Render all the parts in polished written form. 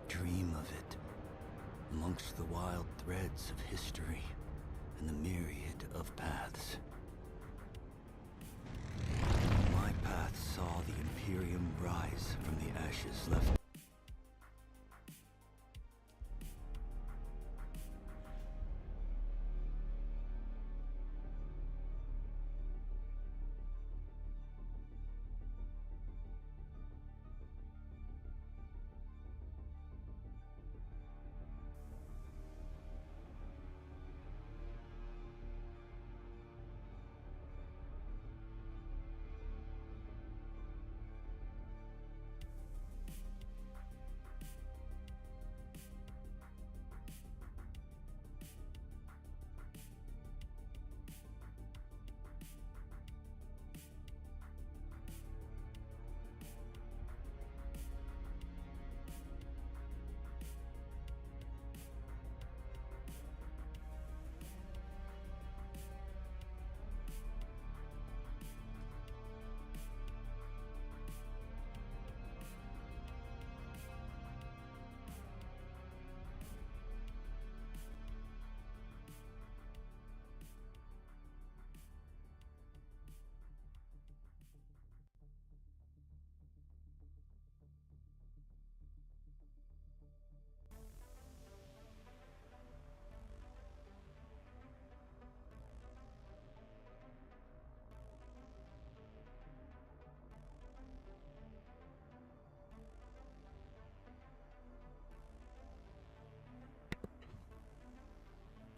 Dream of it, amongst the wild threads of history and the myriad of paths. My path saw the Imperium rise from the ashes left.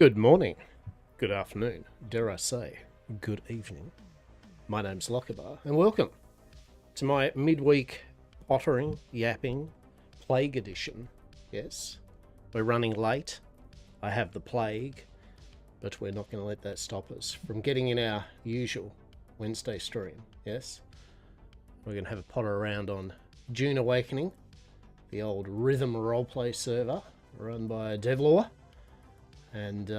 Good morning, good afternoon, dare I say, good evening. My name's Lockabar, and welcome to my midweek pottering, yapping, plague edition. Yes, we're running late. I have the plague, but we're not going to let that stop us from getting in our usual Wednesday stream. Yes, we're going to have a potter around on June Awakening, the old rhythm roleplay server run by Devlaw. And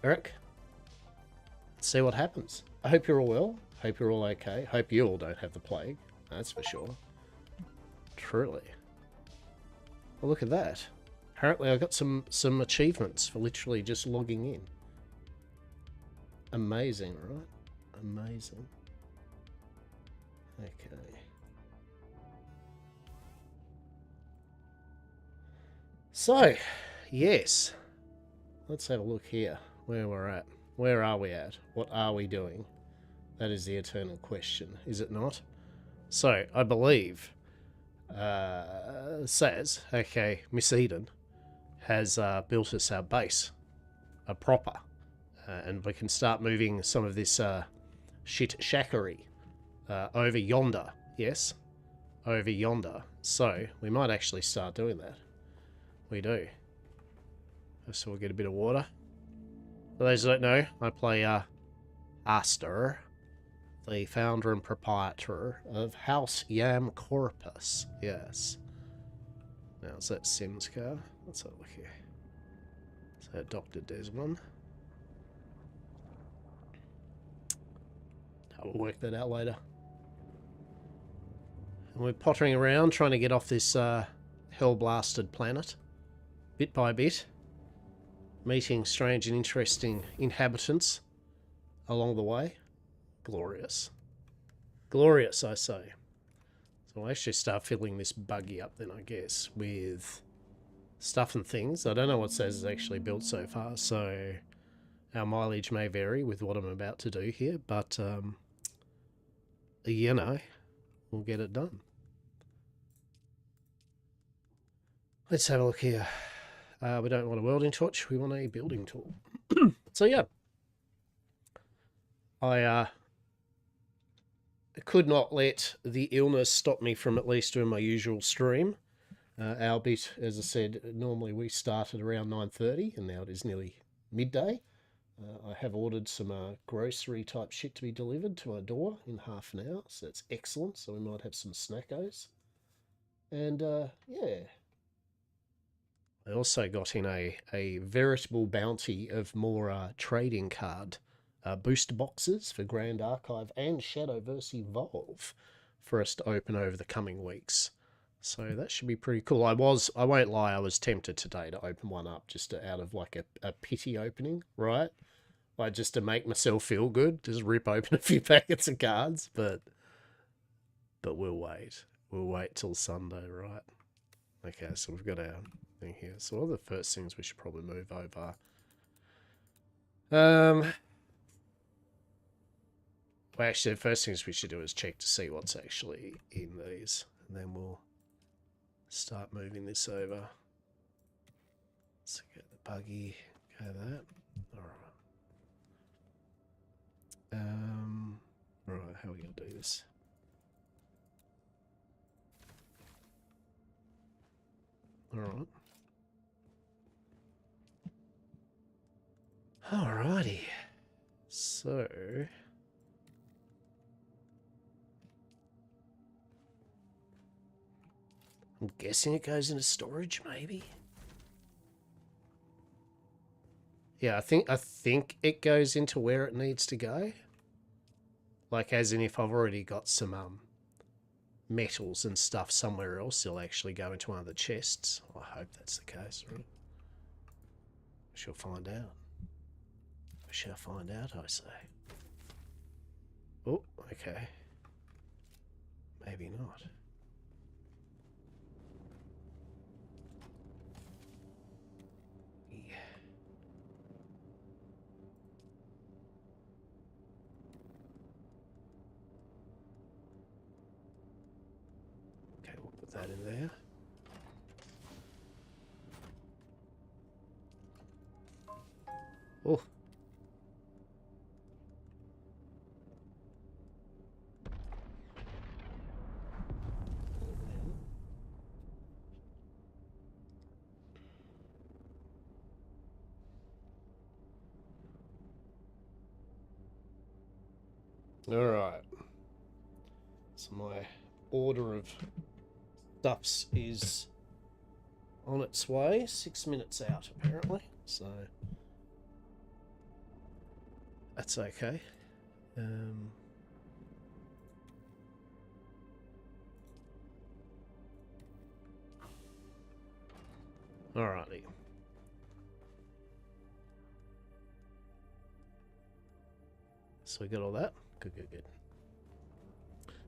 Eric, let's see what happens. I hope you're all well. Hope you're all okay. Hope you all don't have the plague. That's for sure. Truly. Well, look at that. Apparently I got some achievements for literally just logging in. Amazing, right? Amazing. Okay. So, yes. Let's have a look here, where we're at. Where are we at? What are we doing? That is the eternal question, is it not? So, I believe Saz, aka Miss Eden, has built us our base, a proper, and we can start moving some of this shit shackery over yonder, yes? Over yonder. So, we might actually start doing that. We do. So we'll get a bit of water. For those who don't know, I play Hastur, the founder and proprietor of House Yam Corpus. Yes. Now, is that Sims car? Let's have a look here. So, Dr. Desmond. I'll work that out later. And we're pottering around trying to get off this hell-blasted planet, bit by bit. Meeting strange and interesting inhabitants along the way. Glorious. Glorious, I say. So I'll actually start filling this buggy up then, I guess, with stuff and things. I don't know what Saz has actually built so far, so our mileage may vary with what I'm about to do here, but, you know, we'll get it done. Let's have a look here. We don't want a welding torch, we want a building tool. So yeah, I could not let the illness stop me from at least doing my usual stream. Albeit, as I said, normally we start at around 9:30, and now it is nearly midday. I have ordered some grocery type shit to be delivered to our door in half an hour, so that's excellent. So we might have some snackos. And yeah. I also got in a veritable bounty of more trading card booster boxes for Grand Archive and Shadowverse Evolve for us to open over the coming weeks. So that should be pretty cool. I won't lie, I was tempted today to open one up just out of like a pity opening, right? Like just to make myself feel good, just rip open a few packets of cards, but we'll wait. We'll wait till Sunday, right? Okay, so we've got our thing here. So what are the first things we should probably move over? Well, actually, the first things we should do is check to see what's actually in these, and then we'll start moving this over. So get the buggy, go that. Alright. Right, how are we gonna do this? Alright. Alrighty. So I'm guessing it goes into storage, maybe? Yeah, I think it goes into where it needs to go. Like, as in if I've already got some metals and stuff somewhere else, they'll actually go into one of the chests. I hope that's the case, right? We shall find out. We shall find out, I say. Oh, okay. Maybe not. Yeah. Okay, we'll put that in there. Oh. Alright. So my order of stuffs is on its way. 6 minutes out, apparently. So that's okay. Alrighty. So we got all that. Good.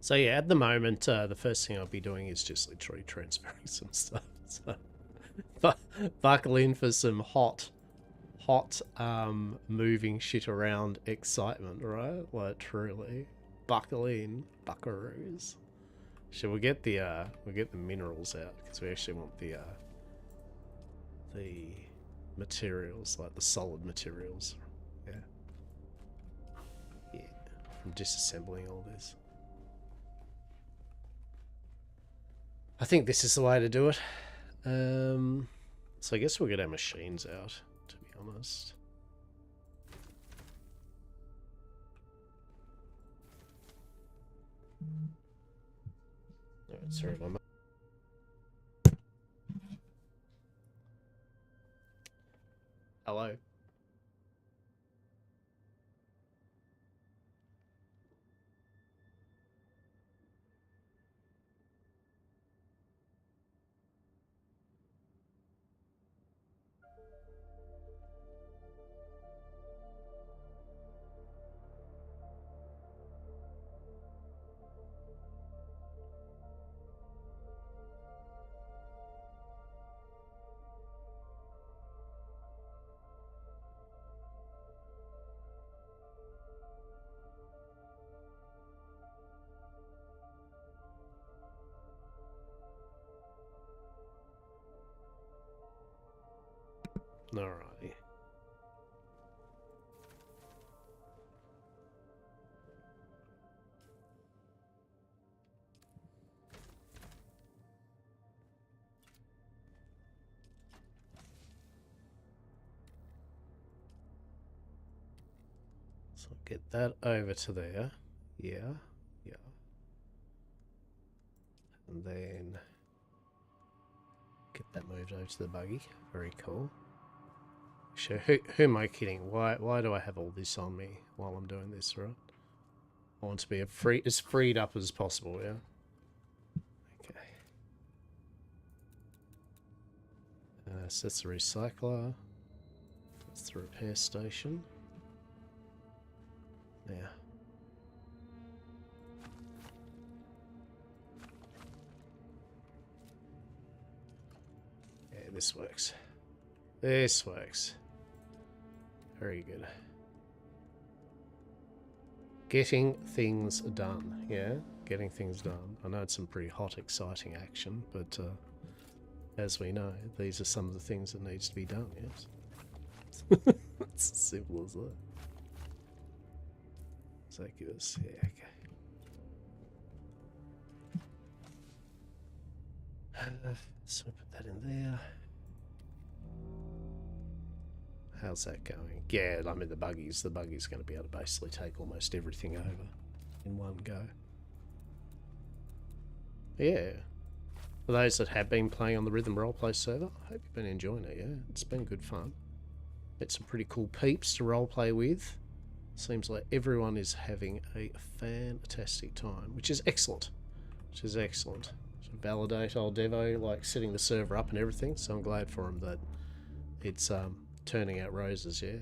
So yeah, at the moment, the first thing I'll be doing is just literally transferring some stuff. So buckle in for some hot, moving shit around excitement, right? Like truly, buckle in, buckaroos. So we'll get the minerals out because we actually want the materials, like the solid materials. Yeah. Yeah. I'm disassembling all this. I think this is the way to do it. So I guess we'll get our machines out, to be honest. Alright, sorry about that. Hello. Alrighty. So get that over to there. Yeah. And then get that moved over to the buggy. Very cool. Sure, who am I kidding? Why do I have all this on me while I'm doing this, right? I want to be as freed up as possible, yeah? Okay. So that's the recycler. That's the repair station. Now. Yeah, this works. This works. Very good. Getting things done, yeah? Getting things done. I know it's some pretty hot, exciting action, but as we know, these are some of the things that needs to be done, yes? It's as simple as that. So give us, yeah, okay. So put that in there. How's that going? Yeah, I mean the buggy's going to be able to basically take almost everything over in one go. Yeah. For those that have been playing on the Rhythm Roleplay server, I hope you've been enjoying it, yeah? It's been good fun. Got some pretty cool peeps to roleplay with. Seems like everyone is having a fantastic time, which is excellent. Which is excellent. To validate old Devo, like setting the server up and everything, so I'm glad for him that it's turning out roses, yeah.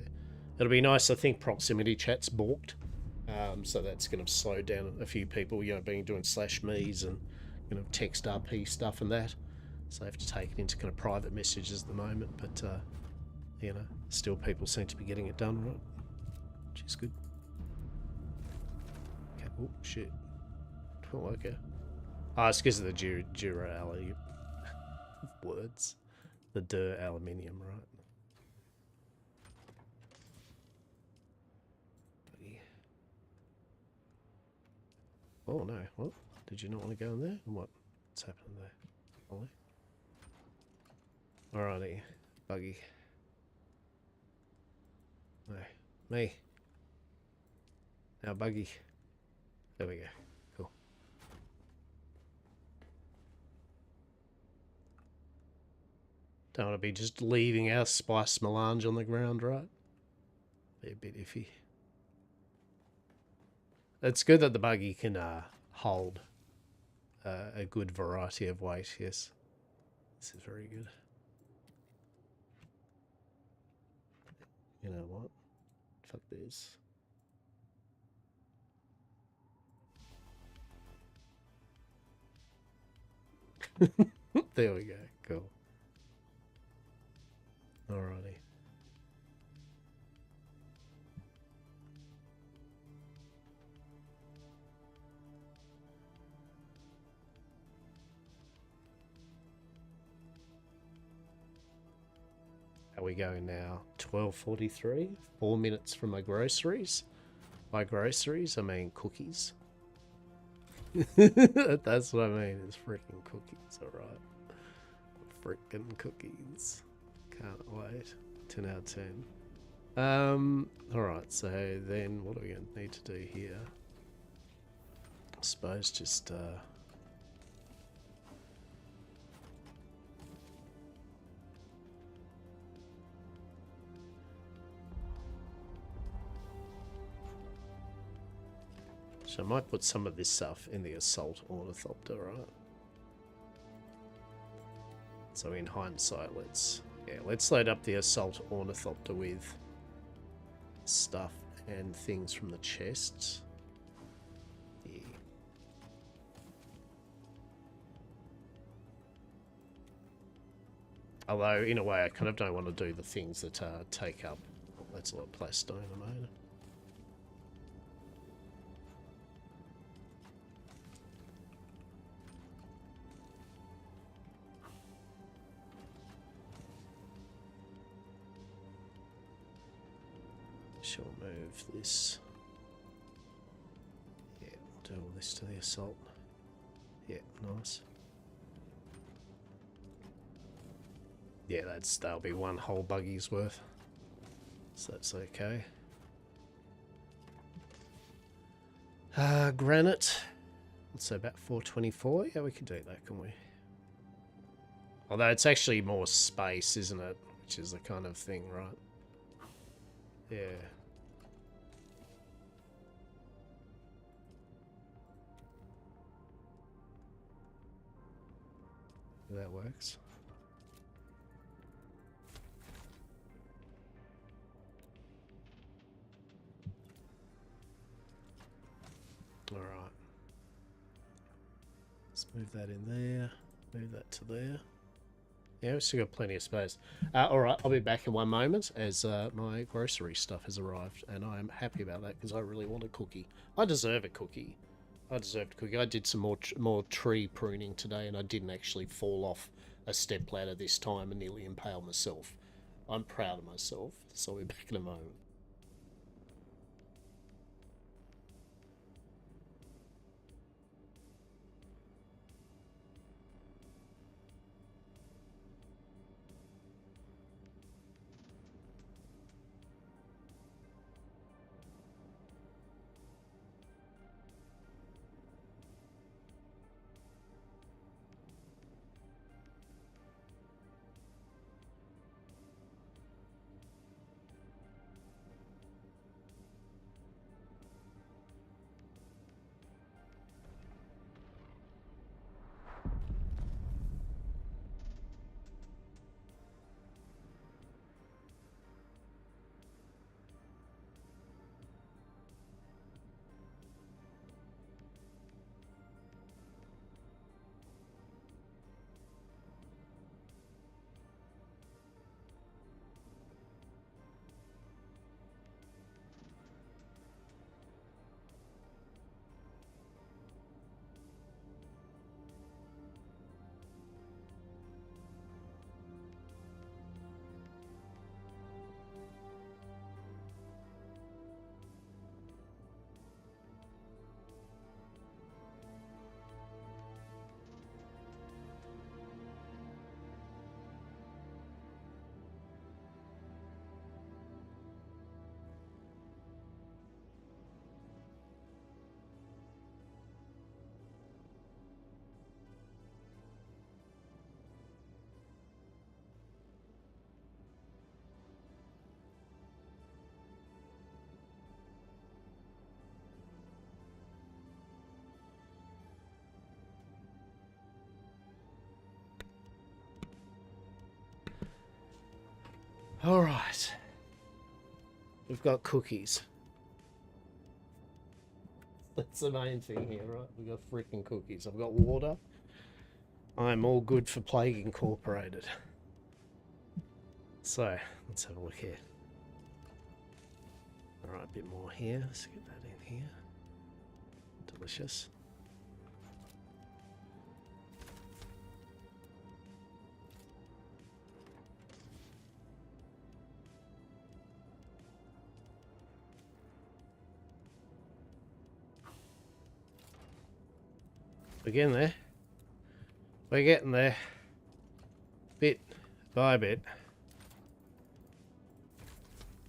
It'll be nice, I think proximity chat's balked. So that's going to slow down a few people, you know, doing /me's and text RP stuff and that. So I have to take it into kind of private messages at the moment, but you know, still people seem to be getting it done right, which is good. Okay. Oh shit. Oh, okay. Oh, it's because of the durality words. The aluminium, right? Oh no, what? Did you not want to go in there? What's happening there? Ollie? Alrighty, buggy. No, me. Now buggy. There we go. Cool. Don't want to be just leaving our spice melange on the ground, right? Be a bit iffy. It's good that the buggy can hold a good variety of weight, yes. This is very good. You know what? Fuck this. There we go. Cool. Alrighty. How are we going now? 12:43. 4 minutes from my groceries. By groceries, I mean cookies. That's what I mean. It's freaking cookies, alright. Freaking cookies. Can't wait. 10 out of 10. Alright, so then what are we going to need to do here? I suppose just so I might put some of this stuff in the assault ornithopter, right? So in hindsight, let's load up the assault ornithopter with stuff and things from the chests. Yeah. Although, in a way, I kind of don't want to do the things that take up... Oh, that's a lot of plastone I made. Shall move this. Yeah, we'll do all this to the assault. Yeah, nice. Yeah, that'll be one whole buggy's worth. So that's okay. Granite. Let's say about 424. Yeah, we can do that, can we? Although it's actually more space, isn't it? Which is the kind of thing, right? Yeah. That works. Move that in there. Move that to there. Yeah, we've still got plenty of space. Alright, I'll be back in one moment as my grocery stuff has arrived, and I am happy about that because I really want a cookie. I deserve a cookie. I deserved a cookie. I did some more tree pruning today, and I didn't actually fall off a step ladder this time and nearly impale myself. I'm proud of myself, so I'll be back in a moment. Alright. We've got cookies. That's the main thing here, right? We've got freaking cookies. I've got water. I'm all good for Plague Incorporated. So, let's have a look here. Alright, a bit more here. Let's get that in here. Delicious. We're getting there. We're getting there. Bit by bit.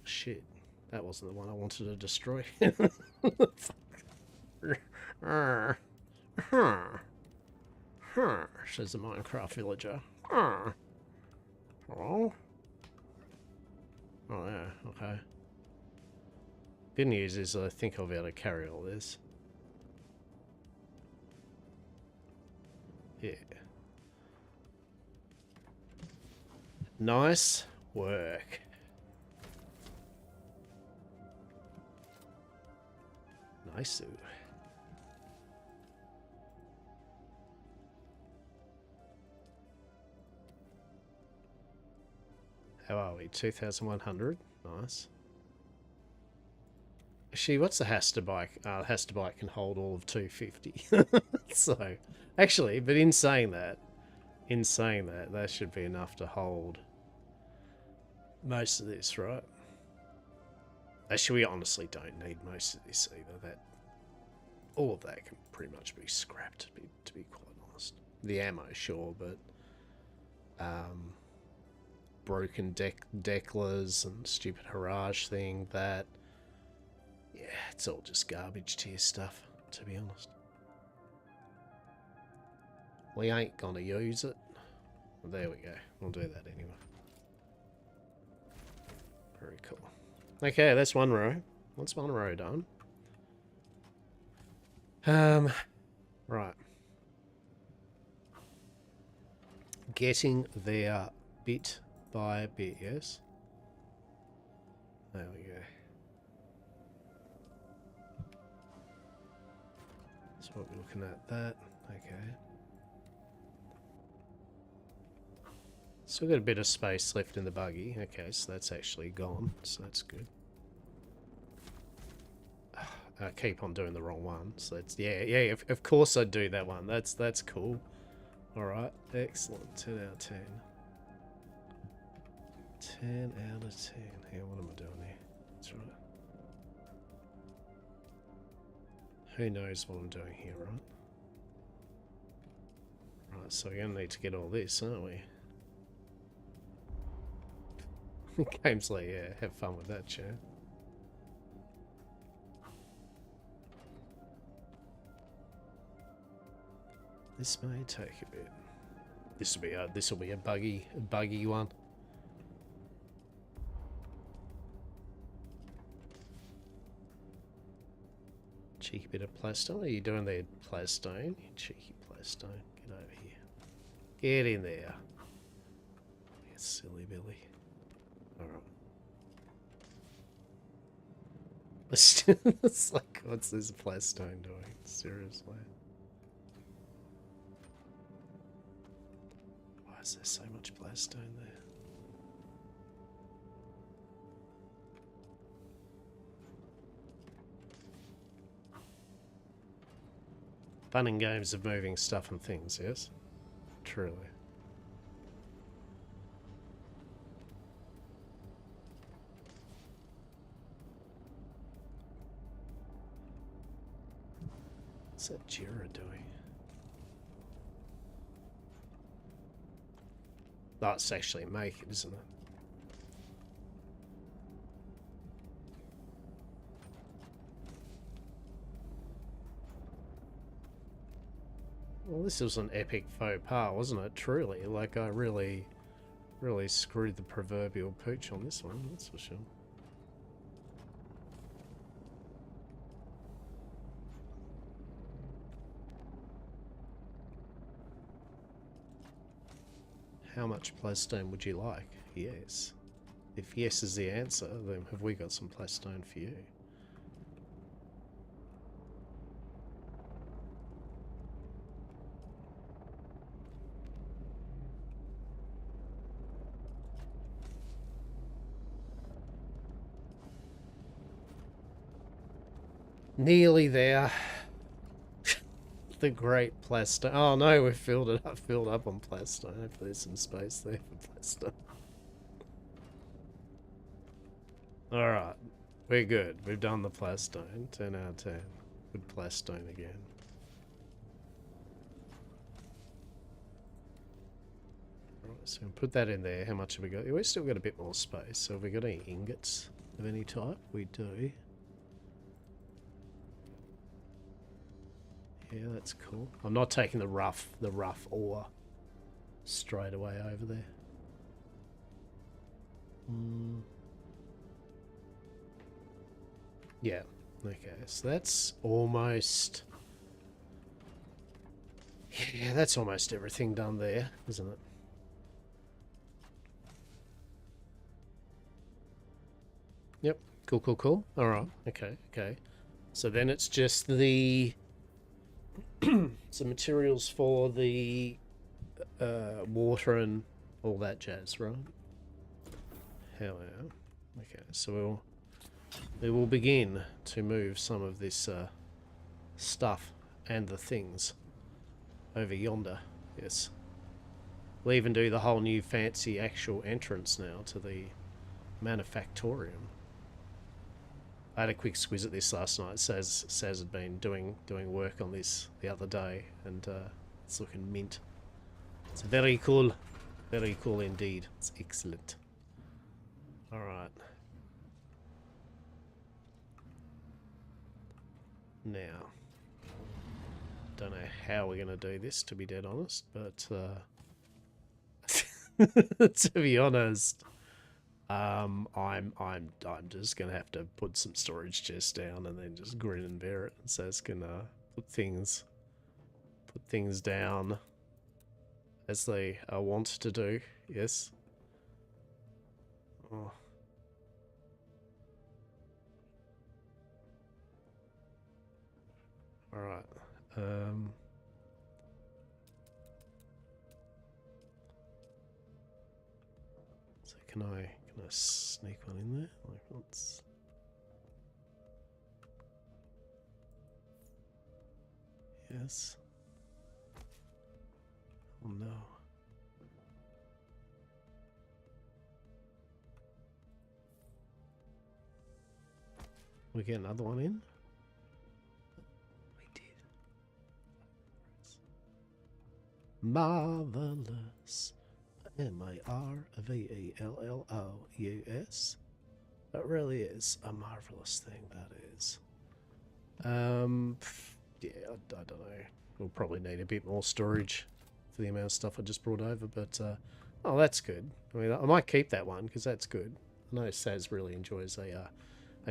Shit. That wasn't the one I wanted to destroy. Says the Minecraft villager. Oh. Oh yeah, okay. Good news is I think I'll be able to carry all this. Yeah. Nice work. Nice. How are we? 2,100. Nice. Actually, what's the Hastur bike? The Hastur bike can hold all of 250. So, actually, but in saying that, that should be enough to hold most of this, right? Actually, we honestly don't need most of this either. That all of that can pretty much be scrapped, to be quite honest. The ammo, sure, but broken decklers and stupid Haraj thing, that, yeah, it's all just garbage tier stuff, to be honest. We ain't gonna use it. Well, there we go. We'll do that anyway. Very cool. Okay, that's one row. That's one row done. Right. Getting there bit by bit, yes? There we go. So what we're looking at, that. Okay. Still got a bit of space left in the buggy. Okay, so that's actually gone, so that's good. I keep on doing the wrong one, so that's, yeah, of course I do that one. That's cool. Alright, excellent. 10 out of 10. 10 out of 10. Here, what am I doing here? That's right. Who knows what I'm doing here, right? Right, so we're going to need to get all this, aren't we? Game's like, yeah, have fun with that, chat. This may take a bit. This will be a buggy one. Cheeky bit of plastone. What are you doing there, plastone? You cheeky plastone. Get over here. Get in there. You silly Billy. Alright. It's like, what's this plastone doing? Seriously. Why is there so much plastone there? Fun and games of moving stuff and things, yes? Truly. What's that Jira doing? That's actually make it, isn't it? Well, this was an epic faux pas, wasn't it? Truly. Like, I really screwed the proverbial pooch on this one, that's for sure. How much plastone would you like? Yes. If yes is the answer, then have we got some plastone for you? Nearly there. The great plastone. Oh no, we've filled up on plastone. Hopefully there's some space there for plastone. Alright. We're good. We've done the plastone. 10 out of 10. Good plastone again. Alright, so we'll put that in there. How much have we got? We've still got a bit more space. So have we got any ingots of any type? We do. Yeah, that's cool. I'm not taking the rough ore straight away over there. Yeah. Okay, so that's almost... Yeah, that's almost everything done there, isn't it? Yep. Cool. Alright. Okay. So then it's just the... some materials for the water and all that jazz, right? Hell yeah. Okay, so we will begin to move some of this stuff and the things over yonder. Yes. We'll even do the whole new fancy actual entrance now to the manufactorium. I had a quick squiz at this last night. Saz had been doing work on this the other day, and it's looking mint. It's very cool indeed. It's excellent. All right. Now, don't know how we're gonna do this, to be dead honest, but to be honest. I'm just gonna have to put some storage chests down and then just grin and bear it. So it's gonna put things down as they are wont to do. Yes. Oh. All right. can I sneak one in there? Like, let's... Yes. Oh no. We get another one in? We did. Marvelous. Marvellous. That really is a marvelous thing, that is. Yeah, I don't know. We'll probably need a bit more storage for the amount of stuff I just brought over, but oh, that's good. I mean, I might keep that one because that's good. I know Saz really enjoys a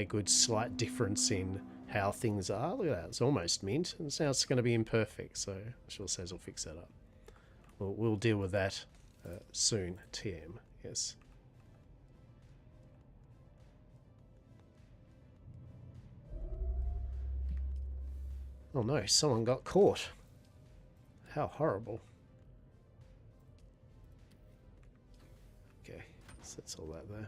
good slight difference in how things are. Look at that, it's almost mint, and now it's going to be imperfect, so I'm sure Saz will fix that up. We'll deal with that soon, TM, yes. Oh no, someone got caught. How horrible. Okay, so that's all that there.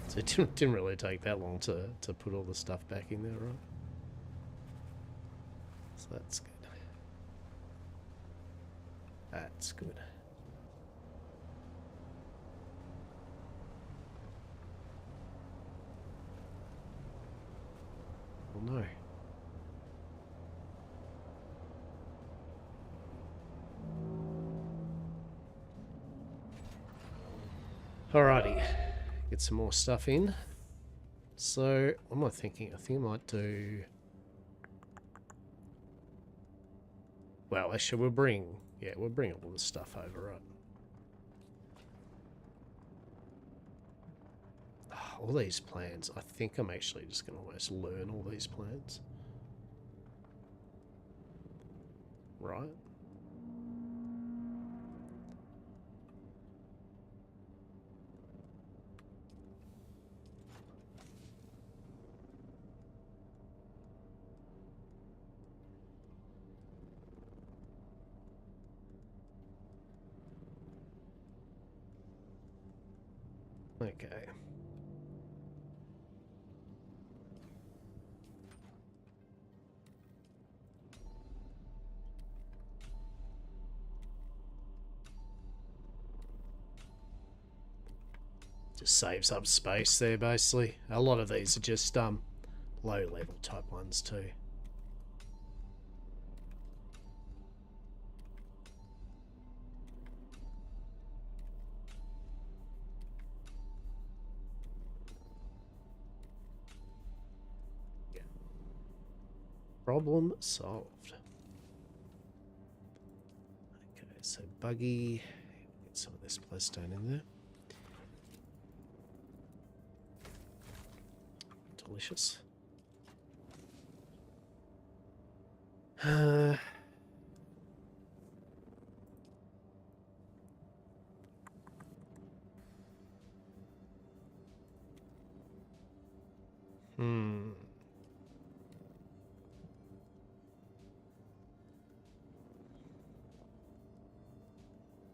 So it didn't really take that long to put all the stuff back in there, right? So that's good. That's good. Oh no. Alrighty, get some more stuff in. So, what am I thinking? I think I might do... Well, actually, we'll bring all the stuff over, right? Oh, all these plans, I think I'm actually just going to almost learn all these plans. Right? Okay. Just saves up space there, basically. A lot of these are just low-level type ones too. Yeah. Problem solved. Okay, so buggy. Get some of this Pleistone in there. Delicious.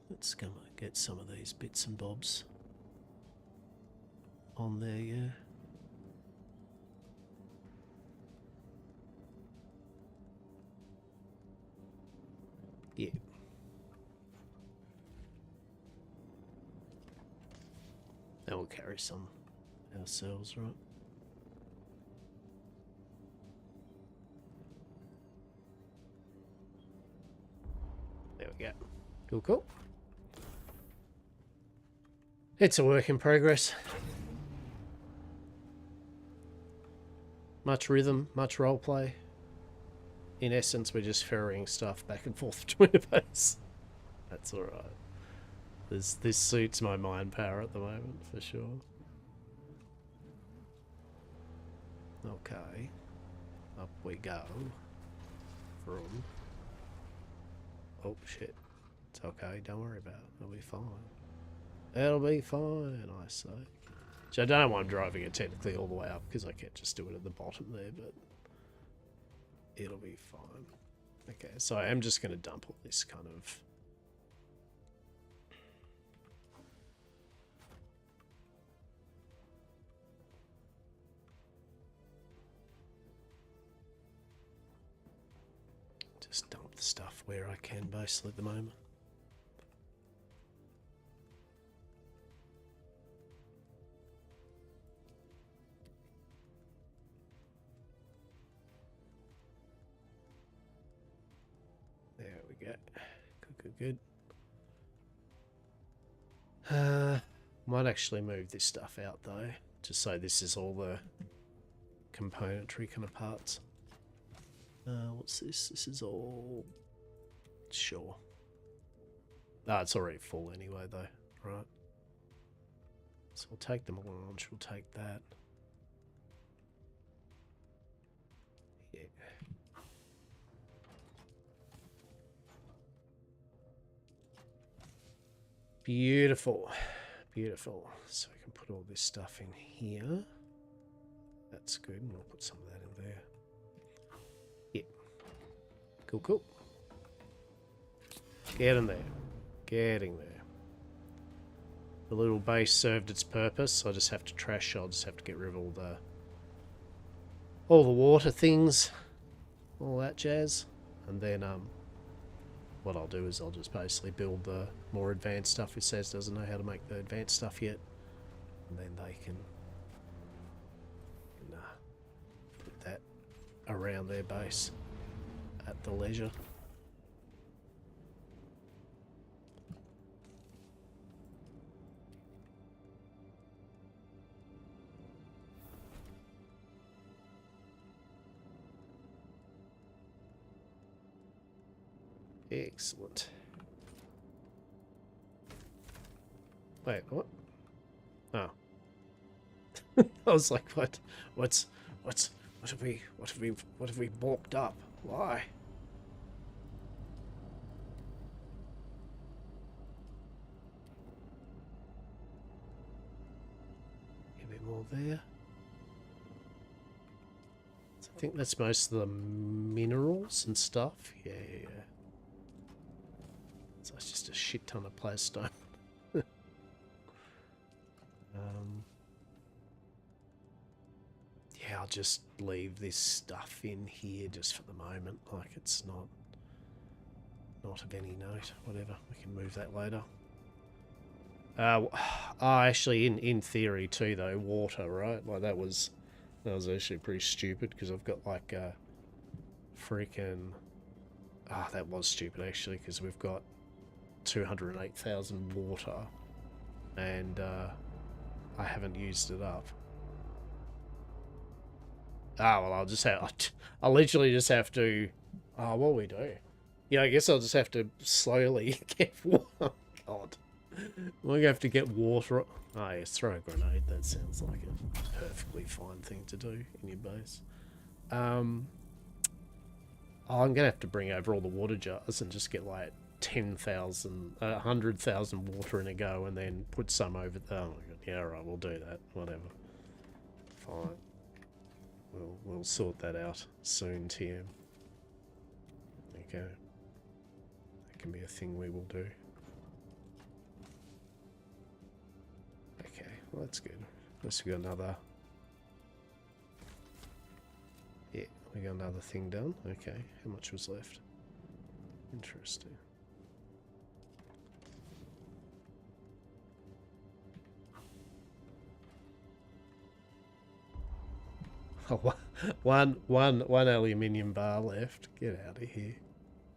Let's go get some of these bits and bobs on there, yeah. Yeah. And we'll carry some ourselves, right? There we go. Cool, cool. It's a work in progress. Much rhythm, much roleplay. In essence, we're just ferrying stuff back and forth between the base. That's alright. This suits my mind power at the moment, for sure. Okay. Up we go. From... Oh, shit. It's okay, don't worry about it. It'll be fine. It'll be fine, I say. So I don't know why I'm driving it technically all the way up, because I can't just do it at the bottom there, but... It'll be fine. Okay, so I am just going to dump all this kind of Just dump the stuff where I can, basically, at the moment. There we go. Good. Might actually move this stuff out, though, just so this is all the componentry kind of parts. What's this? This is all... Sure. It's already full anyway, though. Right. So we'll take them all on. We'll take that. Yeah. Beautiful. Beautiful. So I can put all this stuff in here. That's good. And we'll put some of that in there. Yeah. Cool. Get in there. Getting there. The little base served its purpose. I just have to trash. I'll just have to get rid of all the water things, all that jazz, and then what I'll do is I'll just basically build the more advanced stuff. It says doesn't know how to make the advanced stuff yet, and then they can put that around their base at the leisure. Excellent. Wait, what? Oh. I was like, what have we balked up? Why? A bit more there. So I think that's most of the minerals and stuff. Yeah. So it's just a shit ton of plasstone. Yeah, I'll just leave this stuff in here just for the moment. Like it's not of any note. Whatever, we can move that later. Actually, in theory too, though, water, right? Like that was actually pretty stupid because I've got like a freaking. That was stupid actually because we've got 208,000 water, and I haven't used it up. Well, I'll literally just have to. What will we do? Yeah, I guess I'll just have to slowly get water. Oh, God, we're gonna have to get water. Yes, throw a grenade. That sounds like a perfectly fine thing to do in your base. I'm gonna have to bring over all the water jars and just get like 10,000, 100,000 water in a go, and then put some over. Oh my God! Yeah, all right, we'll do that. Whatever. Fine. We'll sort that out soon, TM. Okay. That can be a thing we will do. Okay, well that's good. Unless we got another. Yeah, we got another thing done. Okay, how much was left? Interesting. One aluminium bar left. Get out of here.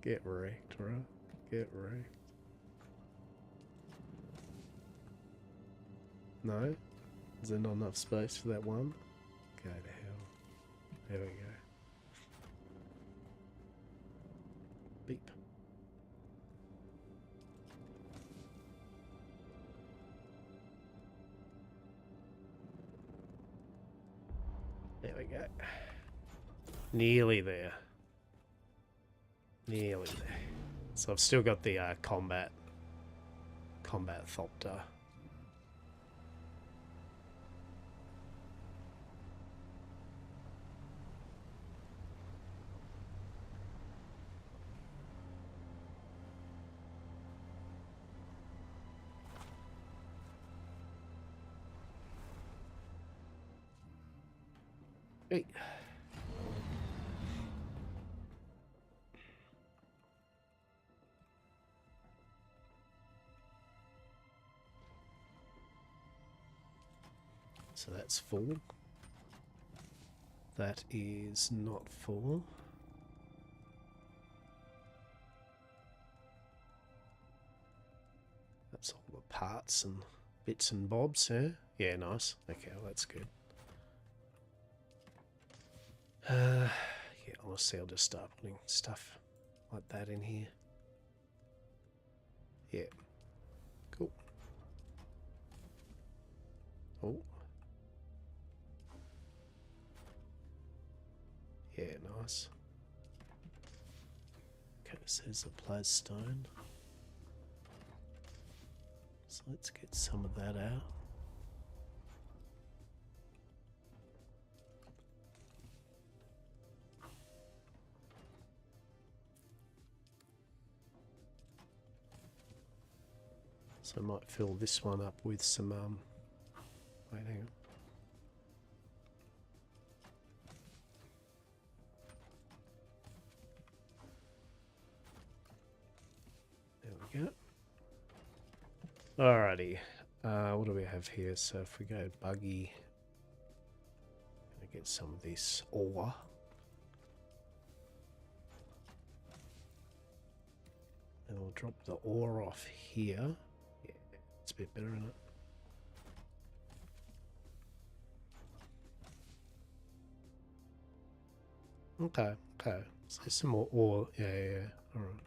Get wrecked, right? Get wrecked. No? Is there not enough space for that one? Go to hell. There we go. Beep. There we go. Nearly there. Nearly there. So I've still got the combat thopter. Hey. So that's full. That is not full. That's all the parts and bits and bobs, yeah? Yeah, nice. Okay, well, that's good. Yeah, honestly, I'll just start putting stuff like that in here. Yeah. Cool. Oh. Yeah, nice. Okay, so there's a plas stone. So let's get some of that out. So I might fill this one up with some, wait, hang on. There we go. Alrighty. What do we have here? So if we go buggy, gonna get some of this ore. And we'll drop the ore off here. Yeah, it's a bit better, isn't it? Okay, okay. So some more ore. Yeah, yeah, yeah. Alright.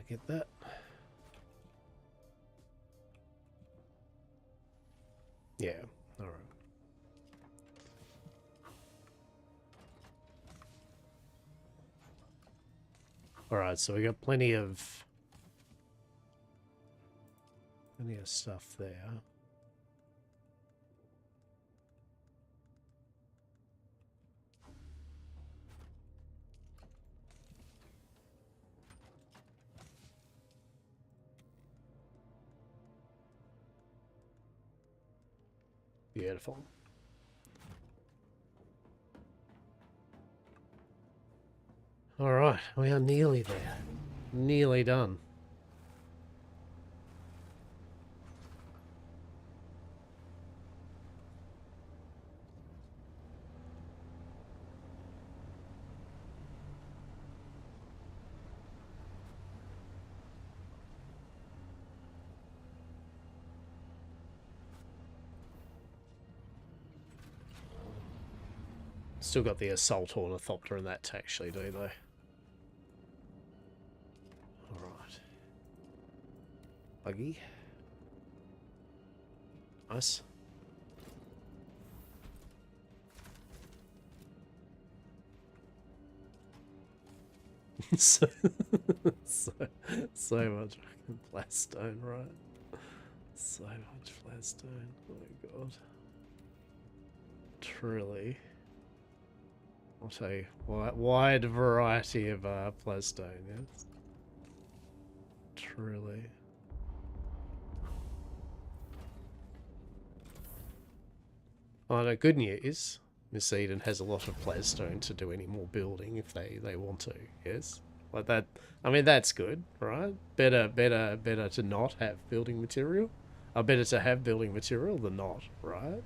Get that. Yeah, alright. Alright, so we got plenty of stuff there. Beautiful. Alright, we are nearly there. Nearly done. Still got the assault ornithopter and that to actually do though. Alright. Buggy. Nice. so, so much fucking plastone, right? So much plastone. Oh my god. Truly. I'll tell you, wide variety of plastone, yes. Truly. Oh, the good news, Miss Eden has a lot of plastone to do any more building if they want to, yes? Like that, I mean, that's good, right? Better to not have building material. Better to have building material than not, right?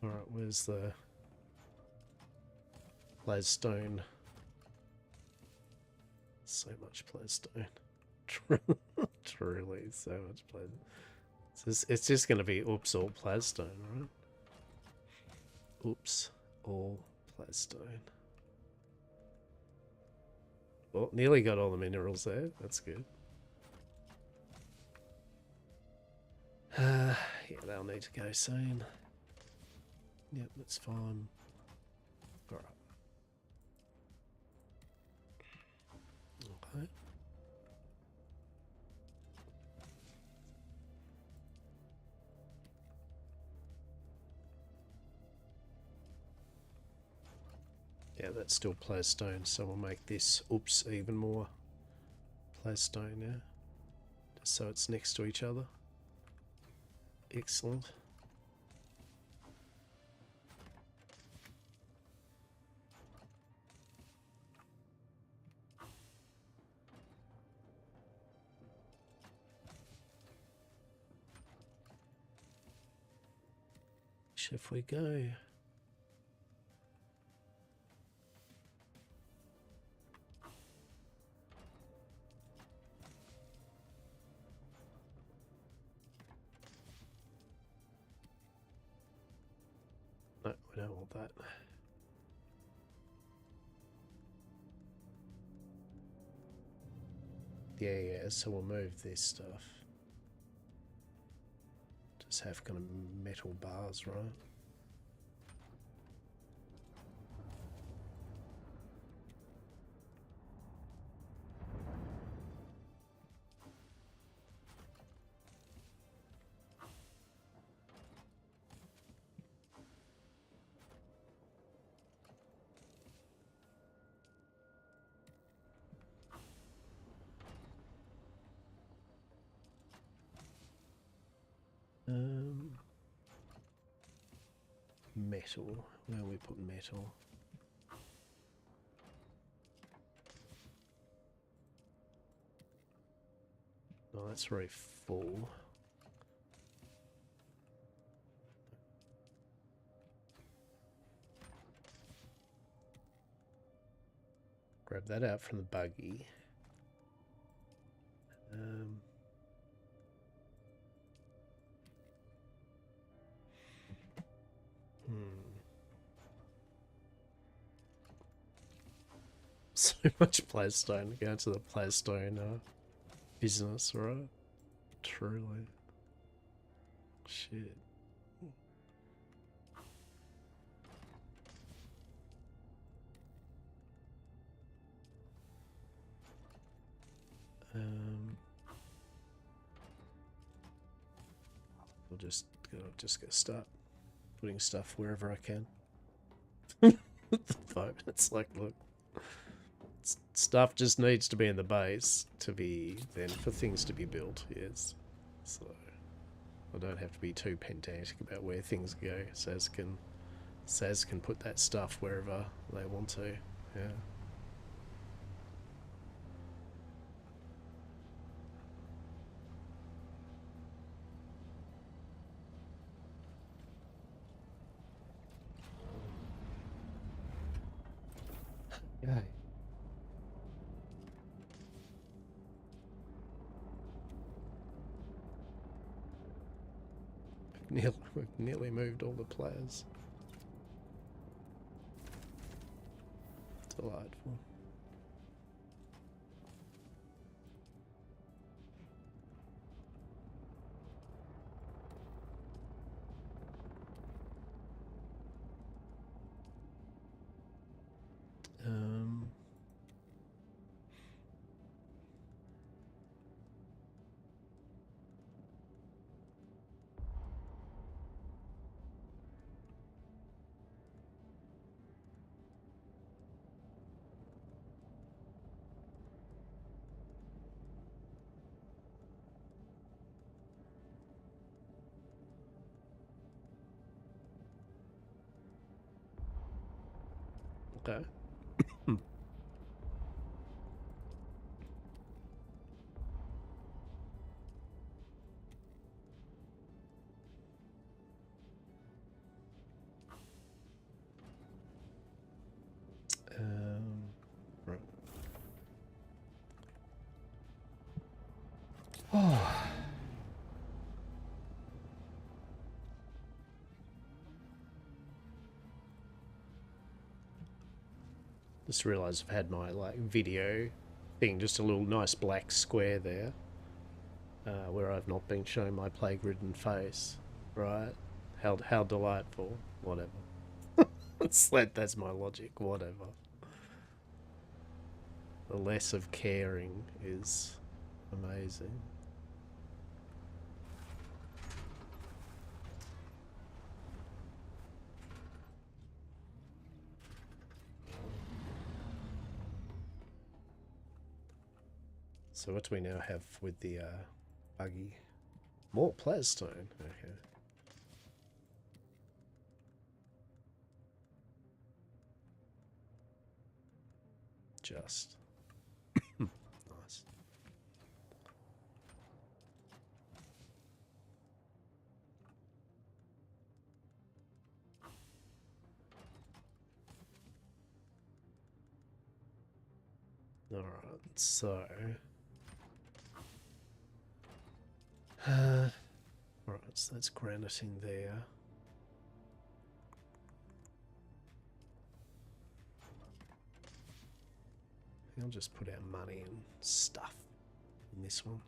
Alright, where's the plastone? So much plastone. Truly, so much plastone. It's just going to be oops, all plastone, right? Oops, all plastone. Well, nearly got all the minerals there. That's good. Yeah, they'll need to go soon. Yep, that's fine. Alright. Okay. Yeah, that's still plastone, so we'll make this, oops, even more Plasstone now. Just so it's next to each other. Excellent. If we go. No, we don't want that. Yeah, so we'll move this stuff. Just have kind of metal bars, right? Metal. Where we put metal? Oh, that's very full. Grab that out from the buggy. So much Plasstone. Go to the Plasstone business, right? Truly. Shit. I'll just go start putting stuff wherever I can. It's like, look, stuff just needs to be in the base to be then for things to be built. Yes, so I don't have to be too pedantic about where things go. Saz can put that stuff wherever they want to. Yeah. Yeah. We've nearly moved all the players. Delightful. Okay. Right. Oh. Just realised I've had my video thing, just a little nice black square there, where I've not been showing my plague-ridden face. Right? How delightful. Whatever. That's my logic. Whatever. The less of caring is amazing. So what do we now have with the buggy? More plasstone. Okay. Just nice. All right, so all right, so that's graniting there. I'll just put our money and stuff in this one.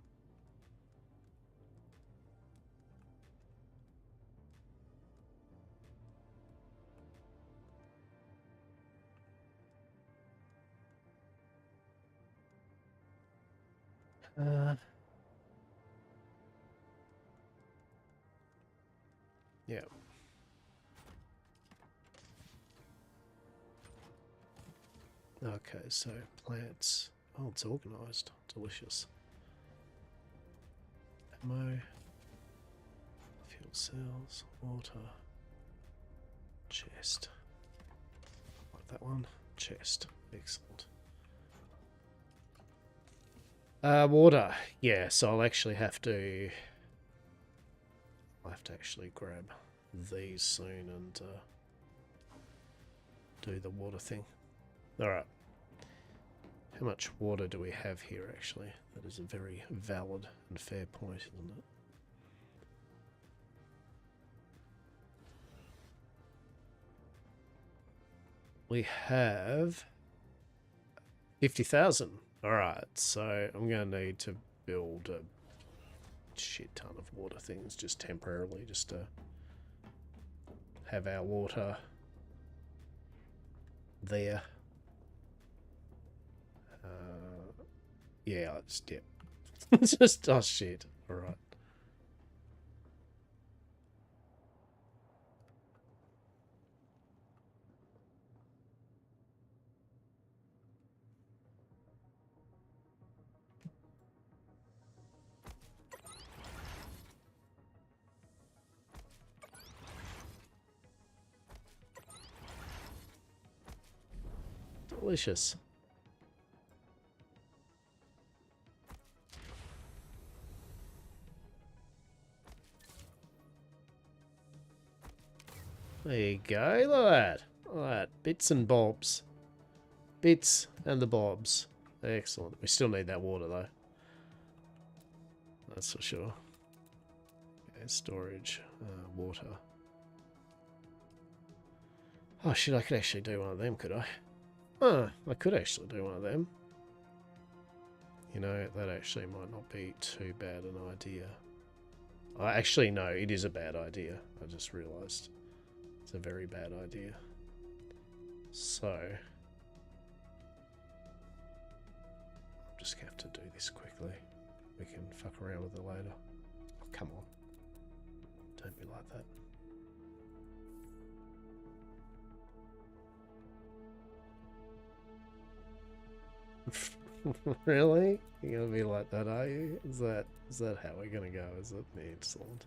Yeah. Okay, so plants. Oh, it's organised. Delicious. Ammo. Fuel cells. Water. Chest. Like that one. Chest. Excellent. Water. Yeah, so I'll actually have to... I'll have to actually grab these soon and do the water thing. Alright. How much water do we have here, actually? That is a very valid and fair point, isn't it? We have 50,000. Alright, so I'm going to need to build a shit ton of water things just temporarily, just to have our water there. Yeah, it's dip. It's just, oh shit. Alright. Delicious. There you go, look at that. Look at that. Bits and bobs. Bits and the bobs. Excellent. We still need that water though. That's for sure. Okay, storage, water. Oh shit, I could actually do one of them, could I? Oh, I could actually do one of them. You know, that actually might not be too bad an idea. Actually, no, it is a bad idea. I just realised. It's a very bad idea. So... I'm just going to have to do this quickly. We can fuck around with it later. Oh, come on. Don't be like that. Really? You're gonna be like that, are you? Is that how we're gonna go? Is it? Excellent.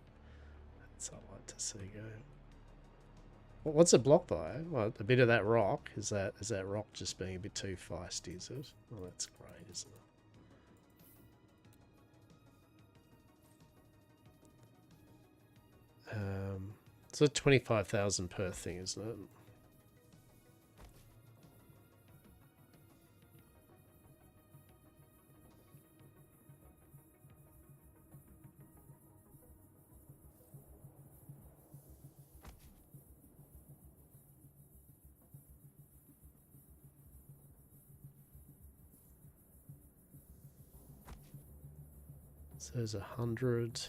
That's what I like to see go. Well, what's it blocked by? Well, a bit of that rock. Is that rock just being a bit too feisty? Is it? Well, that's great, isn't it? So 25,000 per thing, isn't it? So there's 100.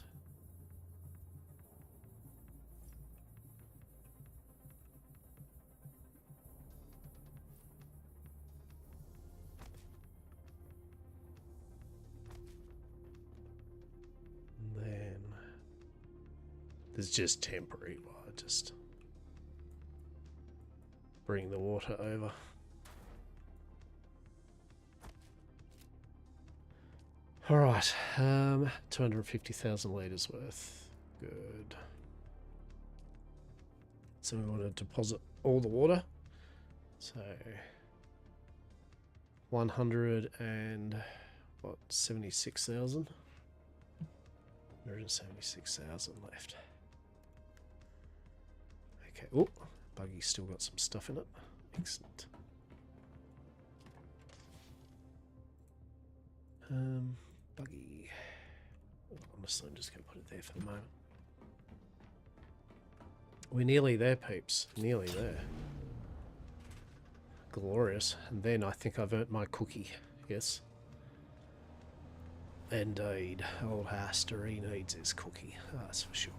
And then there's just temporary. Well, I just bring the water over. Alright, 250,000 litres worth. Good. So we want to deposit all the water. So 76,000. 176,000 left. Okay. Oh, buggy's still got some stuff in it. Excellent. Buggy. Honestly, I'm just going to put it there for the moment. We're nearly there, peeps. Nearly there. Glorious. And then I think I've earned my cookie. Yes. Indeed. Old Hastur, he needs his cookie. That's for sure.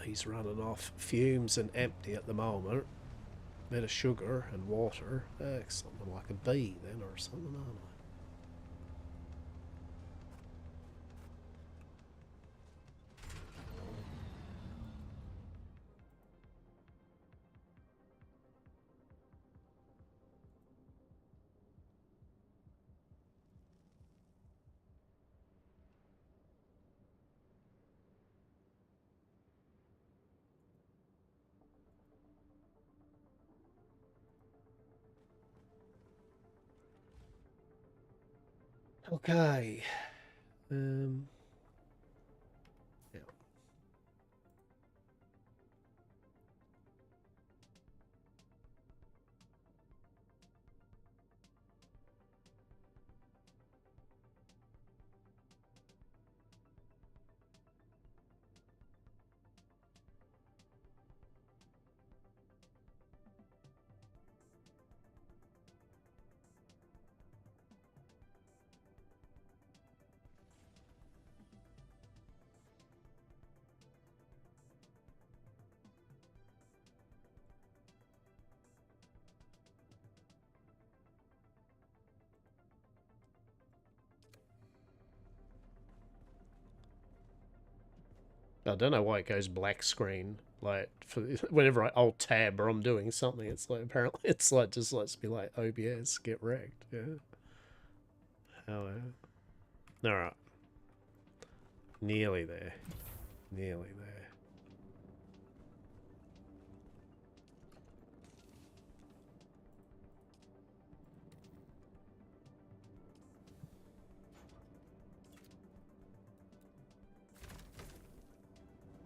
He's running off fumes and empty at the moment. Bit of sugar and water. Excellent. I'm like a bee then or something, aren't I? Okay. Yeah. I don't know why it goes black screen. Like for whenever I alt tab or I'm doing something, it's like apparently it's like just lets me like OBS get wrecked. Yeah. All right. Nearly there. Nearly there.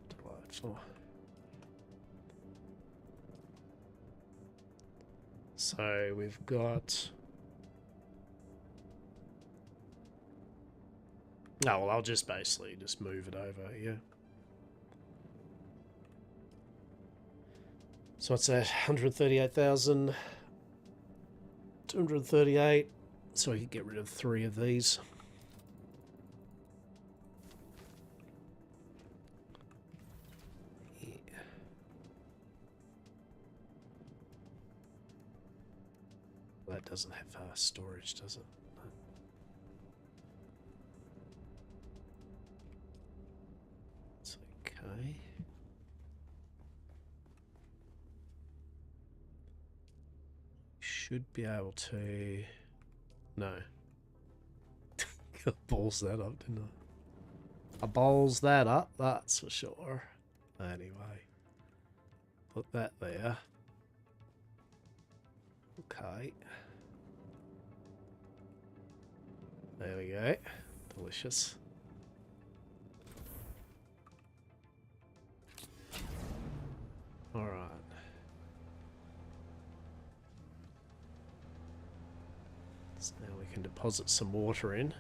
Delightful. So we've got... Oh, well, I'll just basically just move it over, yeah. So what's that? 138,000. 238. So we can get rid of 3 of these. Yeah. That doesn't have storage, does it? No. It's okay. Should be able to... No. I balls that up, didn't I? I balls that up, that's for sure. Anyway. Put that there. Okay. There we go. Delicious. Alright. So now we can deposit some water in.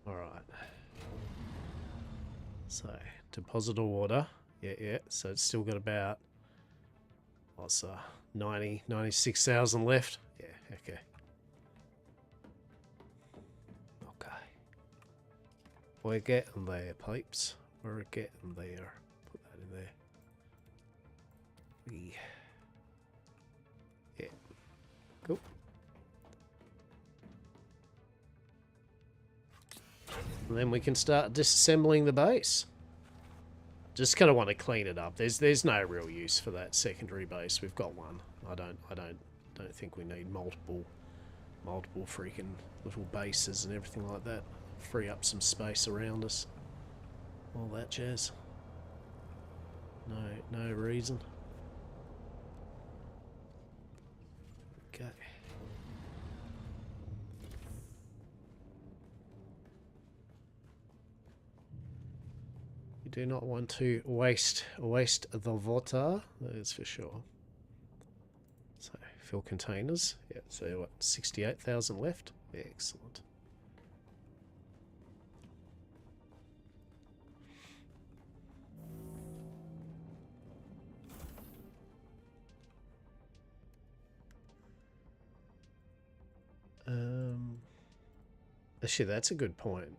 Alright. So, deposit of water. Yeah. So it's still got about, what's 96,000 left. Yeah, okay. Okay. We're getting there, peeps. We're getting there. Put that in there. Yeah. Cool. And then we can start disassembling the base. Just kind of want to clean it up. There's no real use for that secondary base. We've got one. I don't think we need multiple freaking little bases and everything like that. Free up some space around us. All that jazz. No reason. Okay. You do not want to waste the water, that is for sure. So fill containers. Yeah, so what, 68,000 left? Excellent. Actually, that's a good point.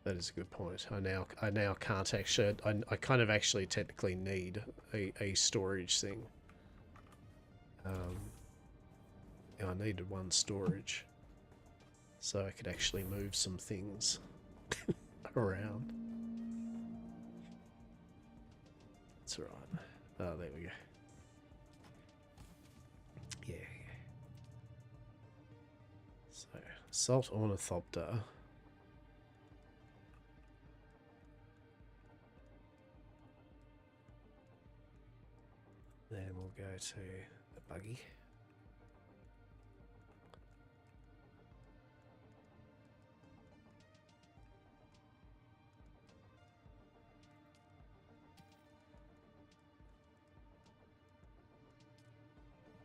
That is a good point. I now can't actually. I kind of actually technically need a storage thing. Yeah, I needed one storage, so I could actually move some things around. That's all right. Oh, there we go. Yeah. So, salt ornithopter. Then we'll go to the buggy.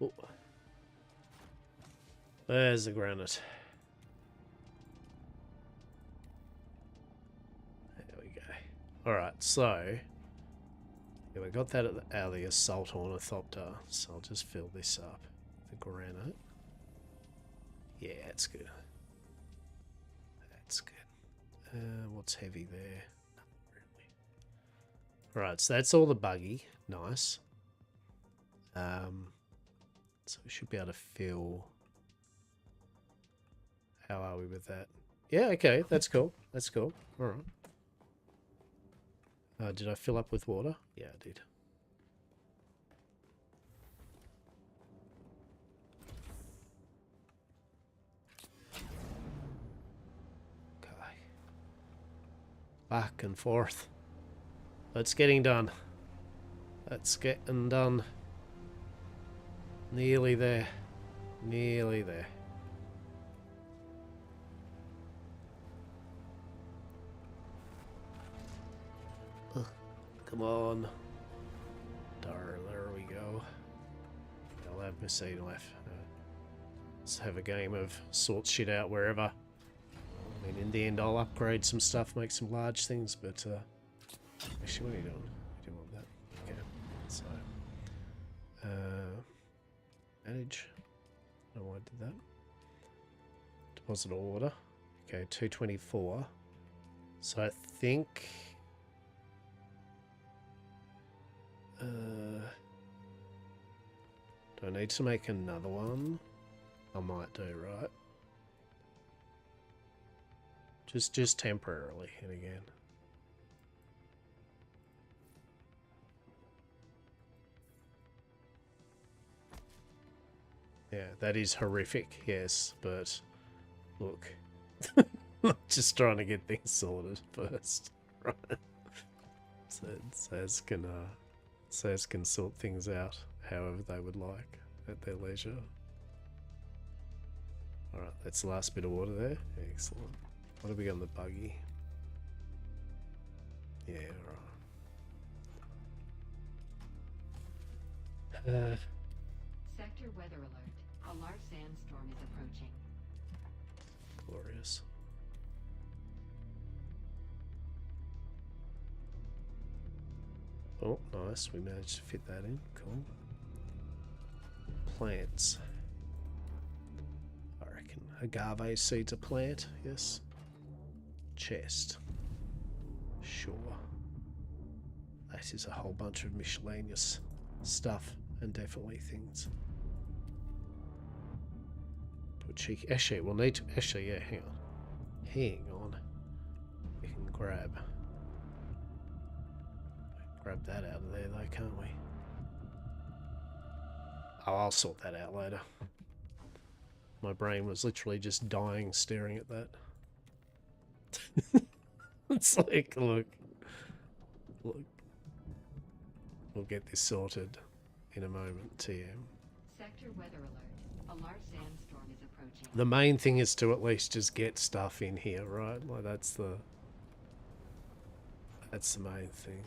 Oh. There's the granite. There we go. Alright, so yeah, we got that out of the assault ornithopter, so I'll just fill this up. The granite. Yeah, that's good. That's good. What's heavy there? Not really. Alright, so that's all the buggy. Nice. So we should be able to fill. How are we with that? Yeah, okay, that's cool. That's cool. Alright. Did I fill up with water? Yeah, I did. Okay. Back and forth. It's getting done. It's getting done. Nearly there. Nearly there. Come on. There we go. I'll have my seed left. Let's have a game of sort shit out wherever. I mean, in the end, I'll upgrade some stuff, make some large things, but actually, what are you doing? You don't want that. Okay. So, manage. I don't know why I did that. Deposit order. Okay, 224. So I think. Do I need to make another one? I might do, right? Just temporarily, and again. Yeah, that is horrific, yes, but look. Just trying to get things sorted first, right? So Saz can sort things out however they would like at their leisure. Alright, that's the last bit of water there. Excellent. What have we got on the buggy? Yeah, alright. Sector weather alert. A large sandstorm is approaching. Glorious. Oh, nice. We managed to fit that in. Cool. Plants. I reckon agave seeds a plant. Yes. Chest. Sure. That is a whole bunch of miscellaneous stuff and definitely things. cheeky. Actually, we'll need to. Actually, yeah, hang on. Hang on. We can grab that out of there, though, can't we? Oh, I'll sort that out later. My brain was literally just dying staring at that. It's like, look. We'll get this sorted in a moment, TM. Sector weather alert. A large sandstorm is approaching. The main thing is to at least just get stuff in here, right? Like that's the main thing.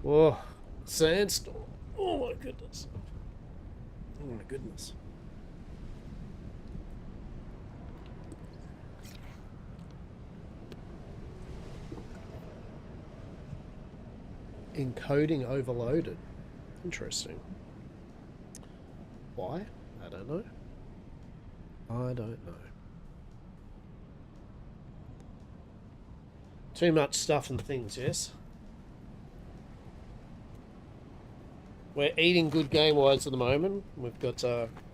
Whoa, sandstorm. Oh my goodness. Oh my goodness. Encoding overloaded. Interesting. Why? I don't know. I don't know. Too much stuff and things, yes? We're eating good game-wise at the moment. We've got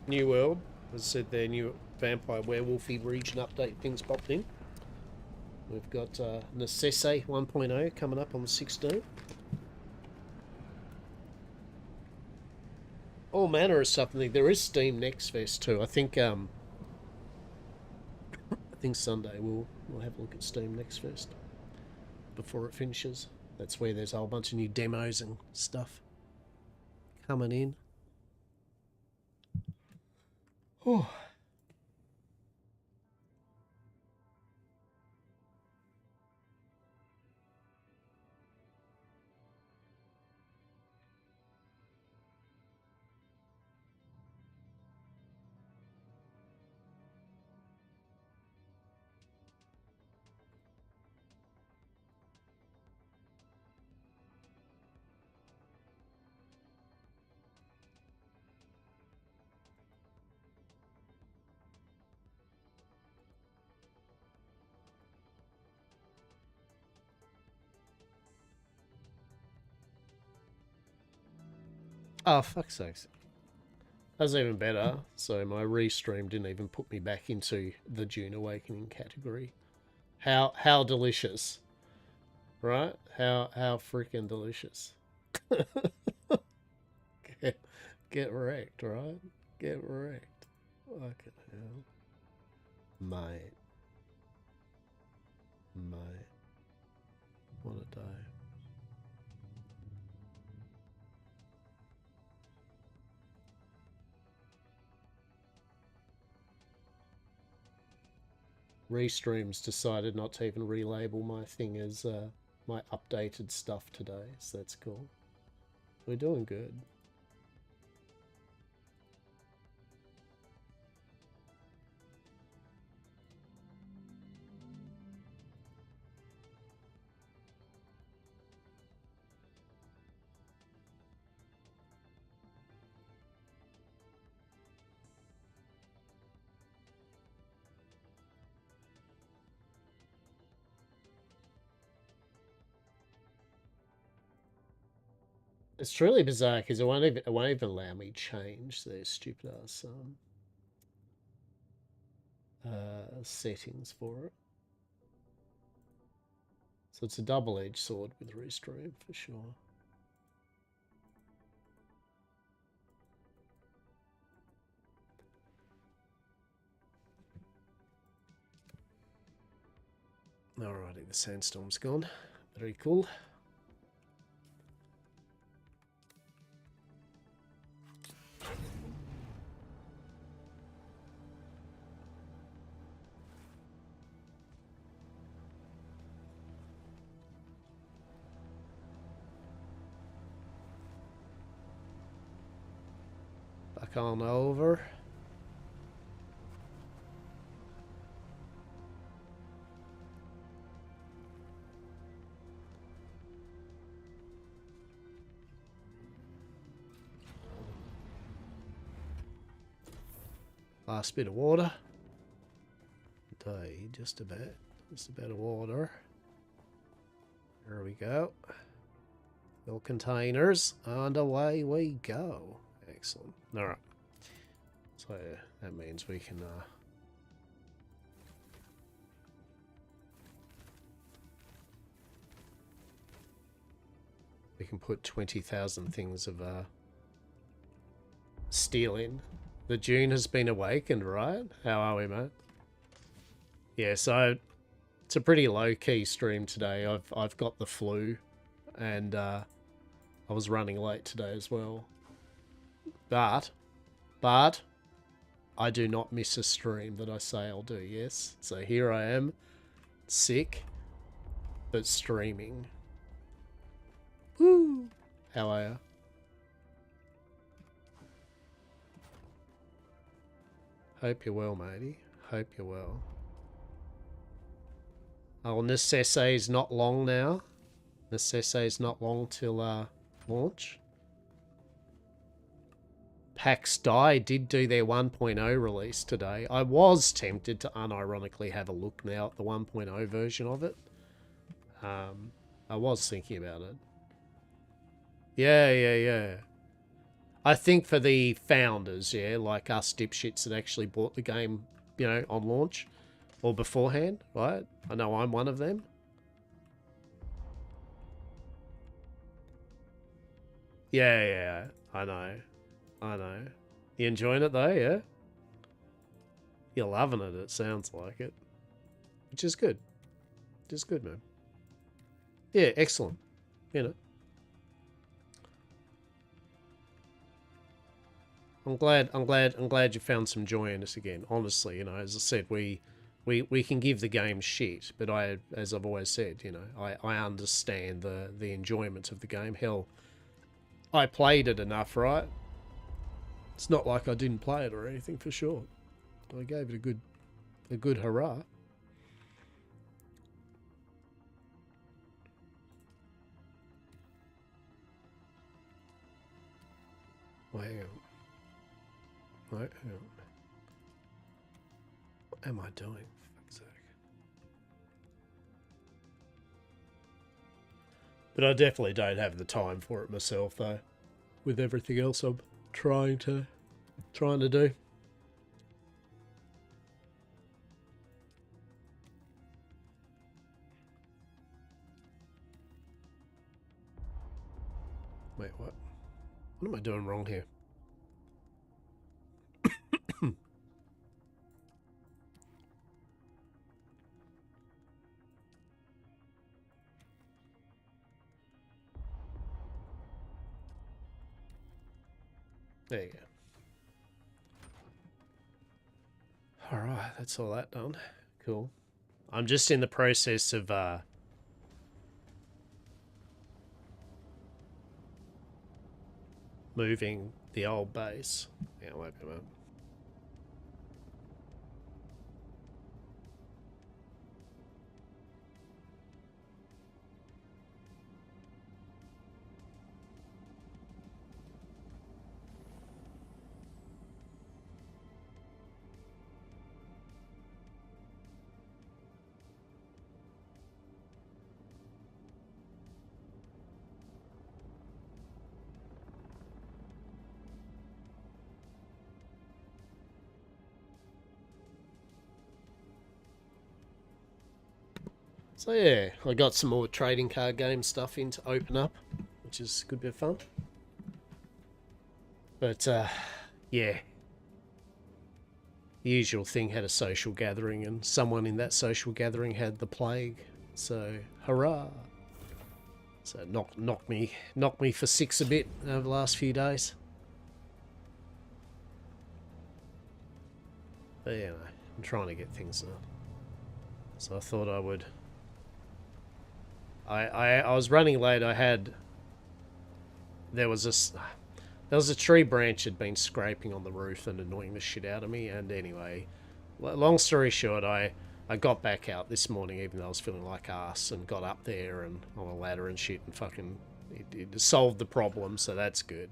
New World. As I said, their new Vampire Werewolfy region update things popped in. We've got Necesse 1.0 coming up on the 16th. All manner of stuff. There is Steam Next Fest too. I think Sunday we'll have a look at Steam Next Fest before it finishes. That's where there's a whole bunch of new demos and stuff coming in. Oh. Oh, fuck's sakes. That's even better. So my restream didn't even put me back into the June Awakening category. How delicious. Right? How freaking delicious. Get wrecked, right? Get wrecked. Fucking hell. Mate. What a day. Restreams decided not to even relabel my thing as my updated stuff today, so that's cool. We're doing good. It's truly bizarre because it won't even allow me to change their stupid ass settings for it. So it's a double-edged sword with Restream for sure. Alrighty, the sandstorm's gone. Very cool. Back on over. Last bit of water. Just about of water. There we go. Fill containers, and away we go. Excellent. Alright. So that means we can put 20,000 things of steel in. The June has been awakened, right? How are we, mate? Yeah, so it's a pretty low-key stream today. I've got the flu, and I was running late today as well. But I do not miss a stream that I say I'll do, yes? So here I am, sick, but streaming. Woo! How are you? Hope you're well, matey. Hope you're well. Oh, Necesse is not long now. Necesse is not long till launch. PAX Die did do their 1.0 release today. I was tempted to unironically have a look now at the 1.0 version of it. I was thinking about it. Yeah. I think for the founders, yeah, like us dipshits that actually bought the game, you know, on launch or beforehand, right? I know I'm one of them. Yeah, I know. You enjoying it though, yeah? You're loving it, it sounds like it. Which is good. Just good, man. Yeah, excellent. You know. I'm glad you found some joy in this again. Honestly, you know, as I said, we can give the game shit, but as I've always said, you know, I understand the enjoyment of the game. Hell, I played it enough, right? It's not like I didn't play it or anything, for sure. I gave it a good hurrah. Well, hang on. No, hang on. What am I doing? For fuck's sake. But I definitely don't have the time for it myself, though. With everything else I'm trying to do. Wait, what? What am I doing wrong here? There you go. Alright, that's all that done. Cool. I'm just in the process of moving the old base. Yeah, wait a minute. So yeah, I got some more trading card game stuff in to open up, which is a good bit of fun. But yeah, the usual thing, had a social gathering, and someone in that social gathering had the plague. So hurrah! So knocked me for 6 a bit over the last few days. But yeah, I'm trying to get things done. So I thought I would. I was running late. There was a tree branch had been scraping on the roof and annoying the shit out of me. And anyway, long story short, I got back out this morning, even though I was feeling like arse, and got up there and on a ladder and shit, and fucking it solved the problem. So that's good.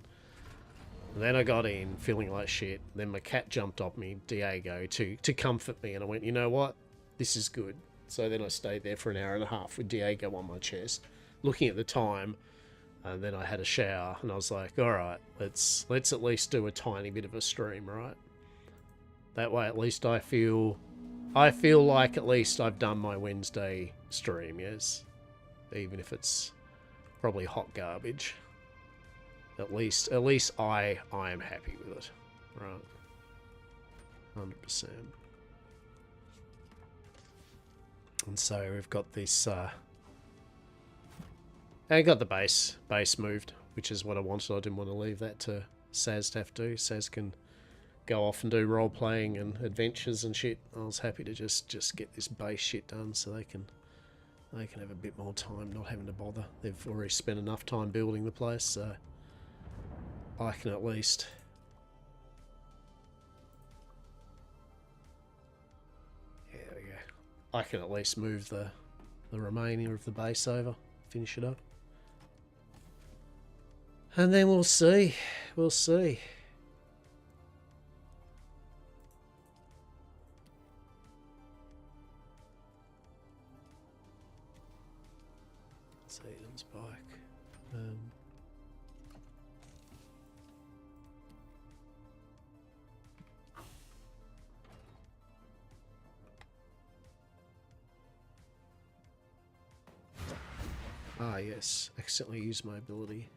And then I got in feeling like shit. Then my cat jumped off me, Diego, to comfort me. And I went, you know what? This is good. So then I stayed there for an hour and a half with Diego on my chest, looking at the time. And then I had a shower, and I was like, all right, let's at least do a tiny bit of a stream, right? That way at least I feel like at least I've done my Wednesday stream, yes. Even if it's probably hot garbage. At least I am happy with it. Right. 100%. And so we've got this I got the base moved, which is what I wanted. I didn't want to leave that to Saz to have to do. Saz can go off and do role-playing and adventures and shit. I was happy to just get this base shit done so they can have a bit more time not having to bother. They've already spent enough time building the place, so I can at least... Yeah, there we go. I can at least move the remainder of the base over, finish it up. And then we'll see. We'll see. Satan's bike. Ah, yes. Accidentally used my ability.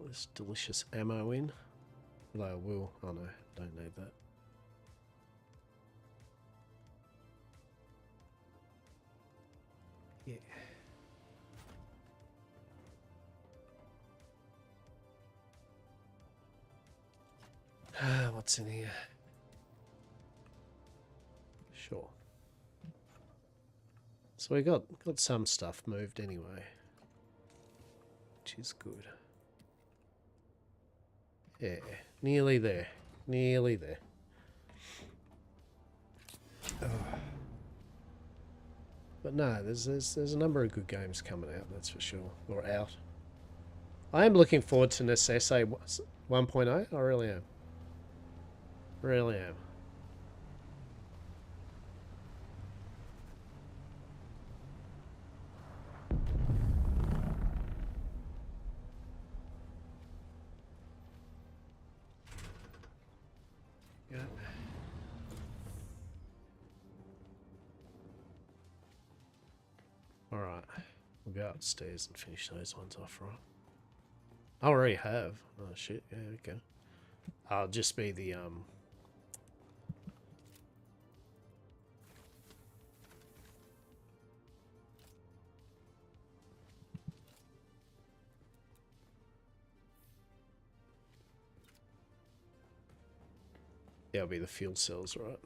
This delicious ammo in. Although I will. Oh no, don't need that. Yeah. What's in here? Sure. So we got some stuff moved anyway, which is good. Yeah, nearly there. Nearly there. Oh. But no, there's a number of good games coming out, that's for sure. Or out. I am looking forward to Necesse 1.0. I really am. Really am. Yeah. Alright. We'll go upstairs and finish those ones off, right? I already have. Oh shit, yeah, okay. I'll just be the yeah, it'll be the fuel cells, right?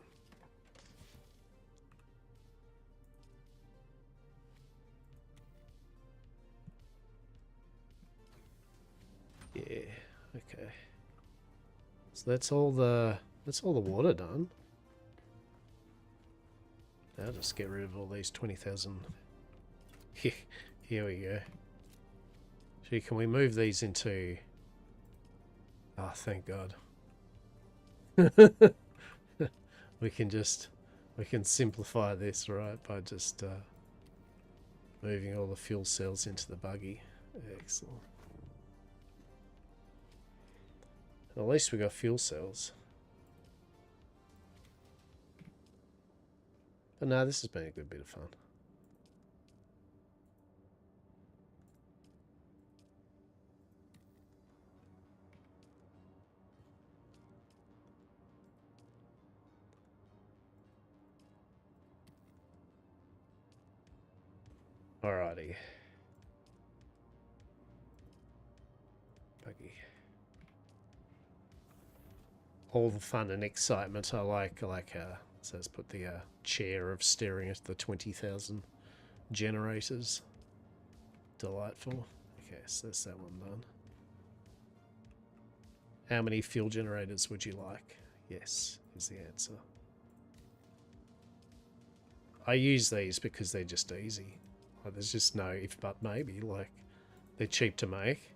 Yeah, okay. So that's all the water done. Now just get rid of all these 20,000. Here we go. Gee, can we move these into... Oh, thank God. we can simplify this, right, by just moving all the fuel cells into the buggy. Excellent. At least we got fuel cells. But no, this has been a good bit of fun. Alrighty. Buggy. All the fun and excitement I like so let's put the chair of staring at the 20,000 generators. Delightful. Okay, so that's that one done. How many fuel generators would you like? Yes, is the answer. I use these because they're just easy. Like, there's just no if but maybe. Like, they're cheap to make.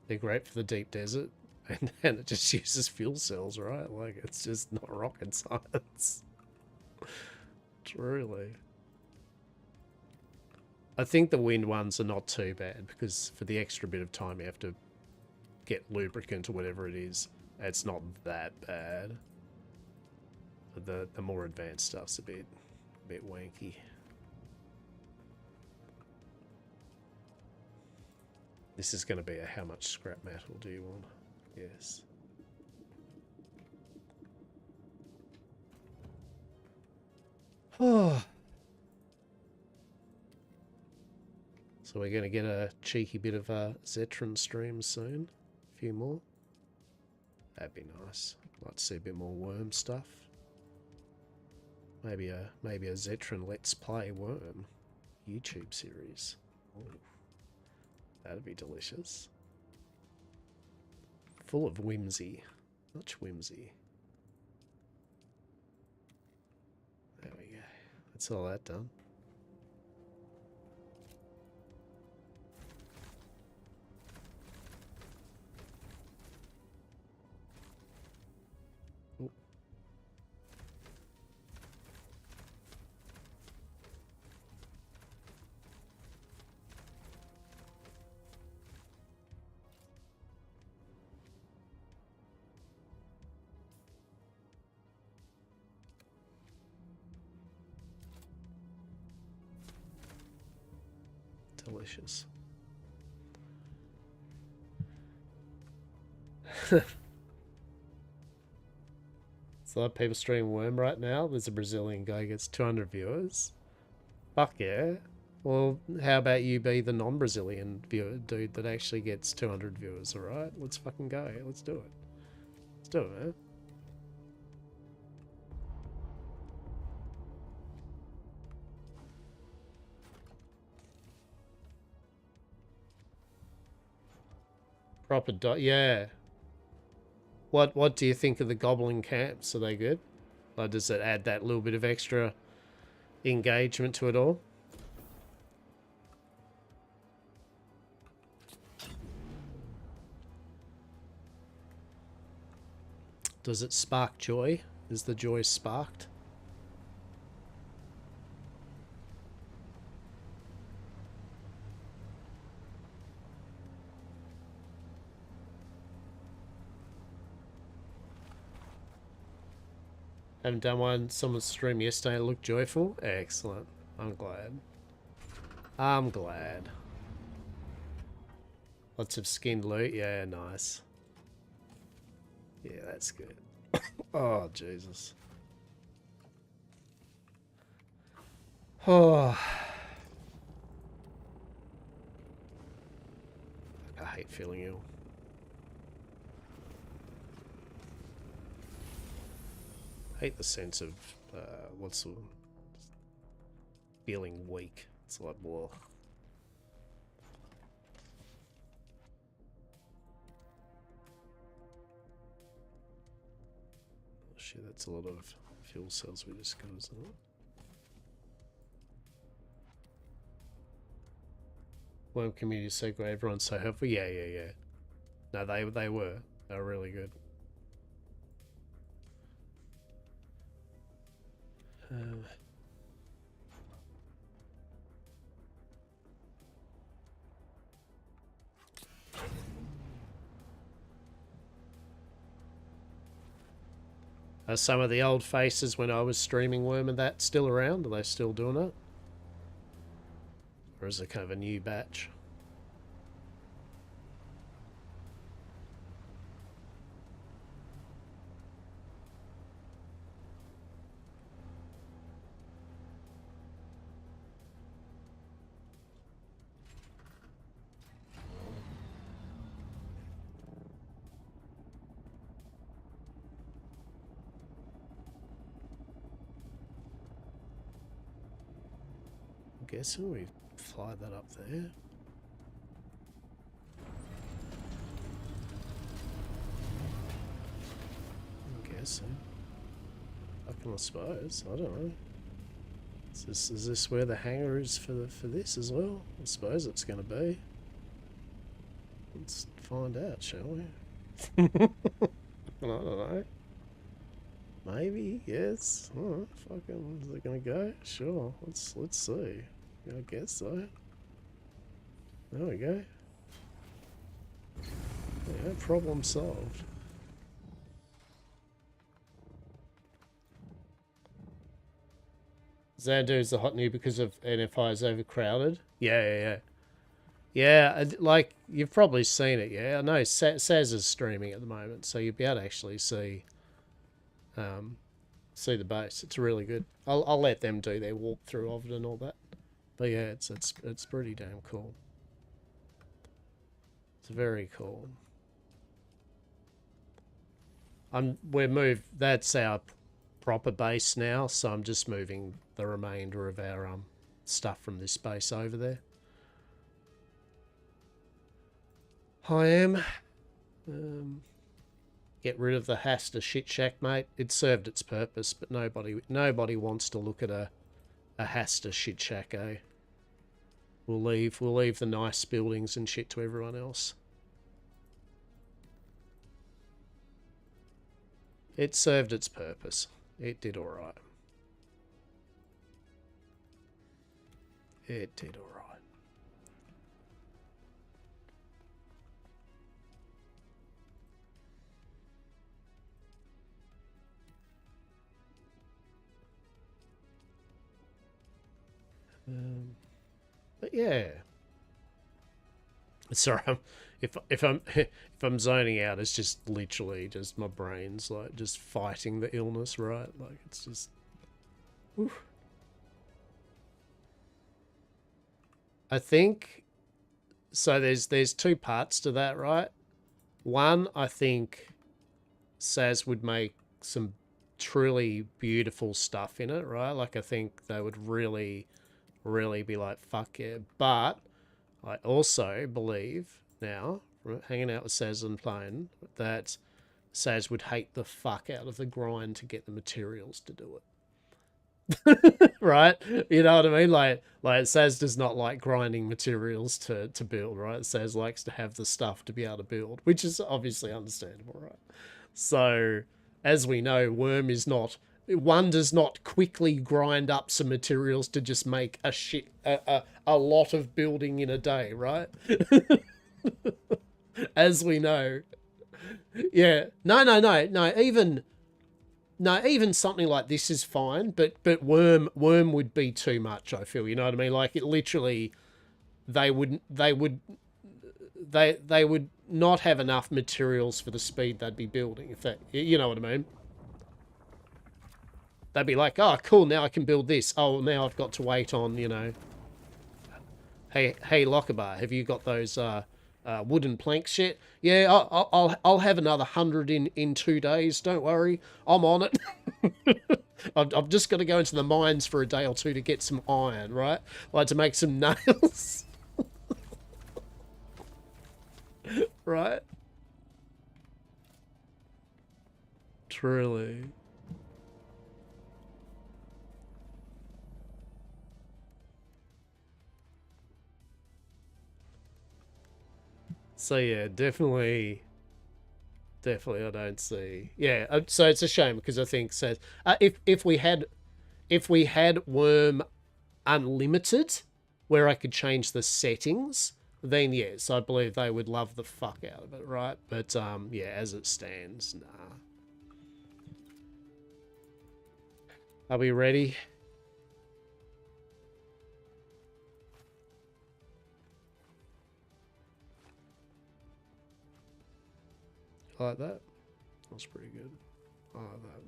They're great for the deep desert. And it just uses fuel cells, right? Like, it's just not rocket science. Truly. I think the wind ones are not too bad, because for the extra bit of time you have to get lubricant or whatever it is, it's not that bad. But the more advanced stuff's a bit wanky. This is going to be a how much scrap metal do you want? Yes. Oh. So we're going to get a cheeky bit of a Zetron stream soon. A few more. That'd be nice. Like to see a bit more worm stuff. Maybe a Zetron Let's Play Worm YouTube series. Ooh. That'd be delicious. Full of whimsy. Much whimsy. There we go. That's all that done. Ooh. Delicious. So a lot of people streaming Worm right now. There's a Brazilian guy who gets 200 viewers. Fuck yeah. Well, how about you be the non-Brazilian viewer dude that actually gets 200 viewers, alright? Let's fucking go. Let's do it. Let's do it, man. Proper yeah. What do you think of the goblin camps? Are they good? Like, does it add that little bit of extra engagement to it all? Does it spark joy? Is the joy sparked? Haven't done one. Someone's stream yesterday looked joyful. Excellent. I'm glad. I'm glad. Lots of skinned loot. Yeah, nice. Yeah, that's good. Oh, Jesus. Oh. I hate feeling ill. I hate the sense of, what's the... feeling weak. It's like, well... Oh shit, that's a lot of fuel cells we just got, isn't it? Worm community is so great, everyone's so helpful. Yeah. No, they were. They were really good. Are some of the old faces when I was streaming Worm and that still around? Are they still doing it? Or is it kind of a new batch? I'm guessing we fly that up there. I'm guessing. I suppose. I don't know. Is this where the hangar is for this as well? I suppose it's going to be. Let's find out, shall we? I don't know. Maybe, yes. Oh, fucking, is it going to go? Sure. Let's see. I guess so. There we go. Yeah, problem solved. Xandu is the hot new because of NFI is overcrowded. Yeah. Yeah, like, you've probably seen it, yeah. I know Saz is streaming at the moment, so you'll be able to actually see the base. It's really good. I'll let them do their walkthrough of it and all that. But yeah, it's pretty damn cool. It's very cool. That's our proper base now, so I'm just moving the remainder of our stuff from this base over there. I am. Get rid of the Hastur shit shack, mate. It served its purpose, but nobody wants to look at a Hastur shit shack, eh? We'll leave the nice buildings and shit to everyone else. It served its purpose. It did alright. It did alright. But yeah. Sorry, if I'm zoning out, it's just literally just my brain's like just fighting the illness, right? Like it's just. Oof. I think so. There's two parts to that, right? One, I think Saz would make some truly beautiful stuff in it, right? Like I think they would really be like, fuck yeah. But I also believe now, from hanging out with Saz and playing, that Saz would hate the fuck out of the grind to get the materials to do it. Right? You know what I mean? Like Saz does not like grinding materials to build, right? Saz likes to have the stuff to be able to build, which is obviously understandable, right? So, as we know, one does not quickly grind up some materials to just make a lot of building in a day, right? As we know. Yeah. No. Even something like this is fine, but worm would be too much, I feel. You know what I mean? Like it literally they would not have enough materials for the speed they'd be building, if that, you know what I mean? They'd be like, oh, cool, now I can build this. Oh, now I've got to wait on, you know. Hey, Lockabar, have you got those wooden planks yet? Yeah, I'll have another 100 in 2 days. Don't worry, I'm on it. I've just got to go into the mines for a day or two to get some iron, right? Like to make some nails. Right? Truly. So yeah, definitely I don't see. Yeah, so it's a shame because I think says if we had Worm Unlimited, where I could change the settings, then yes, I believe they would love the fuck out of it, right? But yeah, as it stands, nah. Are we ready? I like that. That's pretty good. I like that.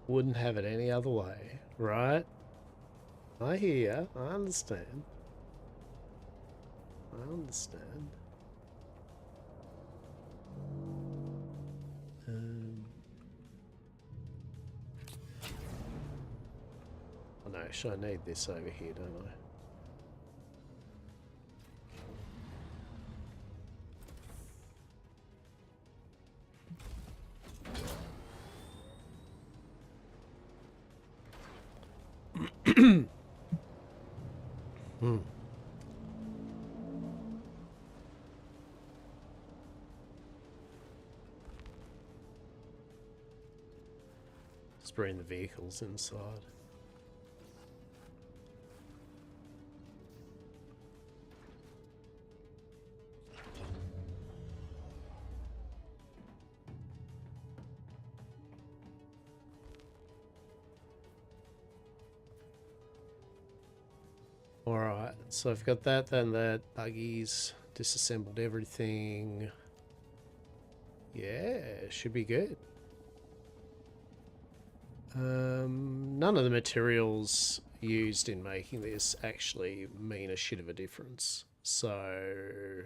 Wouldn't have it any other way, right? I hear ya. I understand. I understand. Oh no, should I need this over here, don't I? Hmm. Just bring the vehicles inside. Alright, so I've got that, then that, buggies, disassembled everything. Yeah, should be good. None of the materials used in making this actually mean a shit of a difference. So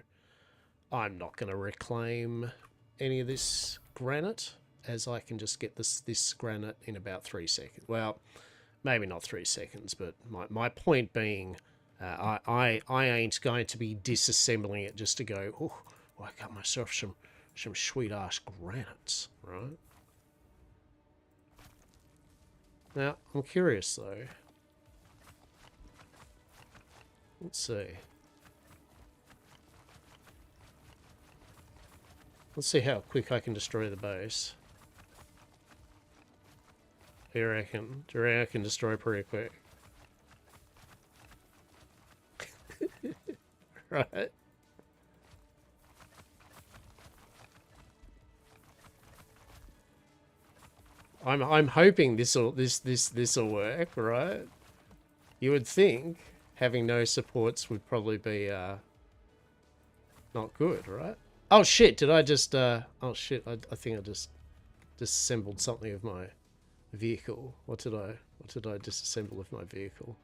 I'm not going to reclaim any of this granite, as I can just get this granite in about 3 seconds. Well, maybe not 3 seconds, but my point being, I ain't going to be disassembling it just to go, oh, I got myself some sweet ass granites, right? Now, I'm curious though. Let's see. Let's see how quick I can destroy the base. Do you reckon? Do you reckon I can destroy pretty quick? Right? I'm hoping this'll work, right? You would think having no supports would probably be not good, right? Oh shit, did I just oh shit, I think I just disassembled something of my vehicle. What did I disassemble of my vehicle?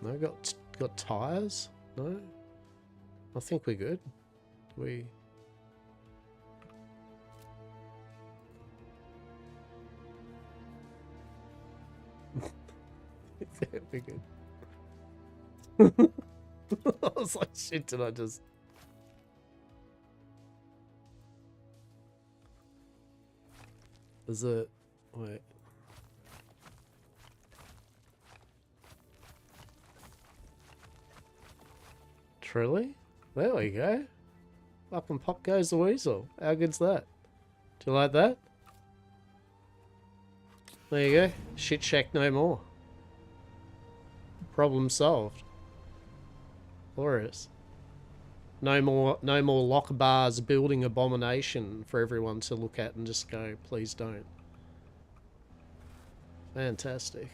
No, got tires? No? I think we're good. We're good. I was like, shit, did I just... Is it... Wait. Truly? There we go. Up and pop goes the weasel. How good's that? Do you like that? There you go. Shit shack no more. Problem solved. Glorious. No more lock bars building abomination for everyone to look at and just go, please don't. Fantastic.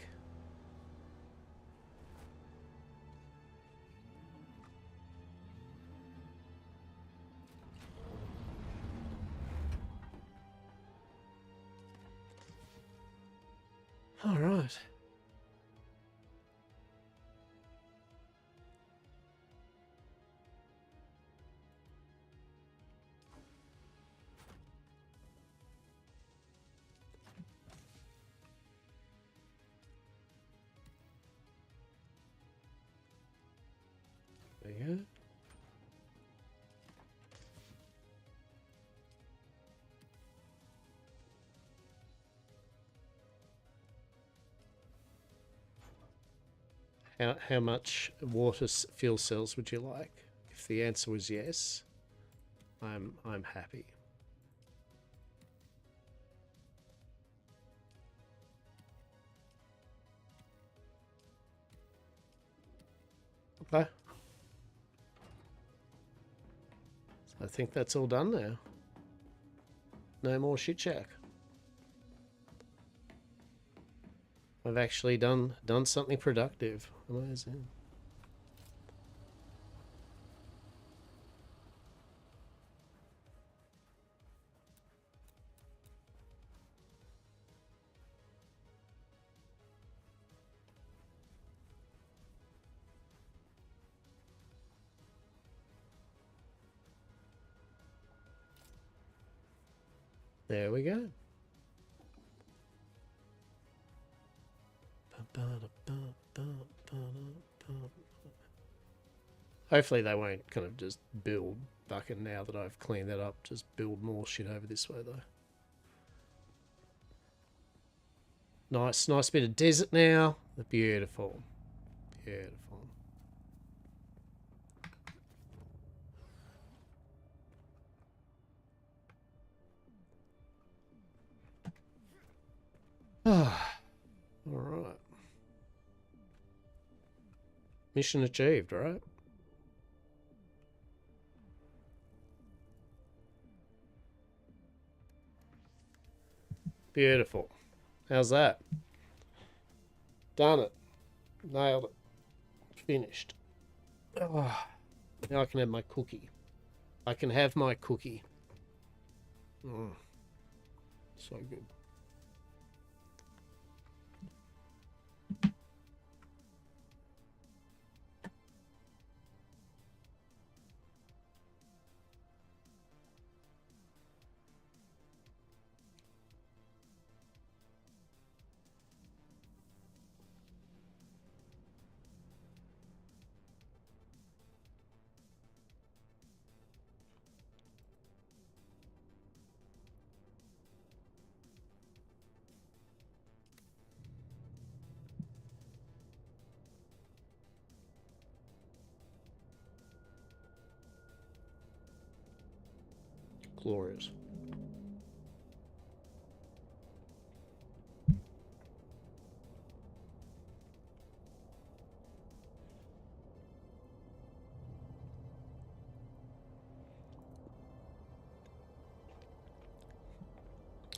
All right. There you go. How much water fuel cells would you like? If the answer was yes, I'm happy. Okay. So I think that's all done now. No more shit shack. I've actually done something productive. Amazing. There we go. Hopefully they won't kind of just build fucking now that I've cleaned that up, just build more shit over this way though. Nice bit of desert now. Beautiful. Beautiful. Alright. Mission achieved, right? Beautiful. How's that? Done it. Nailed it. Finished. Oh, now I can have my cookie. I can have my cookie. So good. Glorious.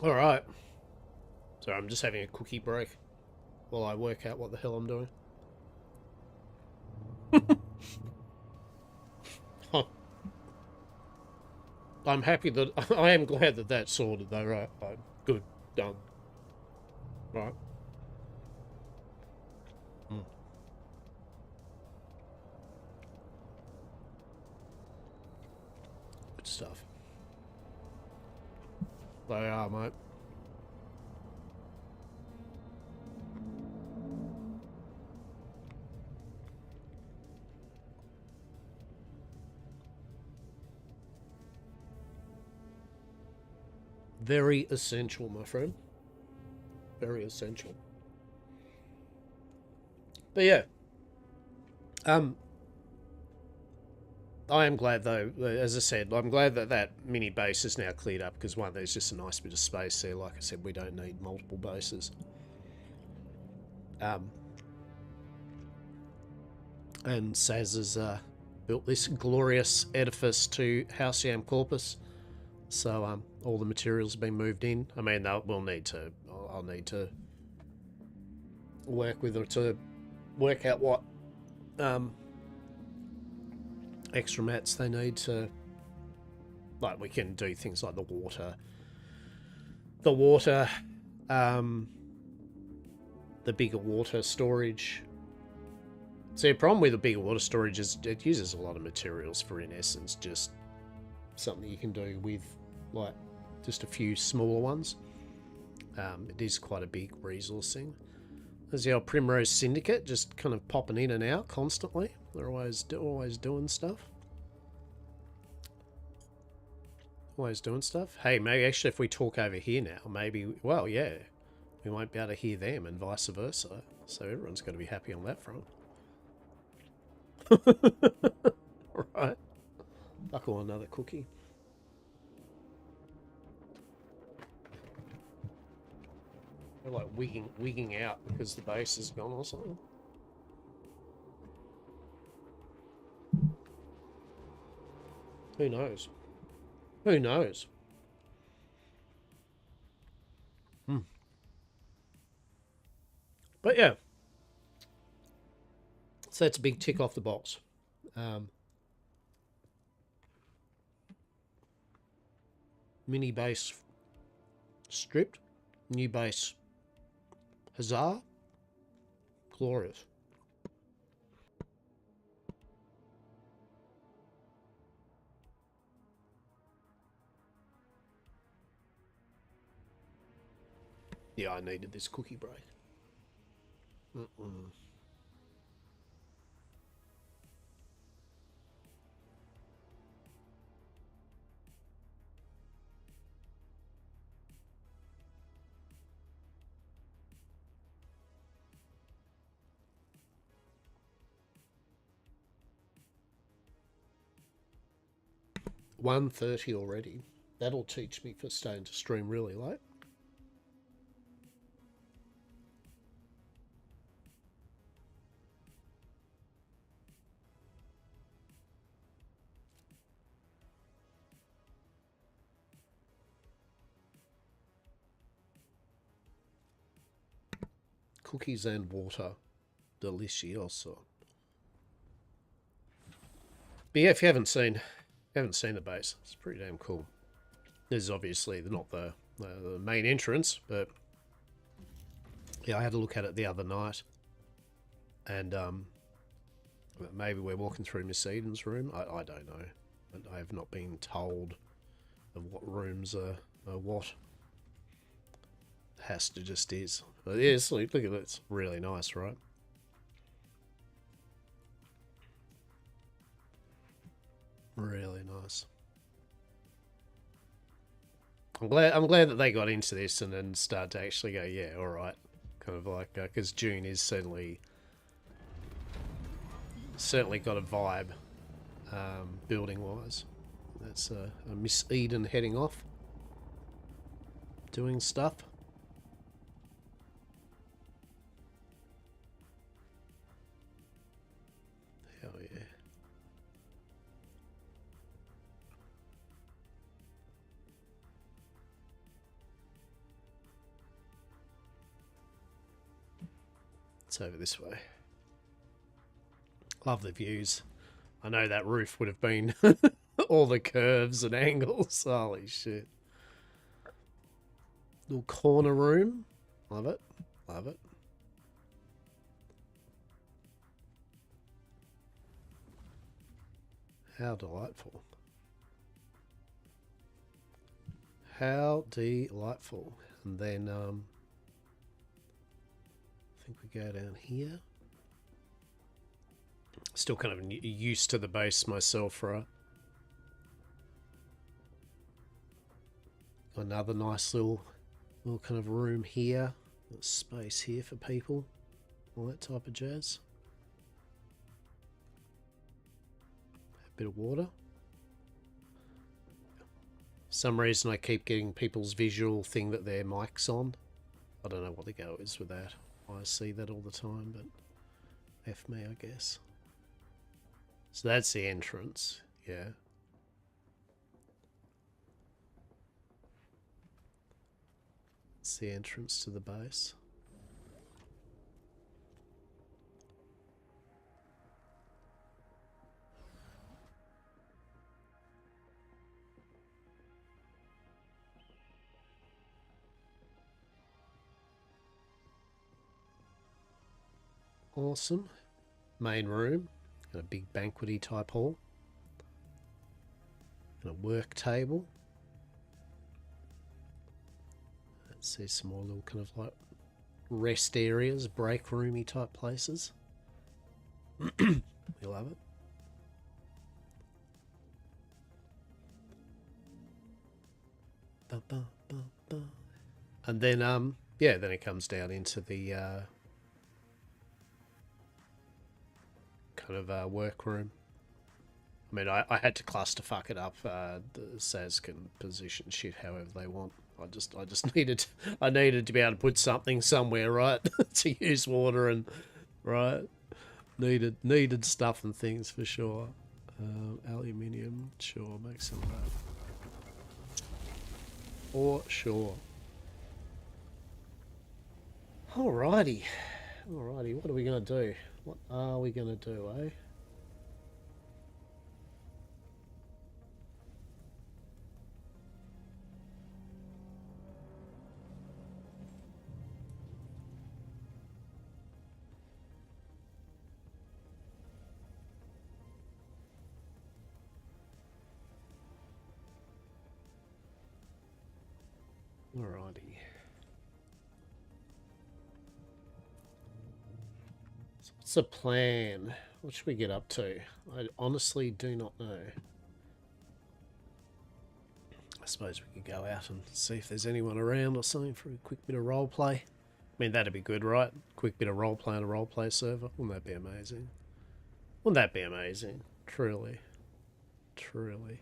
All right. So I'm just having a cookie break while I work out what the hell I'm doing. I'm happy that I am glad that that's sorted though, right? Good, done. Right. Good stuff. They are, mate. Very essential, my friend. Very essential. But yeah. I am glad though, as I said, I'm glad that that mini base is now cleared up because one, there's just a nice bit of space there. Like I said, we don't need multiple bases. And Saz has built this glorious edifice to House Yam Corpus. So all the materials have been moved in. I mean, we'll need to. I'll need to work with her to work out what extra mats they need to. Like we can do things like the water, the bigger water storage. See, the problem with the bigger water storage is it uses a lot of materials for, in essence, just something you can do with like just a few smaller ones. It is quite a big resource thing. There's the old Primrose Syndicate just kind of popping in and out constantly. They're always doing stuff. Always doing stuff. Hey, maybe actually if we talk over here now, maybe, well, yeah, we won't be able to hear them and vice versa. So everyone's got to be happy on that front. Right. Buckle another cookie. They're like wigging out because the base is gone or something. Who knows? Who knows? But yeah. So that's a big tick off the box. Mini base stripped. New base. Huzzah. Glorious. Yeah, I needed this cookie break. Mm-mm. $1:30 already. That'll teach me for staying to stream really late. Cookies and water. Delicioso. But yeah, if you haven't seen the base, it's pretty damn cool. This is obviously not the main entrance, but yeah, I had a look at it the other night, and maybe we're walking through Miss Eden's room. I don't know. I have not been told of what rooms are what. Hastur just is. But yeah, look at it. It's really nice, right? Really nice. I'm glad that they got into this and then start to actually go, yeah, all right, kind of like because June is certainly got a vibe, building wise. That's a Miss Eden heading off, doing stuff. Hell yeah. It's over this way. Love the views. I know that roof would have been all the curves and angles. Holy shit. Little corner room. Love it. Love it. How delightful. How delightful. And then I think we go down here. Still kind of used to the base myself, right? Another nice little kind of room here. Got space here for people. All that type of jazz. A bit of water. For some reason I keep getting people's visual thing that their mic's on. I don't know what the go is with that. I see that all the time, but F me, I guess. So that's the entrance, yeah. It's the entrance to the base. Awesome. Main room. Got a big banquety type hall. And a work table. Let's see some more little kind of like rest areas, break roomy type places. We love it. Ba, ba, ba, ba. And then yeah, then it comes down into the kind of workroom. I mean, I had to clusterfuck it up. The SAS can position shit however they want. I just needed to be able to put something somewhere, right? To use water and right. Needed stuff and things for sure. Aluminium, sure, make some of that. For sure. Alrighty. What are we gonna do? What are we gonna do, eh? Alrighty. the plan? What should we get up to? I honestly do not know. I suppose we could go out and see if there's anyone around or something for a quick bit of roleplay. I mean, that'd be good, right? Quick bit of roleplay on a roleplay server. Wouldn't that be amazing? Wouldn't that be amazing? Truly. Truly.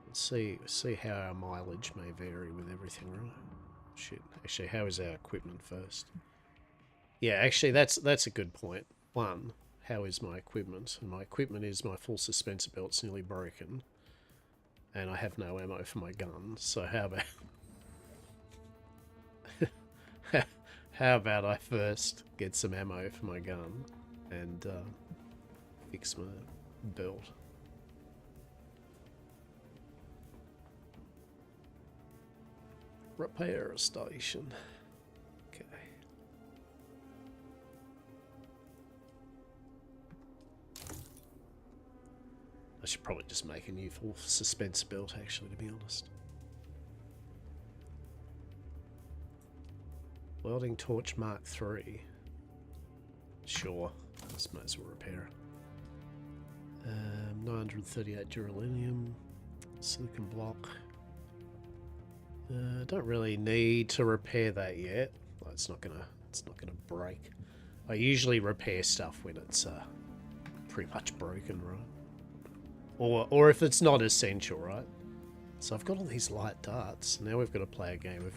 Let's see how our mileage may vary with everything, right? Shit. Actually, how is our equipment first? Yeah, actually, that's a good point. One, how is my equipment? And my equipment is my full suspensor belt's nearly broken. And I have no ammo for my gun, so how about... how about I first get some ammo for my gun and fix my belt? Repair station. Okay. I should probably just make a new full suspense belt, actually, to be honest. Welding torch Mark III. Sure. Just might as well repair it. 938 duralinium. Silicon block. Don't really need to repair that yet. Well, it's not gonna break. I usually repair stuff when it's pretty much broken, right? Or if it's not essential, right? So I've got all these light darts. Now we've got to play a game of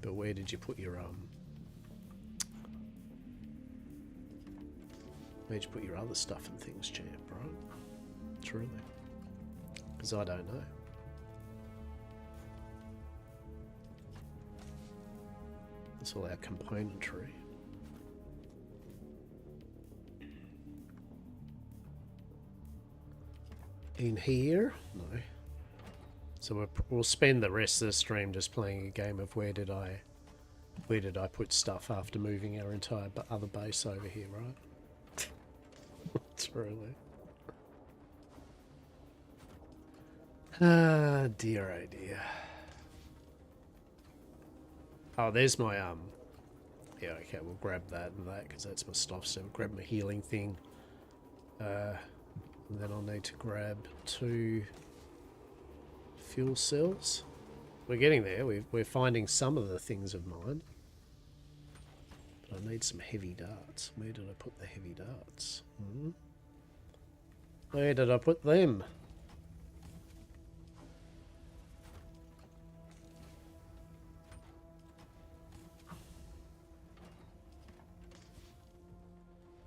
but where did you put your where'd you put your other stuff and things, champ, right? Truly. Because I don't know. That's all our componentry. In here? No. So we'll spend the rest of the stream just playing a game of where did I put stuff after moving our entire other base over here, right? Truly. Ah, dear, oh dear. Oh, there's my, yeah, okay, we'll grab that and that, because that's my stuff, so we'll grab my healing thing. And then I'll need to grab 2 fuel cells. We're getting there, we're finding some of the things of mine. But I need some heavy darts. Where did I put the heavy darts? Where did I put them?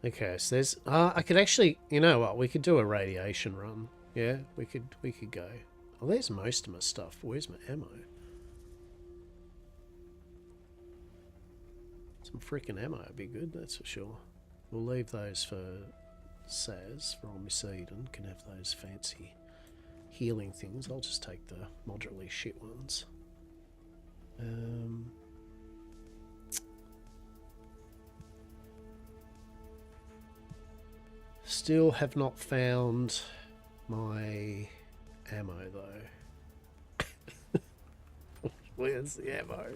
Okay, so there's I could actually, you know what, we could do a radiation run. Yeah, we could go. Oh, there's most of my stuff. Where's my ammo? Some freaking ammo would be good, that's for sure. We'll leave those for Saz, for Omicedon, can have those fancy healing things. I'll just take the moderately shit ones. Still have not found my ammo though. Where's the ammo?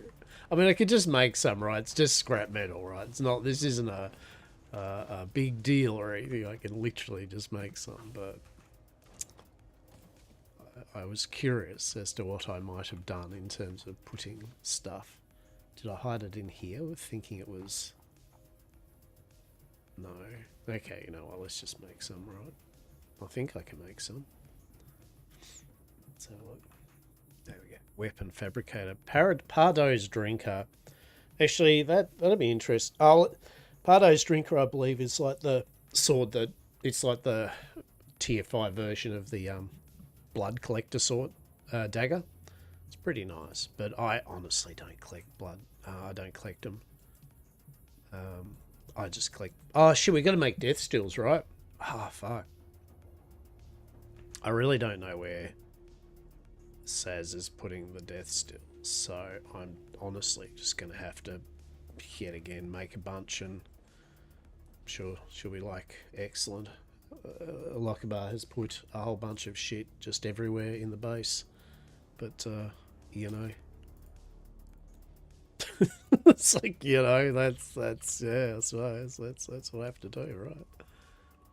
I mean, I could just make some, right? It's just scrap metal, right? It's not. This isn't a big deal or anything. I can literally just make some, but I was curious as to what I might have done in terms of putting stuff. Did I hide it in here with thinking it was? No. Okay, you know what, let's just make some, right? I think I can make some. Let's have a look. There we go. Weapon fabricator. Pardo's drinker. Actually, that'd be interesting. Oh, Pardo's drinker, I believe, is like the sword that... It's like the tier 5 version of the blood collector sword. Dagger. It's pretty nice. But I honestly don't collect blood. I don't collect them. I just collect... Oh, shit, we got to make death steals, right? Ah, fuck. I really don't know where Saz is putting the death steals, so I'm honestly just going to have to, yet again, make a bunch, and I'm sure she'll be like, excellent. Lokabar has put a whole bunch of shit just everywhere in the base, but, you know... It's like, you know, that's yeah, I suppose that's what I have to do, right?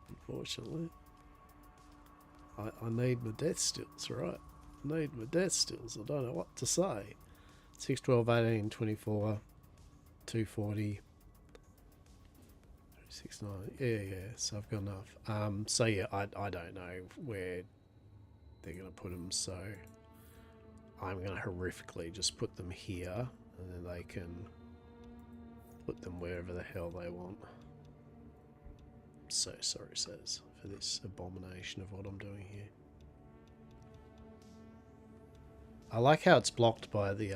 Unfortunately. I need my death stills, right? I need my death stills. I don't know what to say. 6, 12, 18, 24, 240, 6, 9. Yeah, so I've got enough. So yeah, I don't know where they're going to put them, so I'm going to horrifically just put them here, and then they can put them wherever the hell they want. So sorry, Says, for this abomination of what I'm doing here. I like how it's blocked by the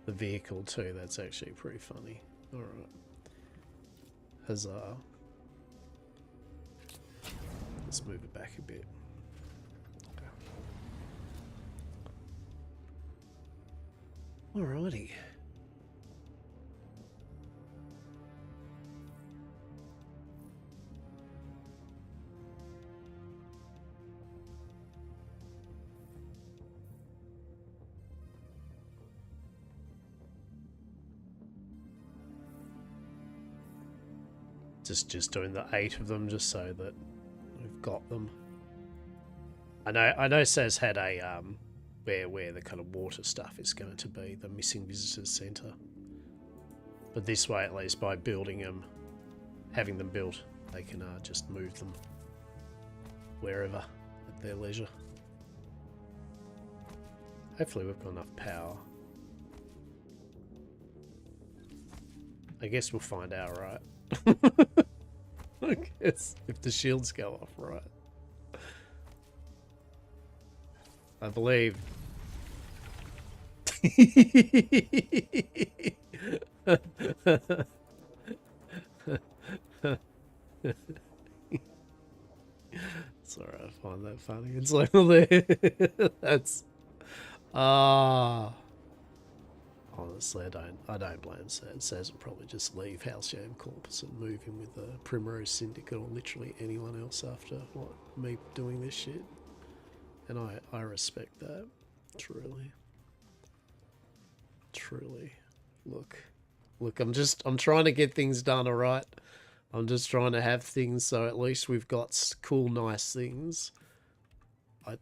vehicle too. That's actually pretty funny. All right, huzzah! Let's move it back a bit. Okay. Alrighty. Just doing the 8 of them just so that we've got them. I know Saz had a where the kind of water stuff is going to be, the missing visitors centre. But this way, at least, by building them, having them built, they can just move them wherever at their leisure. Hopefully we've got enough power. I guess we'll find out, right? I guess if the shields go off, right? I believe. Sorry, I find that funny. It's like there. That's honestly, I don't blame Saz. Saz will probably just leave Halcyon Corpus and move in with the Primrose Syndicate or literally anyone else after what me doing this shit. And I respect that. Truly. Look, I'm trying to get things done, alright? I'm just trying to have things so at least we've got cool, nice things. I'm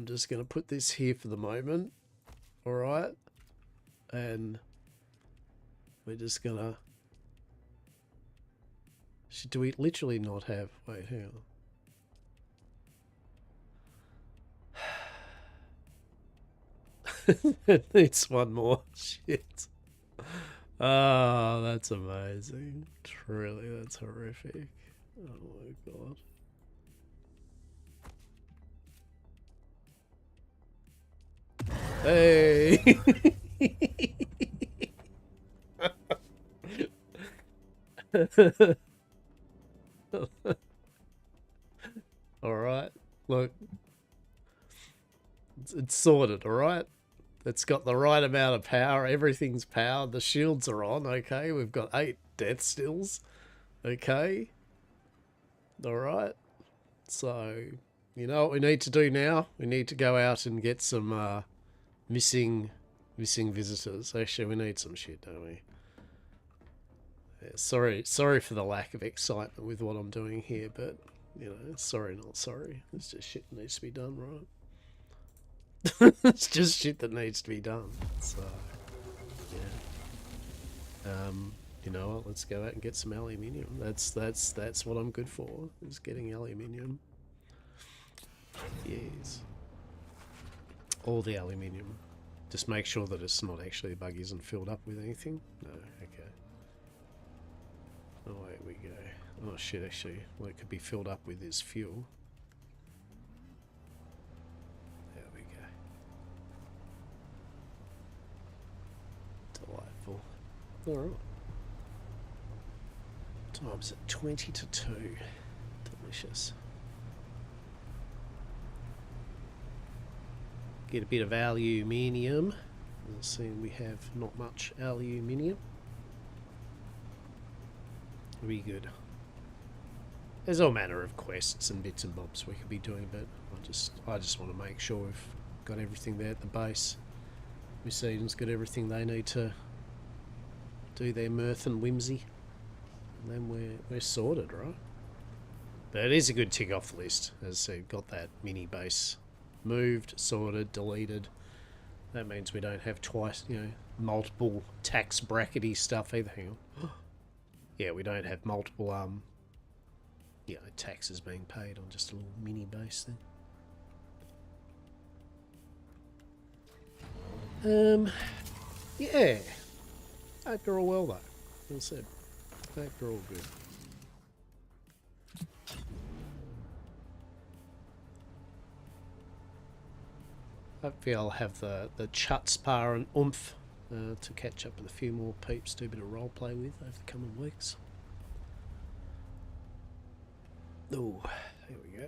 just gonna put this here for the moment. Alright? And we're just gonna... Do we literally not have... Wait, hang on. It needs one more. Shit. Oh, that's amazing. Truly, that's horrific. Oh my god. Hey! Alright, look. It's sorted, alright? It's got the right amount of power. Everything's powered. The shields are on, okay? We've got 8 death stills, okay? Alright. So, you know what we need to do now? We need to go out and get some missing visitors. Actually, we need some shit, don't we? Yeah, sorry for the lack of excitement with what I'm doing here, but, you know, sorry not sorry. It's just shit that needs to be done, right? It's just shit that needs to be done. So, yeah. You know what? Let's go out and get some aluminium. That's what I'm good for. Is getting aluminium. Yes. All the aluminium. Just make sure that it's not actually the bug isn't filled up with anything. No. Okay. Oh, wait, we go. Oh shit! Actually, what it could be filled up with is fuel. Delightful. Alright. Time's at 20 to 2. Delicious. Get a bit of aluminium. You'll see we have not much aluminium. Be good. There's all manner of quests and bits and bobs we could be doing, but I just want to make sure we've got everything there at the base. Museum's got everything they need to do their mirth and whimsy. And then we're sorted, right? But it is a good tick off the list. As I said, got that mini base moved, sorted, deleted. That means we don't have twice, multiple tax brackety stuff either. Hang on. Yeah, we don't have multiple, taxes being paid on just a little mini base thing. Yeah. Hope you're all well, though. As I said, hope you're all good. Hopefully I'll have the chutzpah and oomph to catch up with a few more peeps, do a bit of roleplay with over the coming weeks. Oh, there we go.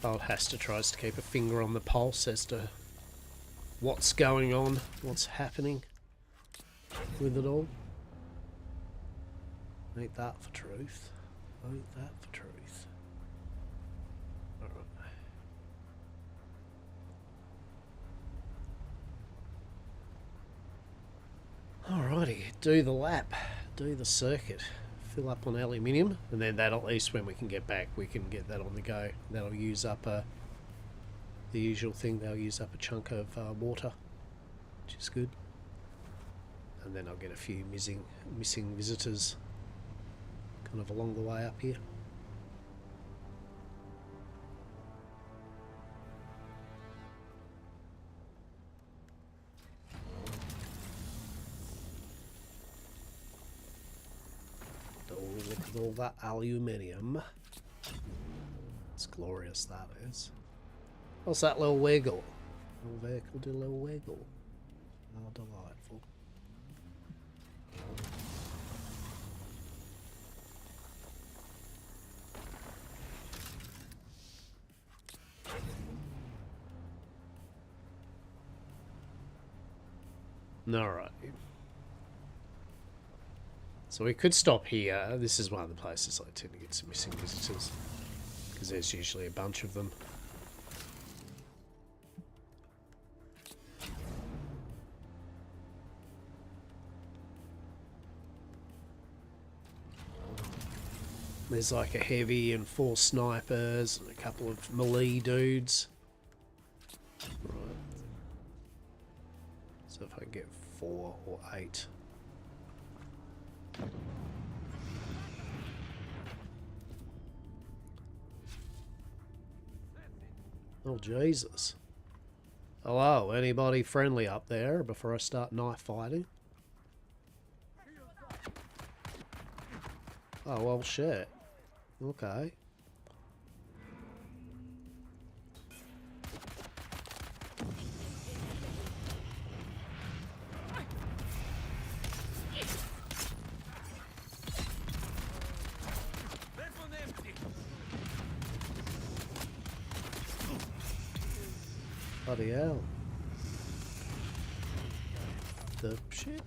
Old Hastur tries to keep a finger on the pulse as to what's going on, what's happening with it all. Ain't that for truth. Ain't that for truth. Alrighty, do the lap, do the circuit, fill up on aluminium, and then that at least when we can get back, we can get that on the go. That'll use up the usual thing, they'll use up a chunk of water, which is good. And then I'll get a few missing visitors kind of along the way up here. Look at all that aluminium. It's glorious, that is. What's that little wiggle? Little vehicle do a little wiggle. How delightful. Alright. So we could stop here. This is one of the places I tend to get some missing visitors, because there's usually a bunch of them. There's like a heavy and 4 snipers and a couple of melee dudes. Right. So if I get 4 or 8. Oh, Jesus. Hello, anybody friendly up there before I start knife fighting? Oh, well, shit. Okay. Bloody hell. The shit.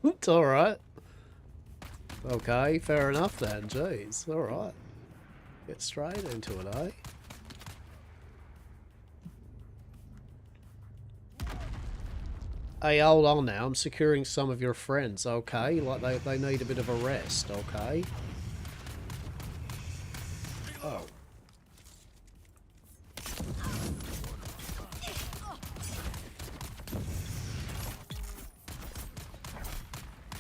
It's alright. Okay, fair enough then, jeez. Alright. Get straight into it, eh? Hey, hold on now. I'm securing some of your friends, okay? Like, they need a bit of a rest, okay? Oh.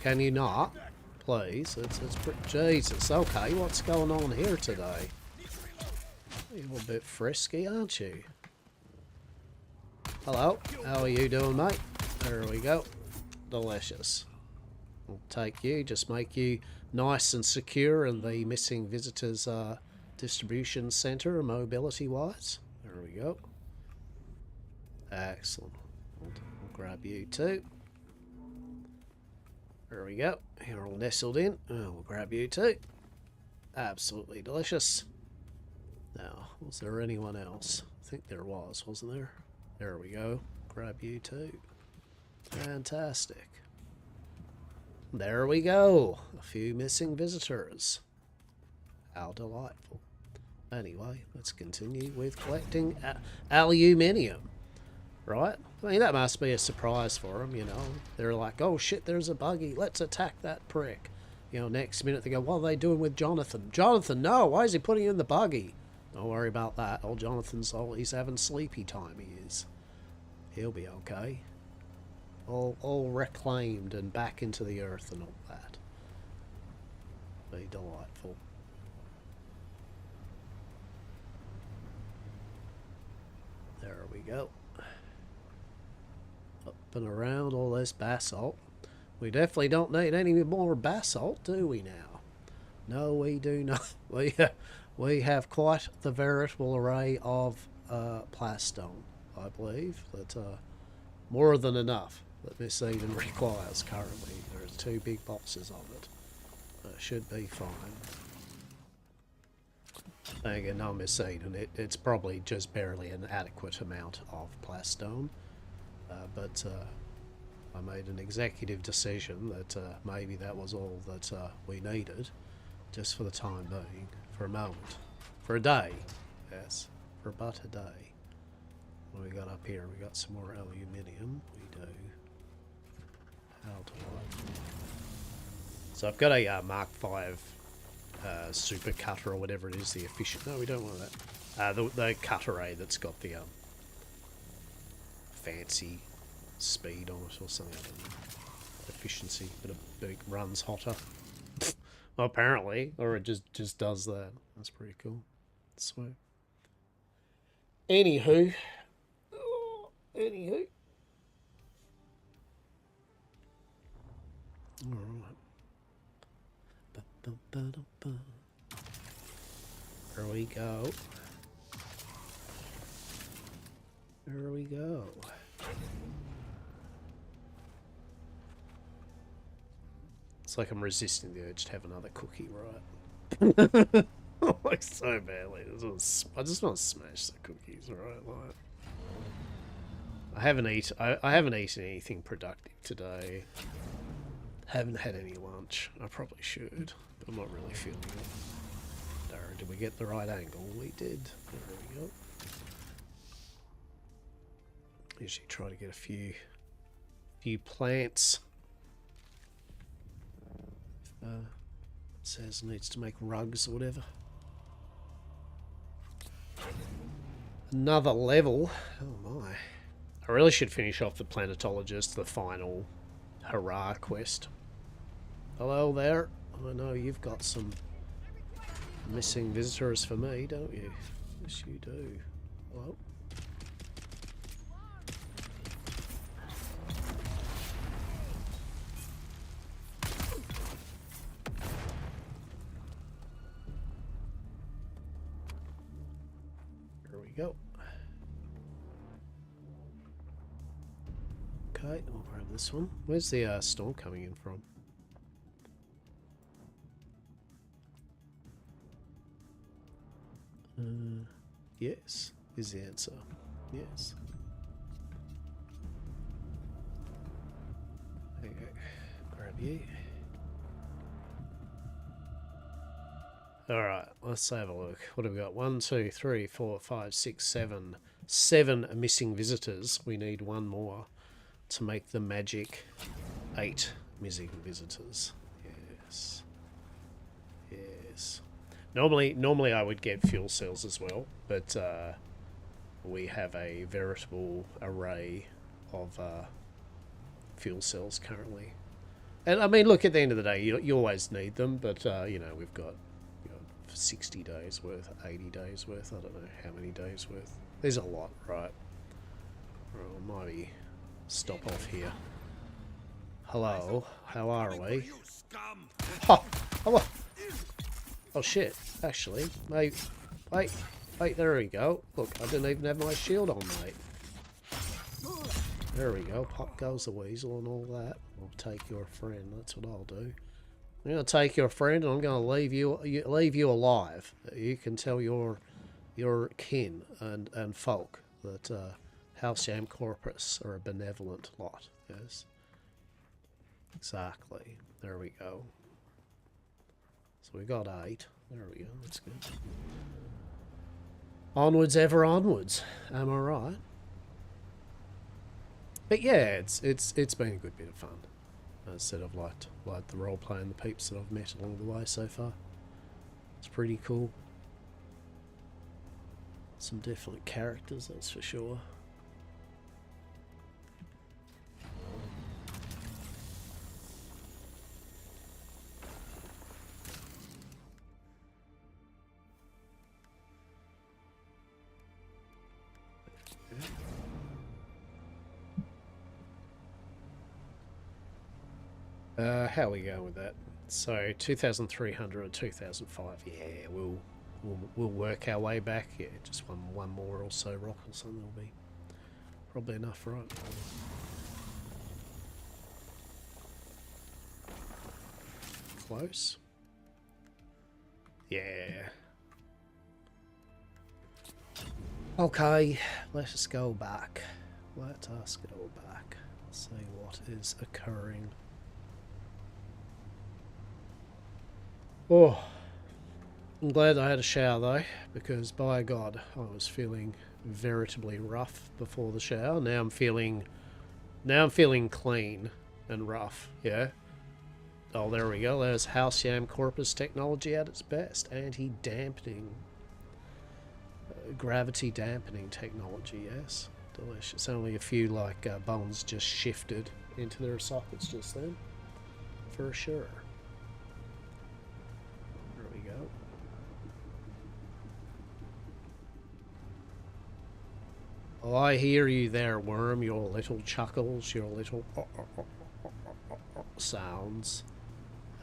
Can you not? Please. It's Jesus. Okay, what's going on here today? You're a little bit frisky, aren't you? Hello. How are you doing, mate? There we go. Delicious. We'll take you. Just make you nice and secure in the missing visitors distribution center, mobility-wise. There we go. Excellent. We'll grab you too. There we go. You're all nestled in. Oh, we'll grab you too. Absolutely delicious. Now, was there anyone else? I think there was, wasn't there? There we go. Grab you too. Fantastic. there we go. A few missing visitors. How delightful. Anyway, let's continue with collecting aluminium. Right? I mean, that must be a surprise for them, you know. They're like, oh shit, there's a buggy. Let's attack that prick. You know, next minute they go, what are they doing with Jonathan? Jonathan, no, why is he putting you in the buggy? Don't worry about that. Old Jonathan's he's having sleepy time, he is. He'll be okay. All reclaimed and back into the earth and all that. Be delightful. There we go. Up and around all this basalt. We definitely don't need any more basalt, do we now? No, we do not. We have quite the veritable array of plastone, I believe. That more than enough that this even requires currently. There's 2 big boxes of it. Should be fine. Again, no mistake, and it's probably just barely an adequate amount of plastone. But I made an executive decision that maybe that was all that we needed, just for the time being, for a moment. For a day, yes, for but a day. What we got up here? We got some more aluminium. We do. How delightful. So I've got a Mark V super cutter or whatever it is, the efficient. No, we don't want that. The cutter A that's got the fancy speed on it or something. Efficiency, but it runs hotter. Well, apparently, or it just does that. That's pretty cool. Sweet. Anywho. Alright. There we go. There we go. It's like I'm resisting the urge to have another cookie, right? Like so badly. I just want to smash the cookies, right? Like, I haven't eaten anything productive today. Haven't had any lunch. I probably should, but I'm not really feeling it. There, did we get the right angle? We did. There we go. Usually try to get a few plants. It says needs to make rugs or whatever. Another level. Oh my. I really should finish off the planetologist, the final hurrah quest. Hello there. I know you've got some missing visitors for me, don't you? Yes, you do. Hello? Here we go. Okay, I'll grab this one. Where's the storm coming in from? Yes, is the answer. Yes. There you go. Grab you. Alright, let's have a look. What have we got? 1, 2, 3, 4, 5, 6, 7. 7 missing visitors. We need one more to make the magic 8 missing visitors. Yes. Yes. Normally I would get fuel cells as well, but we have a veritable array of fuel cells currently. And I mean, look, at the end of the day, you always need them, but you know, we've got 60 days worth, 80 days worth, I don't know how many days worth. There's a lot, right? Well, maybe stop off here. Hello, how are we? Oh, hello. Oh shit, actually, mate, wait, there we go. Look, I didn't even have my shield on, mate. There we go, pop goes the weasel and all that. I'll take your friend, that's what I'll do. I'm going to take your friend and I'm going to leave you alive. You can tell your kin and folk that Halcyon Corpus are a benevolent lot, yes. Exactly. There we go. So we got 8. There we go. That's good. Onwards, ever onwards. Am I right? But yeah, it's been a good bit of fun. As I said, I've liked the roleplay and the peeps that I've met along the way so far. It's pretty cool. Some definite characters, that's for sure. How are we going with that? So 2,300 or 2,005. Yeah, we'll work our way back. Yeah, just one more or so rock or something will be probably enough, right? Close. Yeah. Okay, let us go back. Let us go back. See what is occurring. Oh, I'm glad I had a shower though, because by God, I was feeling veritably rough before the shower. Now I'm feeling clean and rough. Yeah. Oh, there we go. There's House Yam Corpus technology at its best. Anti-dampening, gravity dampening technology. Yes, delicious. Only a few bones just shifted into their sockets just then, for sure. Oh, I hear you there, worm. Your little chuckles, your little sounds,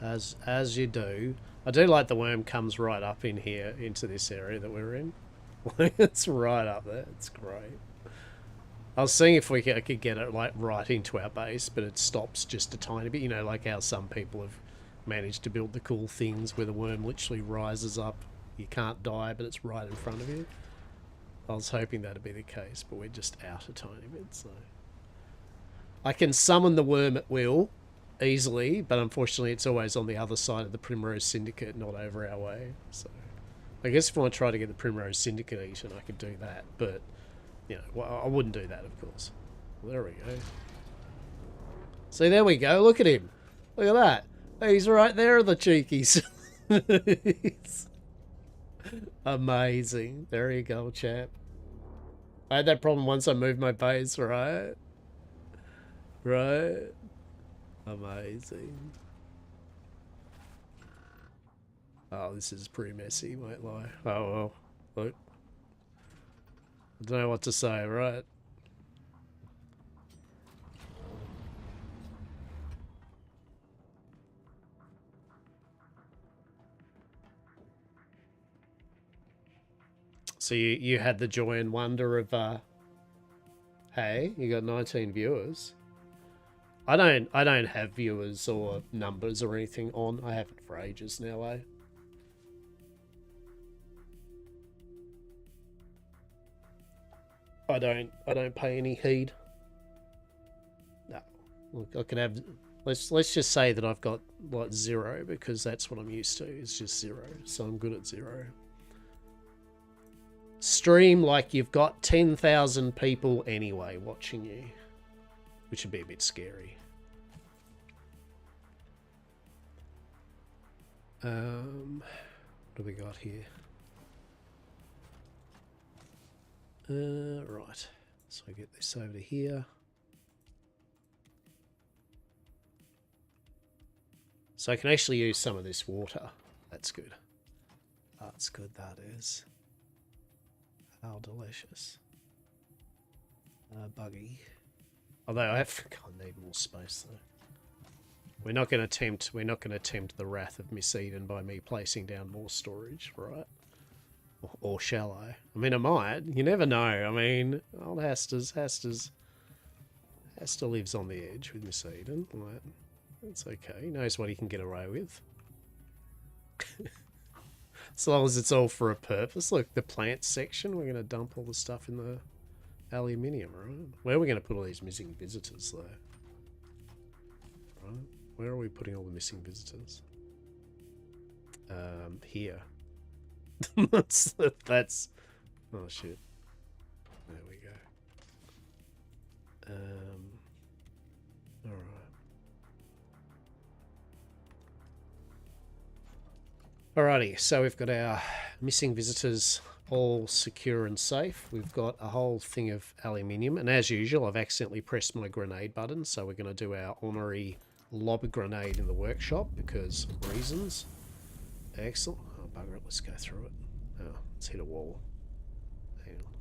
as you do. I do like the worm comes right up in here into this area that we're in. It's right up there. It's great. I was seeing if I could get it like right into our base, but it stops just a tiny bit. You know, like how some people have managed to build the cool things where the worm literally rises up. You can't die, but it's right in front of you. I was hoping that'd be the case, but we're just out a tiny bit, so... I can summon the worm at will, easily, but unfortunately it's always on the other side of the Primrose Syndicate, not over our way, so... I guess if I want to try to get the Primrose Syndicate eaten, I could do that, but... You know, well, I wouldn't do that, of course. Well, there we go. See, there we go, look at him! Look at that! He's right there, the cheekies! Amazing. There you go, chap. I had that problem once I moved my base, right? Right? Amazing. Oh, this is pretty messy, won't lie. Oh, well. Look. I don't know what to say, right? So you had the joy and wonder of, hey, you got 19 viewers. I don't have viewers or numbers or anything on. I haven't for ages now, eh? I don't pay any heed. No. Look, I can have, let's just say that I've got like 0, because that's what I'm used to. It's just 0. So I'm good at 0. Stream like you've got 10,000 people anyway watching you, which would be a bit scary. What do we got here? Right. So I get this over to here. So I can actually use some of this water. That's good. That's good, that is. How delicious. Buggy. Although I need more space though. We're not going to tempt the wrath of Miss Eden by me placing down more storage, right? Or shall I? I mean, I might. You never know. I mean, old Hastur lives on the edge with Miss Eden. Like, it's okay. He knows what he can get away with. As long as it's all for a purpose. Look, the plant section, we're going to dump all the stuff in the aluminium, right? Where are we going to put all these missing visitors, though? Right? Where are we putting all the missing visitors? Here. that's oh shit. There we go. Alright. Alrighty, so we've got our missing visitors all secure and safe. We've got a whole thing of aluminium, and as usual, I've accidentally pressed my grenade button, so we're going to do our honorary lob grenade in the workshop because reasons. Excellent. Oh, bugger it, let's go through it. Oh, let's hit a wall. Hang on.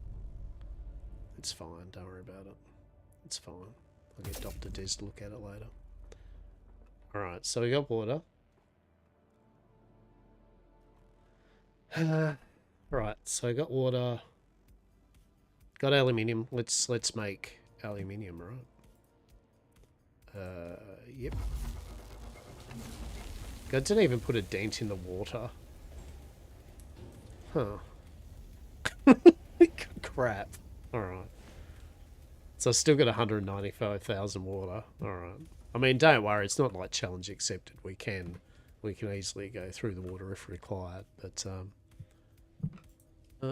It's fine, don't worry about it. It's fine. I'll get Dr. Des to look at it later. Alright, so we got water. Right, so I got water. Got aluminium. Let's make aluminium, right? Yep. God, didn't even put a dent in the water. Huh. Crap. Alright. So I still got 195,000 water. Alright. I mean, don't worry, it's not like challenge accepted. We can easily go through the water if required, but I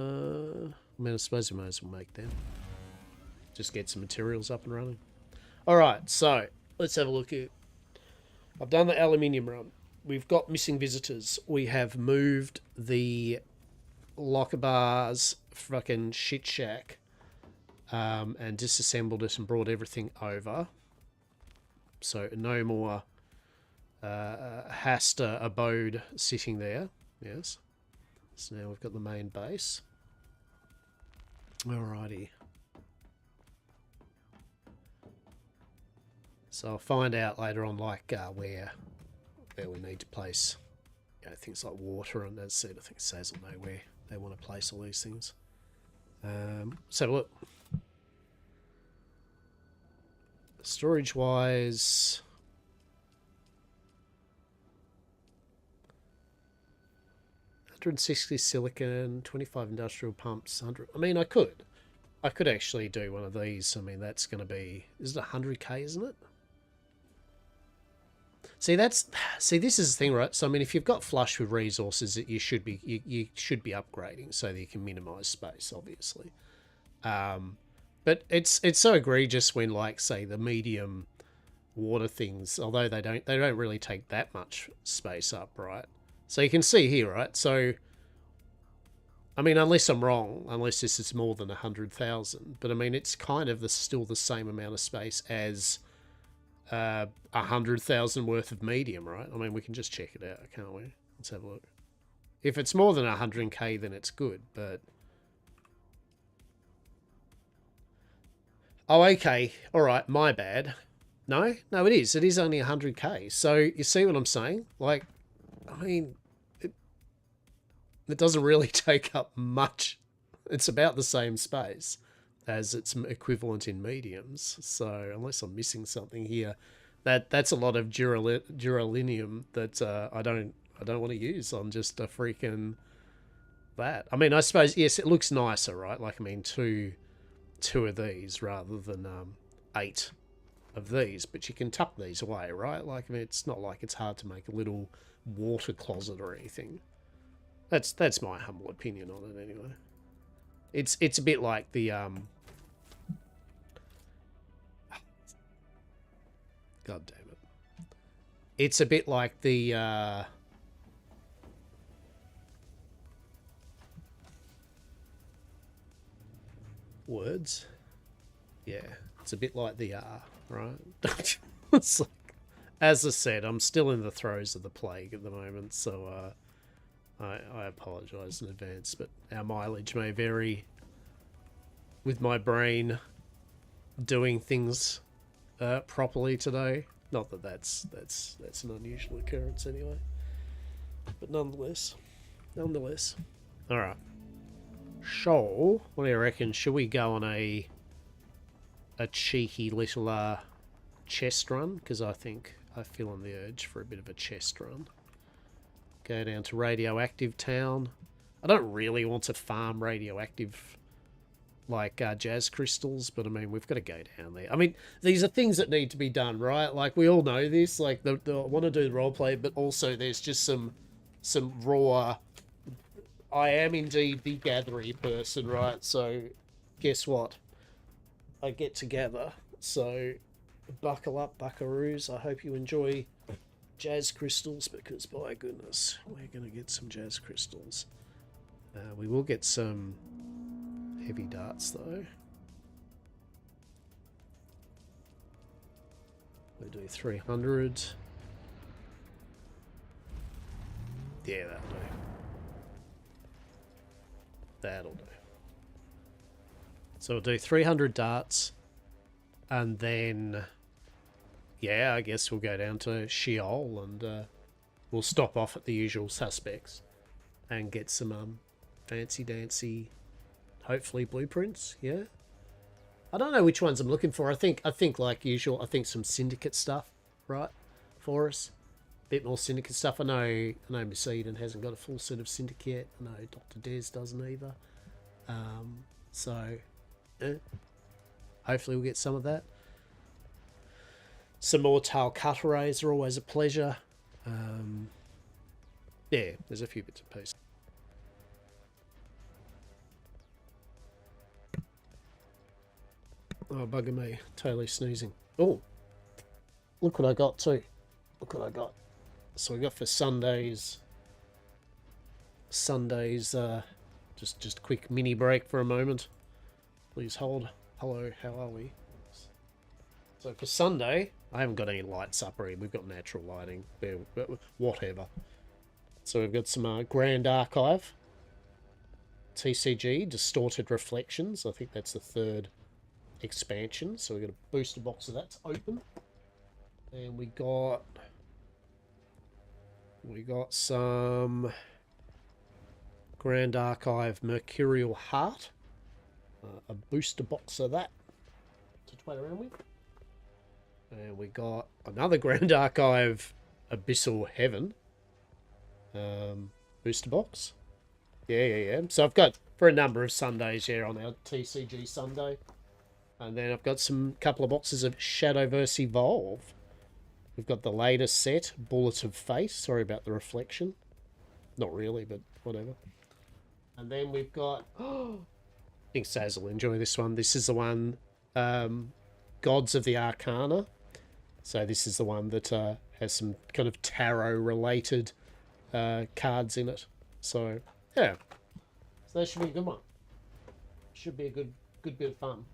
mean, I suppose we might as well make them. Just get some materials up and running. Alright, so let's have a look at. I've done the aluminium run. We've got missing visitors. We have moved the locker bar's fucking shit shack and disassembled it and brought everything over. So no more Hastur abode sitting there. Yes. So now we've got the main base. Alrighty. So I'll find out later on, like where we need to place, you know, things like water and that sort of thing. Saz will know where they want to place all these things. So look, storage wise. 160 silicon, 25 industrial pumps, 100. I mean, I could actually do one of these. I mean, that's going to be, is it 100k, isn't it? See, this is the thing, right? So I mean, if you've got flush with resources, you should be upgrading so that you can minimize space, obviously. But it's so egregious when, like, say, the medium water things, although they don't really take that much space up, right? So you can see here, right? So, I mean, unless I'm wrong, unless this is more than 100,000, but I mean, it's kind of still the same amount of space as 100,000 worth of medium, right? I mean, we can just check it out, can't we? Let's have a look. If it's more than 100k, then it's good, but... Oh, okay. All right, my bad. No, it is. It is only 100k. So, you see what I'm saying? Like, I mean... It doesn't really take up much. It's about the same space as its equivalent in mediums. So unless I'm missing something here, that's a lot of duralinium that I don't want to use on just a freaking that. I mean, I suppose yes, it looks nicer, right? Like, I mean, two of these rather than 8 of these, but you can tuck these away, right? Like, I mean, it's not like it's hard to make a little water closet or anything. That's my humble opinion on it, anyway. It's a bit like the God damn it! It's a bit like the words. Yeah, it's a bit like the right? It's like, as I said, I'm still in the throes of the plague at the moment, so I apologise in advance, but our mileage may vary with my brain doing things properly today. Not that that's an unusual occurrence anyway, but nonetheless. All right. So, what do you reckon? Should we go on a cheeky little chest run? Because I think I feel on the urge for a bit of a chest run. Go down to Radioactive Town. I don't really want to farm radioactive like jazz crystals, but I mean, we've got to go down there. I mean, these are things that need to be done, right? Like, we all know this. Like, I want to do the roleplay, but also there's just some raw. I am indeed the gathery person, right? So, guess what? I get together. So, buckle up, buckaroos. I hope you enjoy jazz crystals, because by goodness, we're going to get some jazz crystals. We will get some heavy darts, though. We'll do 300. Yeah, that'll do. That'll do. So we'll do 300 darts, and then, yeah, I guess we'll go down to Sheol, and we'll stop off at the usual suspects and get some fancy dancy, hopefully, blueprints. Yeah, I don't know which ones I'm looking for. I think like usual, I think some syndicate stuff, right, for us. Bit more syndicate stuff. I know Miss Eden hasn't got a full set of syndicate. I know Dr. Des doesn't either. So hopefully we'll get some of that. Some more tail cuterays are always a pleasure. Yeah, there's a few bits and pieces. Oh, bugger me. Totally sneezing. Oh, look what I got too. Look what I got. So we got for Sundays, just a quick mini break for a moment. Please hold. Hello, how are we? So for Sunday, I haven't got any lights up or anything. We've got natural lighting. Whatever. So we've got some Grand Archive, TCG, Distorted Reflections. I think that's the third expansion. So we've got a booster box of that's open. And we got some Grand Archive Mercurial Heart. A booster box of that to play around with. And we got another Grand Archive Abyssal Heaven booster box. Yeah. So I've got for a number of Sundays here on our TCG Sunday. And then I've got some couple of boxes of Shadowverse Evolve. We've got the latest set, Bullet of Fate. Sorry about the reflection. Not really, but whatever. And then we've got... I think Saz will enjoy this one. This is the one, Gods of the Arcana. So this is the one that has some kind of tarot-related cards in it. So, yeah. So that should be a good one. Should be a good bit of fun.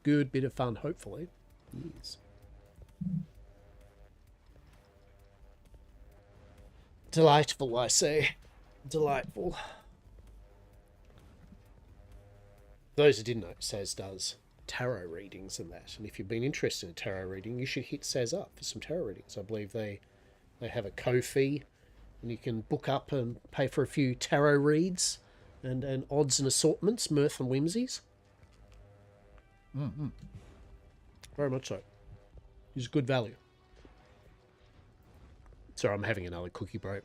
Good bit of fun, hopefully. Yes. Delightful, I say. Delightful. Those who didn't know, Saz does tarot readings and that. And if you've been interested in tarot reading, you should hit Saz up for some tarot readings. I believe they have a Ko-fi, and you can book up and pay for a few tarot reads and odds and assortments, mirth and whimsies. Mm-hmm. Very much so. It's good value. Sorry, I'm having another cookie break.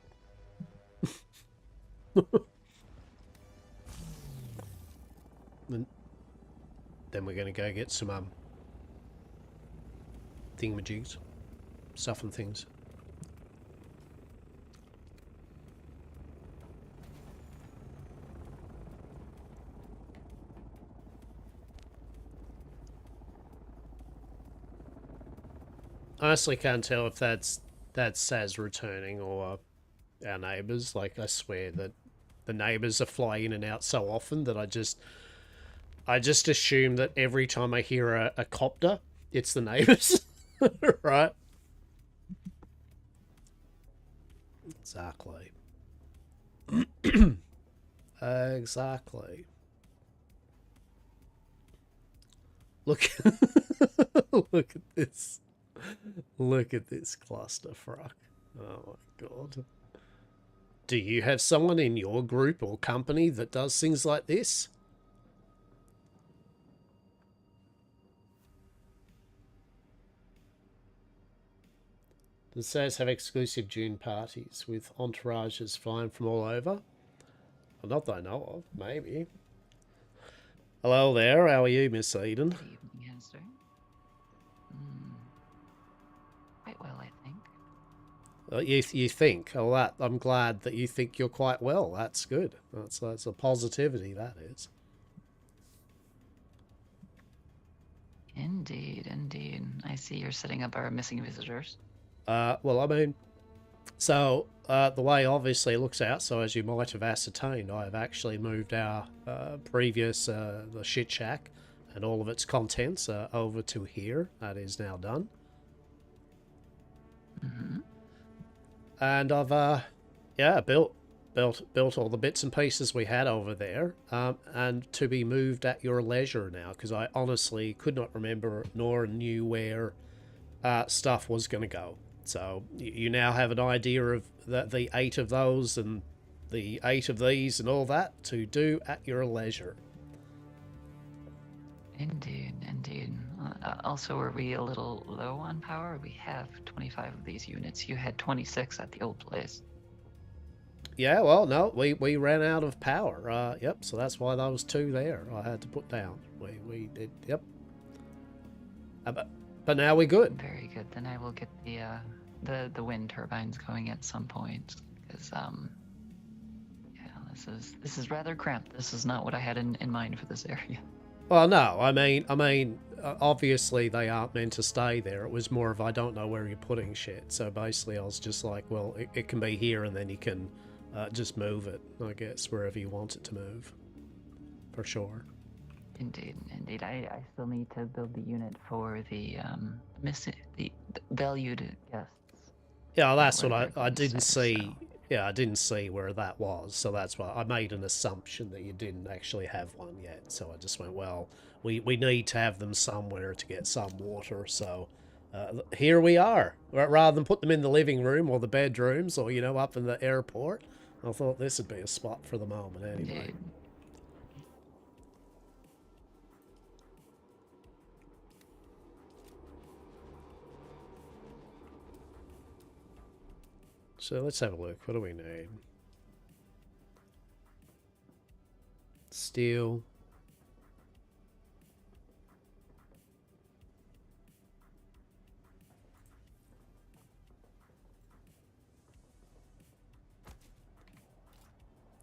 Then we're going to go get some thingamajigs, stuff and things. I honestly can't tell if that's Saz returning or our neighbours. Like, I swear that the neighbours are fly in and out so often that I just assume that every time I hear a copter, it's the neighbours. Right? Exactly. Exactly. Look look at this. Look at this clusterfuck. Oh my god. Do you have someone in your group or company that does things like this? Does Saz have exclusive June parties with entourages flying from all over? Well, not that I know of, maybe. Hello there, how are you, Miss Eden? Good evening, Hastur. Quite well, I think. You think? Oh, I'm glad that you think you're quite well. That's good. That's a positivity, that is. Indeed, indeed. I see you're setting up our missing visitors. Well, I mean, so the way obviously it looks out, so as you might have ascertained, I have actually moved our previous the shit shack and all of its contents over to here. That is now done. And I've yeah, built all the bits and pieces we had over there, and to be moved at your leisure now, because I honestly could not remember nor knew where stuff was going to go. So you now have an idea of the 8 of those and the 8 of these and all that to do at your leisure. Indeed, indeed. Also, were we a little low on power? We have 25 of these units. You had 26 at the old place. Yeah, well, no, we ran out of power. Yep, so that's why those 2 there I had to put down. We did, yep. But now we're good. Very good. Then I will get the wind turbines going at some point, because yeah, this is rather cramped. This is not what I had in mind for this area. Well, no, I mean, obviously they aren't meant to stay there. It was more of I don't know where you're putting shit. So basically, I was just like, well, it can be here, and then you can just move it, I guess, wherever you want it to move, for sure. Indeed, indeed. I still need to build the unit for the valued guests. Yeah, that's Where what they're I going to didn't stay, see. so. Yeah, I didn't see where that was, so that's why I made an assumption that you didn't actually have one yet. So I just went, well, we need to have them somewhere to get some water, so here we are. Rather than put them in the living room or the bedrooms or, you know, up in the airport, I thought this would be a spot for the moment anyway. Indeed. So let's have a look. What do we need? Steel.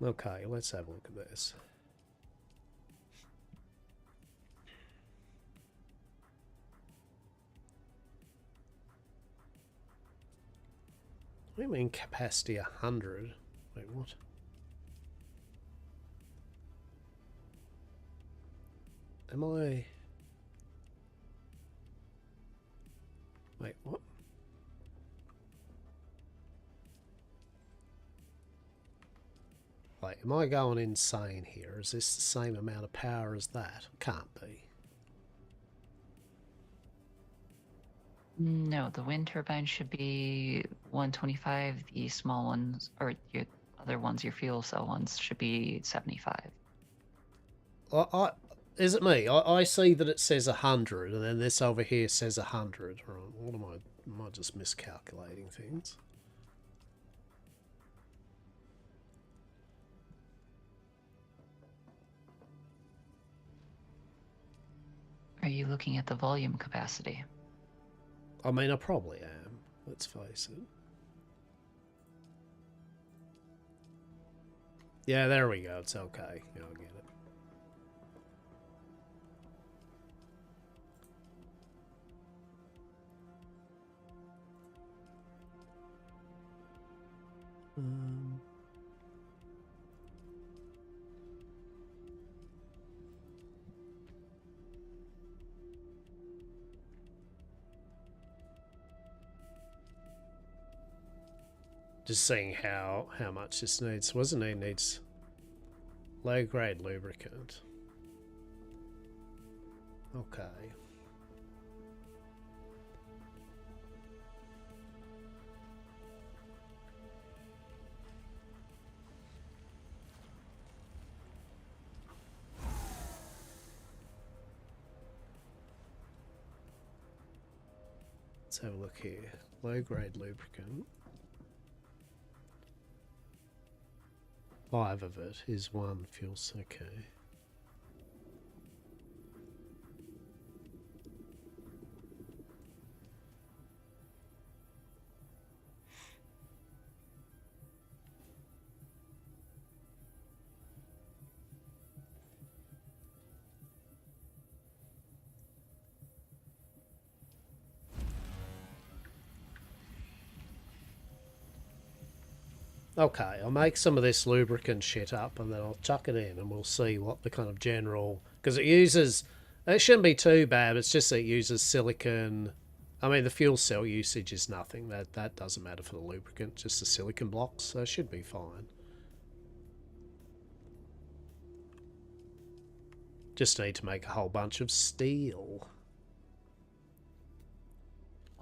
Okay, let's have a look at this. What do you mean capacity 100? Wait, what? Am I... Wait, what? Wait, am I going insane here? Is this the same amount of power as that? Can't be. No, the wind turbine should be 125. The small ones, or your other ones, your fuel cell ones, should be 75. Is it me? I see that it says 100, and then this over here says 100. What am I just miscalculating things? Are you looking at the volume capacity? I mean, I probably am. Let's face it. Yeah, there we go. It's okay. Yeah, I get it. Just seeing how much this needs. Wasn't it? Needs low grade lubricant. Okay. Let's have a look here. Low grade lubricant. 5 of it is 1 fuel. Okay. Okay, I'll make some of this lubricant shit up and then I'll chuck it in and we'll see what the kind of general... Because it uses... It shouldn't be too bad, it's just that it uses silicon... I mean, the fuel cell usage is nothing. That doesn't matter for the lubricant, just the silicon blocks, so it should be fine. Just need to make a whole bunch of steel.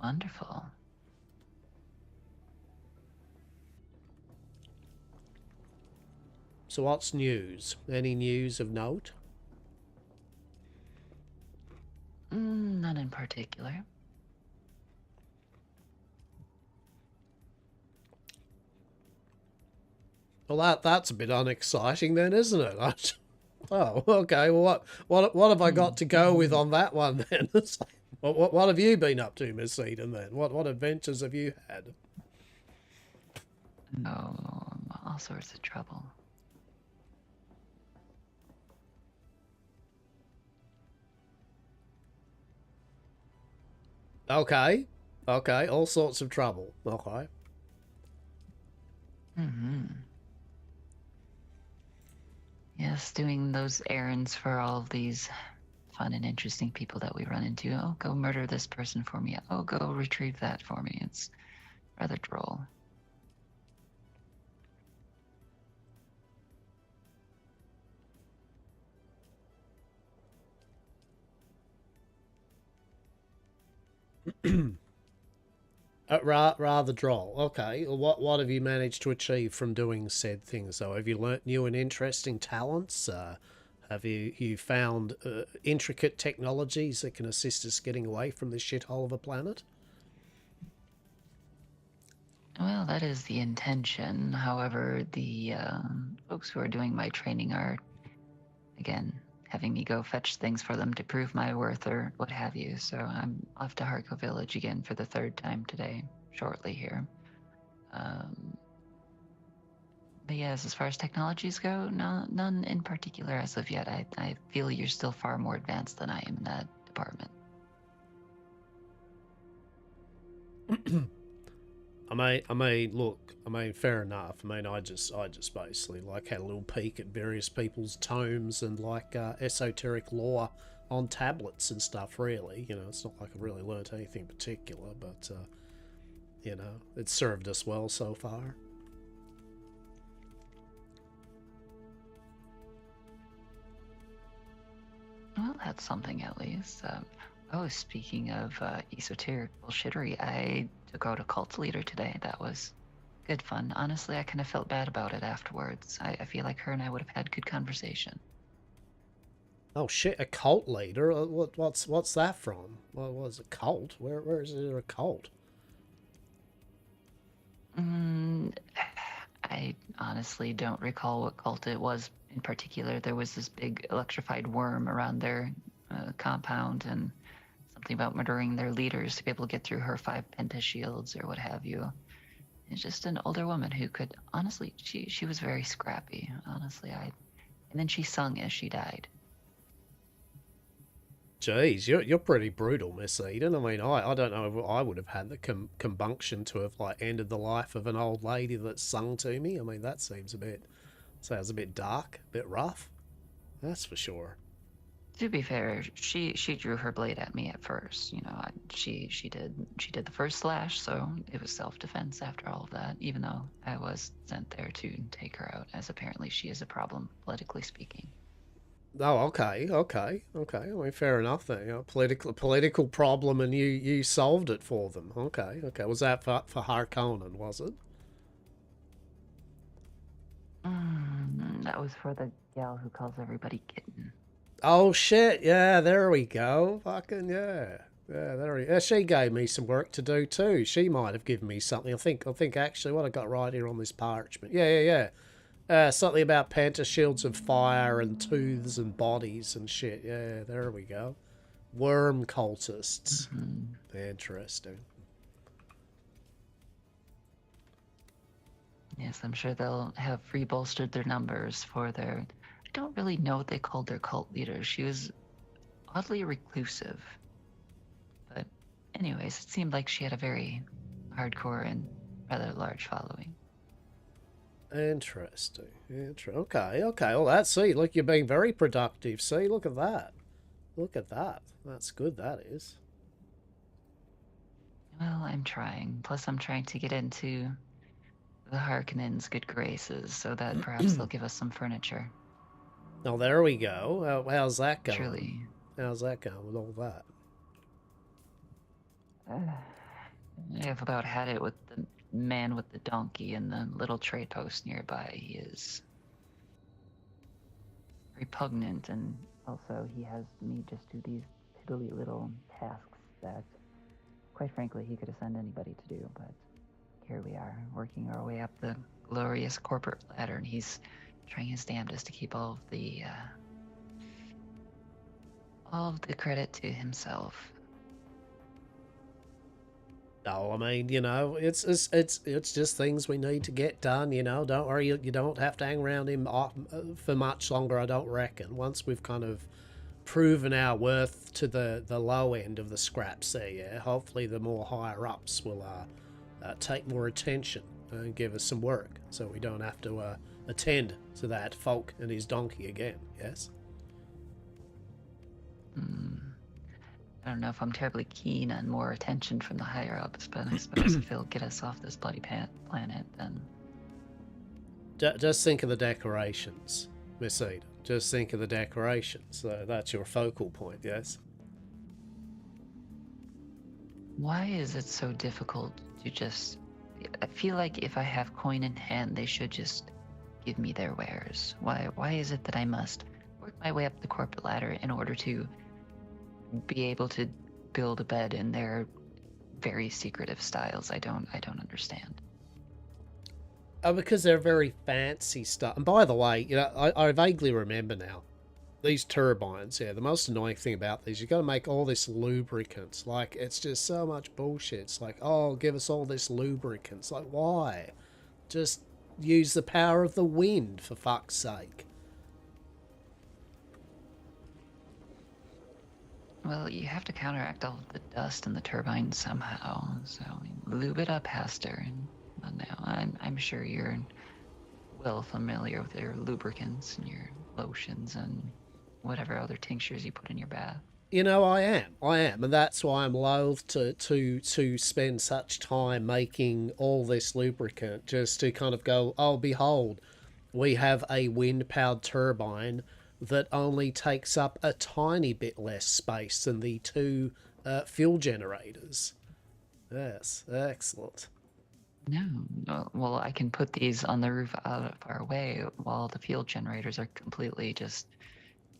Wonderful. So what's news? Any news of note? None in particular. Well, that's a bit unexciting then, isn't it? Oh, okay. Well, what have I got to go with on that one then? What have you been up to, Miss Eden? Then what adventures have you had? Oh, all sorts of trouble. Okay, all sorts of trouble. Okay. Yes, doing those errands for all of these fun and interesting people that we run into. Oh, go murder this person for me. Oh, go retrieve that for me. It's rather droll. Rather droll. Okay, well, what have you managed to achieve from doing said things? So, have you learnt new and interesting talents? Have you found intricate technologies that can assist us getting away from this shithole of a planet? Well, that is the intention. However, the folks who are doing my training are, again, having me go fetch things for them to prove my worth or what have you. So I'm off to Harko Village again for the third time today, shortly here. But yes, as far as technologies go, none in particular as of yet. I feel you're still far more advanced than I am in that department. I mean, fair enough. I mean, I just basically like had a little peek at various people's tomes and like esoteric lore on tablets and stuff. Really, you know, it's not like I've really learnt anything particular, but you know, it's served us well so far. Well, that's something at least. Oh, speaking of esoteric bullshittery, I took out a cult leader today. That was good fun. Honestly, I kind of felt bad about it afterwards. I feel like her and I would have had good conversation. Oh shit, a cult leader? What's that from? What was a cult? Where is it a cult? I honestly don't recall what cult it was in particular. There was this big electrified worm around their compound and something about murdering their leaders to be able to get through her 5 penta shields or what have you. It's just an older woman who could, honestly, she was very scrappy, honestly. And then she sung as she died. Jeez, you're pretty brutal, Miss Eden. I mean, I don't know if I would have had the compunction to have like ended the life of an old lady that sung to me. I mean, that sounds a bit dark, a bit rough. That's for sure. To be fair, she drew her blade at me at first. You know, she did the first slash, so it was self-defense after all of that. Even though I was sent there to take her out, as apparently she is a problem, politically speaking. Oh, okay. I mean, fair enough then. You know, political problem, and you solved it for them. Okay. Was that for Harkonnen, was it? That was for the gal who calls everybody kitten. Oh shit! Yeah, there we go. Fucking yeah. Yeah, she gave me some work to do too. She might have given me something. I think actually what I got right here on this parchment. Yeah. Something about penta shields of fire and tooths and bodies and shit. Yeah, there we go. Worm cultists. Interesting. Yes, I'm sure they'll have rebolstered their numbers for their... I don't really know what they called their cult leader. She was oddly reclusive. But anyways, it seemed like she had a very hardcore and rather large following. Interesting. Okay, okay. Well, that's, see, look, you're being very productive. See, look at that. Look at that. That's good, that is. Well, I'm trying. Plus, I'm trying to get into the Harkonnens' good graces so that perhaps they'll give us some furniture. Oh, there we go. How's that going? Truly. How's that going with all that? I have about had it with the man with the donkey and the little trade post nearby. He is repugnant, and also he has me just do these piddly little tasks that, quite frankly, he could ascend anybody to do, but here we are, working our way up the glorious corporate ladder, and he's trying his damnedest to keep all of the credit to himself. No, I mean, you know, it's just things we need to get done, you know. Don't worry, you don't have to hang around him for much longer, I don't reckon. Once we've kind of proven our worth to the low end of the scraps there, yeah, hopefully the more higher-ups will take more attention and give us some work, so we don't have to attend to that folk and his donkey again, yes? I don't know if I'm terribly keen on more attention from the higher ups, but I suppose if it'll get us off this bloody planet, then... Just think of the decorations, Miss Eden. Just think of the decorations. That's your focal point, yes? Why is it so difficult to just... I feel like if I have coin in hand, they should just give me their wares. Why is it that I must work my way up the corporate ladder in order to be able to build a bed in their very secretive styles? I don't understand. Oh, because they're very fancy stuff. And by the way, you know, I vaguely remember now, these turbines, yeah, the most annoying thing about these, you've got to make all this lubricant. Like, it's just so much bullshit. It's like, oh, give us all this lubricant. It's like, why? Just use the power of the wind, for fuck's sake. Well, you have to counteract all of the dust in the turbine somehow, so lube it up, Hastur. And now, I'm sure you're well familiar with your lubricants and your lotions and whatever other tinctures you put in your bath. You know, I am, and that's why I'm loath to spend such time making all this lubricant, just to kind of go, oh, behold, we have a wind-powered turbine that only takes up a tiny bit less space than the two fuel generators. Yes, excellent. No, well, I can put these on the roof out of our way while the fuel generators are completely just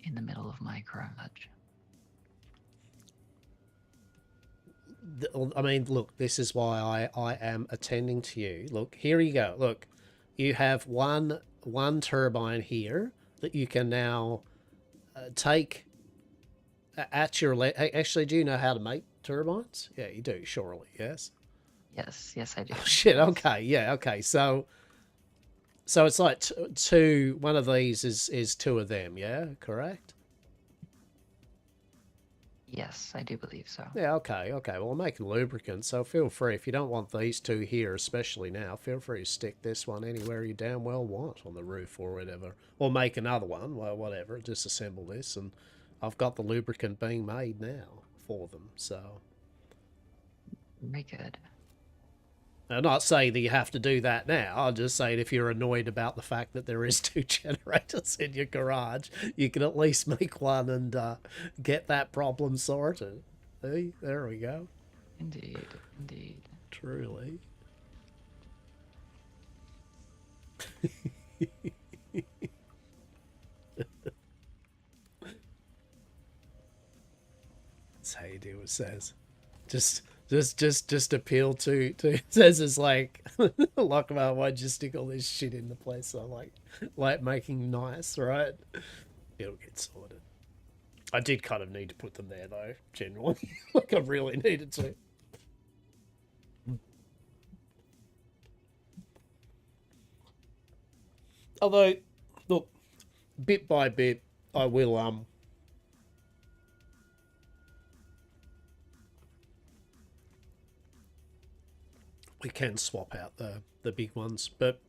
in the middle of my garage. I mean, look, this is why I am attending to you. Look, here you go. Look, you have one turbine here that you can now take at your... Actually, do you know how to make turbines? Yeah, you do, surely, yes? Yes, I do. Oh, shit, okay, yeah, okay. So it's like two... One of these is two of them, yeah? Correct? Yes, I do believe so. Yeah, okay. Well, I'm making lubricant, so feel free. If you don't want these two here, especially now, feel free to stick this one anywhere you damn well want on the roof or whatever. Or make another one, well, whatever. Disassemble this, and I've got the lubricant being made now for them, so... Very good. I'm not saying that you have to do that now. I'm just saying if you're annoyed about the fact that there is two generators in your garage, you can at least make one and get that problem sorted. Hey, there we go. Indeed. Truly. That's how you do, it says. Just appeal to it says it's like lock about why just stick all this shit into place. So like making nice, right? It'll get sorted. I did kind of need to put them there though, generally. Like I really needed to. Although, look, bit by bit, I will we can swap out the big ones, but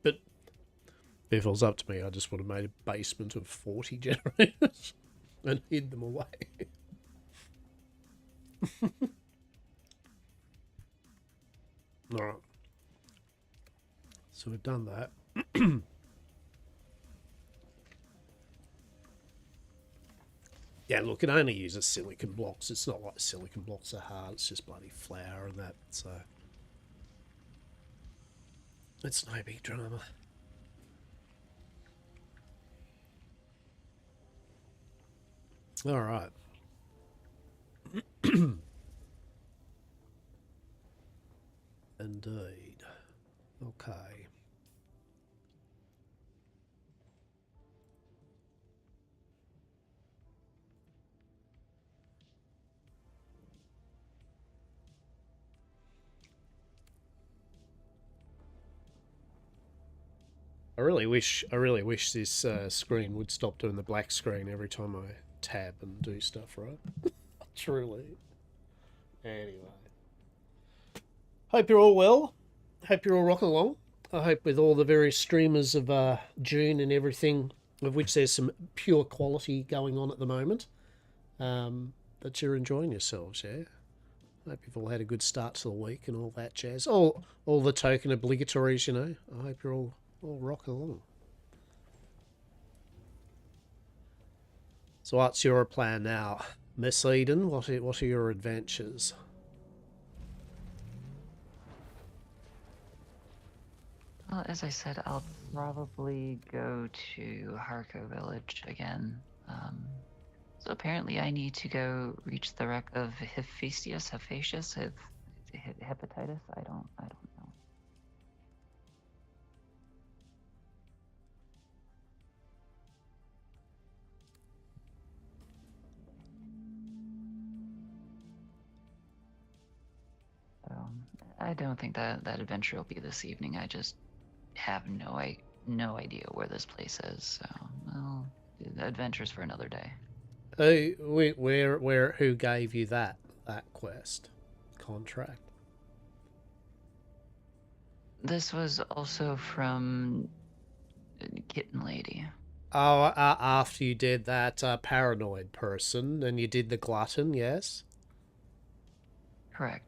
If it was up to me, I just would have made a basement of 40 generators and hid them away. Alright. So we've done that. Yeah, look, it only uses silicon blocks. It's not like silicon blocks are hard. It's just bloody flour and that. So it's no big drama. All right. Indeed. Okay. I really wish this screen would stop doing the black screen every time I tab and do stuff, right? Truly. Anyway. Hope you're all well. Hope you're all rocking along. I hope with all the various streamers of June and everything, of which there's some pure quality going on at the moment, that you're enjoying yourselves, yeah? I hope you've all had a good start to the week and all that jazz. All the token obligatories, you know. I hope you're all rocking along. So what's your plan now, Miss Eden? What are your adventures? Well, as I said, I'll probably go to Harko Village again. So apparently I need to go reach the wreck of Hephaestus, hepatitis? I don't know. So I don't think that adventure will be this evening. I just have no idea where this place is. So, well, the adventure's for another day. Who gave you that quest contract? This was also from Kitten Lady. Oh, after you did that paranoid person and you did the glutton, yes? Correct.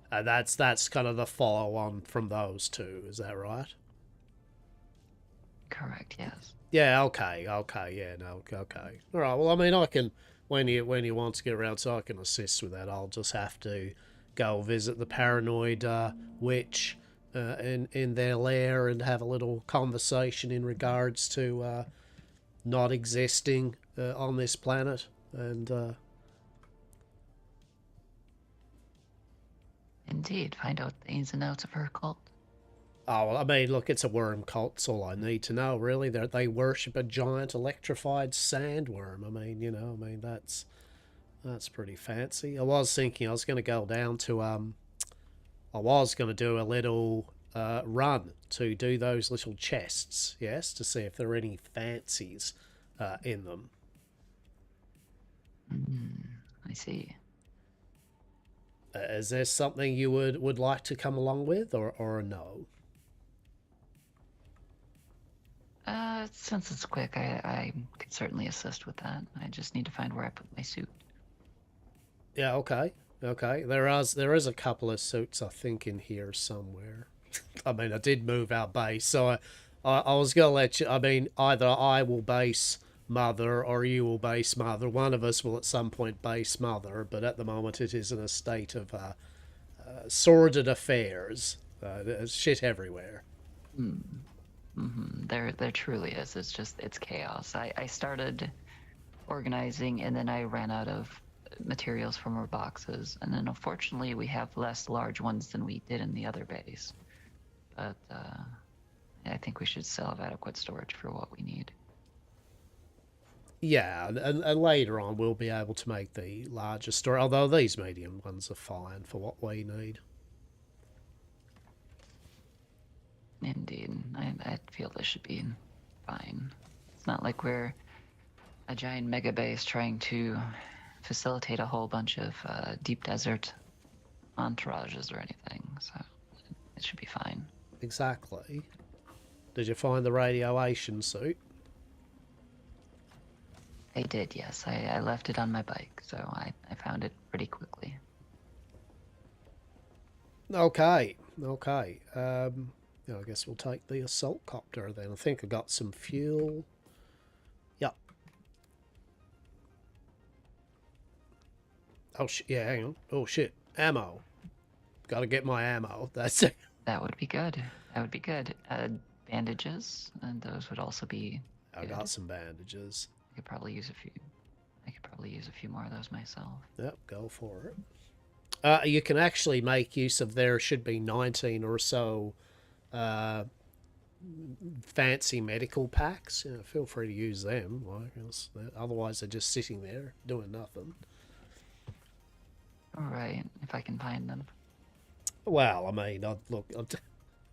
That's kind of the follow-on from those two, is that right? Correct, yes. Yeah, okay, yeah, no, okay. All right, well, I mean, I can, when you want to get around, so I can assist with that. I'll just have to go visit the paranoid witch in their lair and have a little conversation in regards to not existing on this planet. And Indeed, find out the ins and outs of her cult. oh, well, I mean, look, it's a worm cult. That's all I need to know, really. They worship a giant electrified sandworm. I mean, you know, that's pretty fancy. I was thinking I was going to go down to I was going to do a little run to do those little chests, yes, to see if there are any fancies in them. I see. Is there something you would like to come along with, or no? Since it's quick, I could certainly assist with that. I just need to find where I put my suit. Yeah, okay. There is a couple of suits, I think, in here somewhere. I mean, I did move our base, so I was going to let you... I mean, either I will base Mother or you will base Mother. One of us will at some point base Mother, but at the moment it is in a state of sordid affairs. There's shit everywhere. There truly is. It's chaos. I started organizing, and then I ran out of materials from our boxes, and then unfortunately we have less large ones than we did in the other base. But I think we should still have adequate storage for what we need. Yeah, and later on we'll be able to make the larger store, although these medium ones are fine for what we need. Indeed. I feel this should be fine. It's not like we're a giant mega base trying to facilitate a whole bunch of deep desert entourages or anything, so it should be fine. Exactly. Did you find the radiation suit? I did, yes. I left it on my bike, so I found it pretty quickly. Okay, okay. I guess we'll take the assault copter then. I think I got some fuel. Yep. Oh, yeah, hang on. Oh, shit. Ammo. Got to get my ammo. That's it. That would be good. That would be good. Bandages, and those would also be I good. got some bandages. I could probably use a few. I could probably use a few more of those myself. Yep, go for it. You can actually make use of, there should be 19 or so fancy medical packs. Feel free to use them. Otherwise, they're just sitting there doing nothing. All right, if I can find them. Well, I mean, I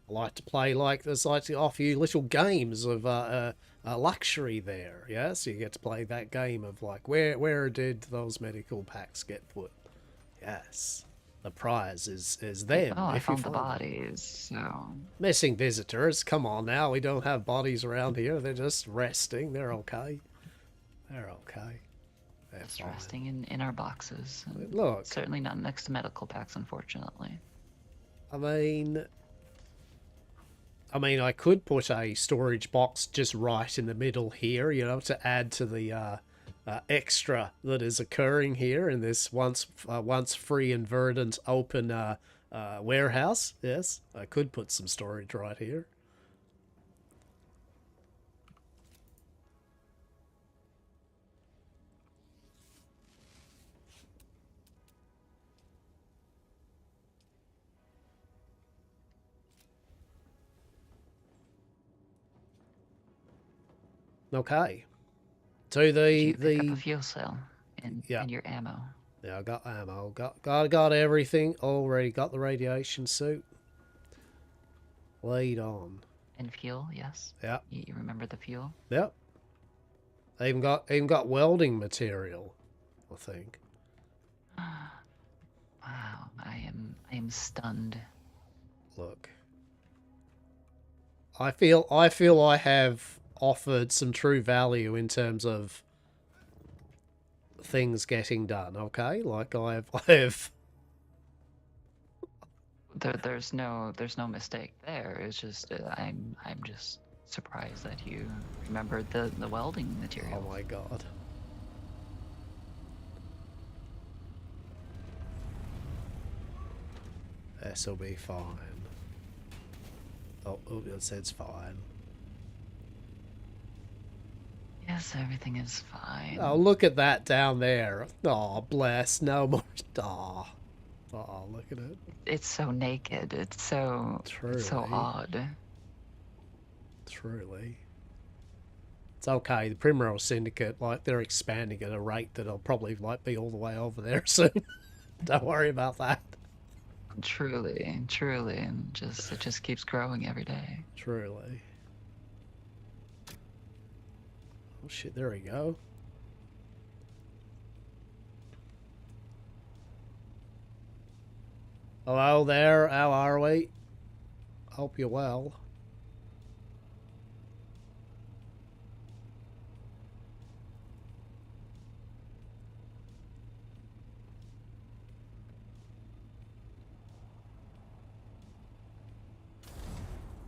like to play like this. I like to offer you little games of luxury there. Yeah, so you get to play that game of like, where did those medical packs get put? Yes, the prize is them. Oh, I if you found the find them. bodies. So Missing visitors. Come on now, we don't have bodies around here. They're just resting. They're okay. They're okay. They're just fine. resting in our boxes. Look, certainly not next to medical packs, unfortunately. I mean, I could put a storage box just right in the middle here, you know, to add to the extra that is occurring here in this once free and verdant open warehouse. Yes, I could put some storage right here. Okay. To Did you pick up a fuel cell and your ammo. Yeah, I got ammo. Got everything. Already got the radiation suit. Lead on. And fuel, yes. Yeah. You remember the fuel? Yep. I even got welding material, I think. Wow, I am stunned. Look. I feel I have offered some true value in terms of things getting done, okay? Like I have There's no mistake there. It's just I'm just surprised that you remembered the welding material. Oh my god. This'll be fine. Oh, it says fine. Yes, everything is fine. Oh, look at that down there. Oh, bless. No more. Oh, look at it. It's so naked. It's so odd. Truly. It's okay. The Primrose Syndicate, like, they're expanding at a rate that'll probably, like, be all the way over there soon. Don't worry about that. Truly, and it just keeps growing every day. Truly. Oh shit, there we go. Hello there, how are we? Hope you're well.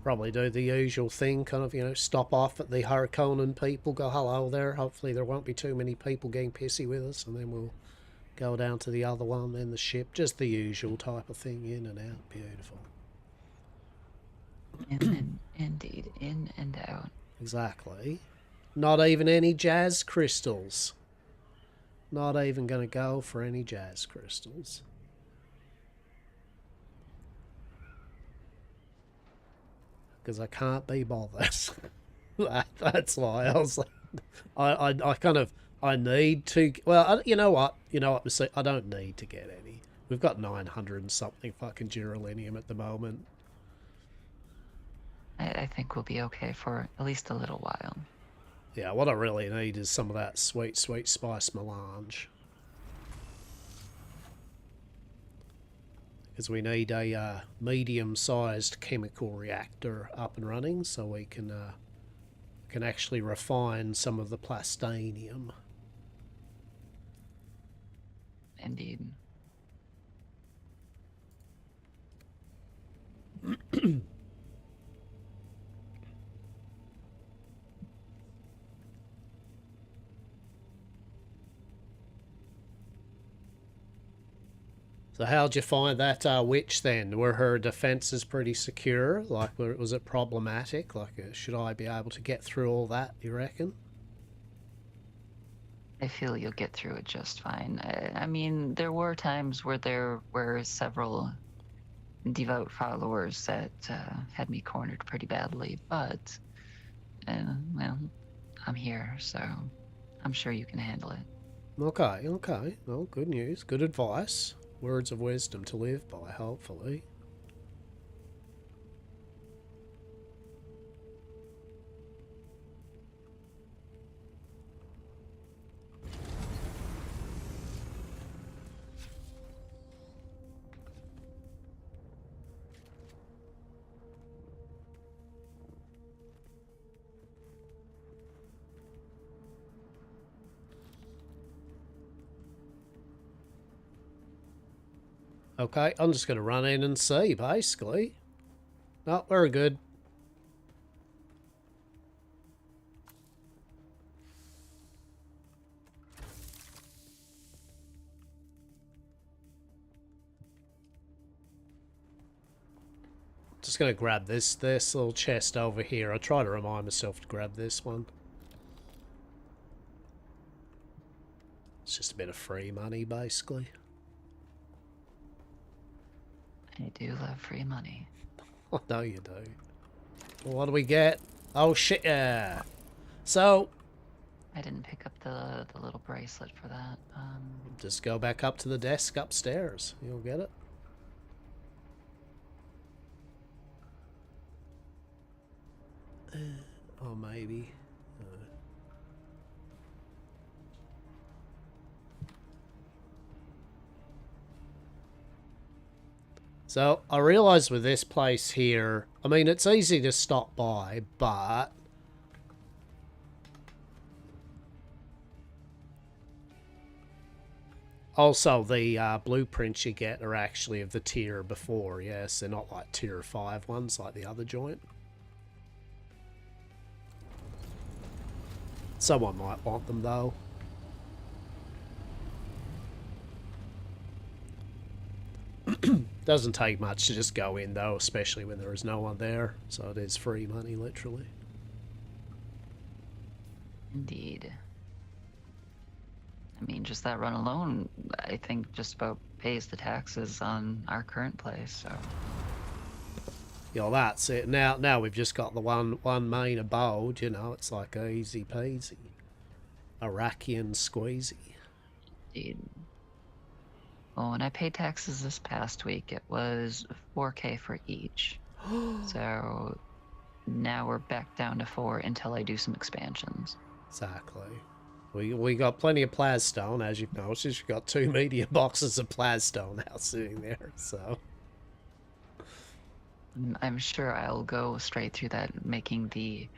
Probably do the usual thing, kind of, you know, stop off at the Harkonnen people, go hello there. Hopefully there won't be too many people getting pissy with us, and then we'll go down to the other one, then the ship. Just the usual type of thing, in and out. Beautiful. Indeed, in and out. Exactly. Not even any jazz crystals. Not even going to go for any jazz crystals. Because I can't be bothered. That's why I was like, I need to. Well, you know what? I don't need to get any. We've got 900 and something fucking duralinium at the moment. I think we'll be okay for at least a little while. Yeah, what I really need is some of that sweet, sweet spice melange. Because we need a medium-sized chemical reactor up and running so we can actually refine some of the plastanium. Indeed. So how'd you find that witch then? Were her defenses pretty secure? Like, was it problematic? Like, should I be able to get through all that, you reckon? I feel you'll get through it just fine. I mean, there were times where there were several devout followers that had me cornered pretty badly, but, well, I'm here, so I'm sure you can handle it. Okay, okay. Well, good news. Good advice. Words of wisdom to live by, hopefully. Okay, I'm just going to run in and see, basically. Oh, we're good. Just going to grab this little chest over here. I try to remind myself to grab this one. It's just a bit of free money, basically. I do love free money. I know you do. Well, what do we get? Oh, shit, yeah. So... I didn't pick up the little bracelet for that. Just go back up to the desk upstairs. You'll get it. Or maybe... So, I realise with this place here, I mean, it's easy to stop by, but... Also, the blueprints you get are actually of the tier before, yes. They're not like tier 5 ones like the other joint. Someone might want them, though. Doesn't take much to just go in, though, especially when there is no one there. So it is free money, literally. Indeed. I mean, just that run alone, I think just about pays the taxes on our current place, so... You know, that's it. Now we've just got the one main abode, you know, it's like easy peasy. Iraqian squeezy. Indeed. Well, when I paid taxes this past week, it was $4K for each. So now we're back down to 4 until I do some expansions. Exactly. We got plenty of plasstone, as you've noticed. We've got 2 medium boxes of plasstone now sitting there, so... I'm sure I'll go straight through that, making the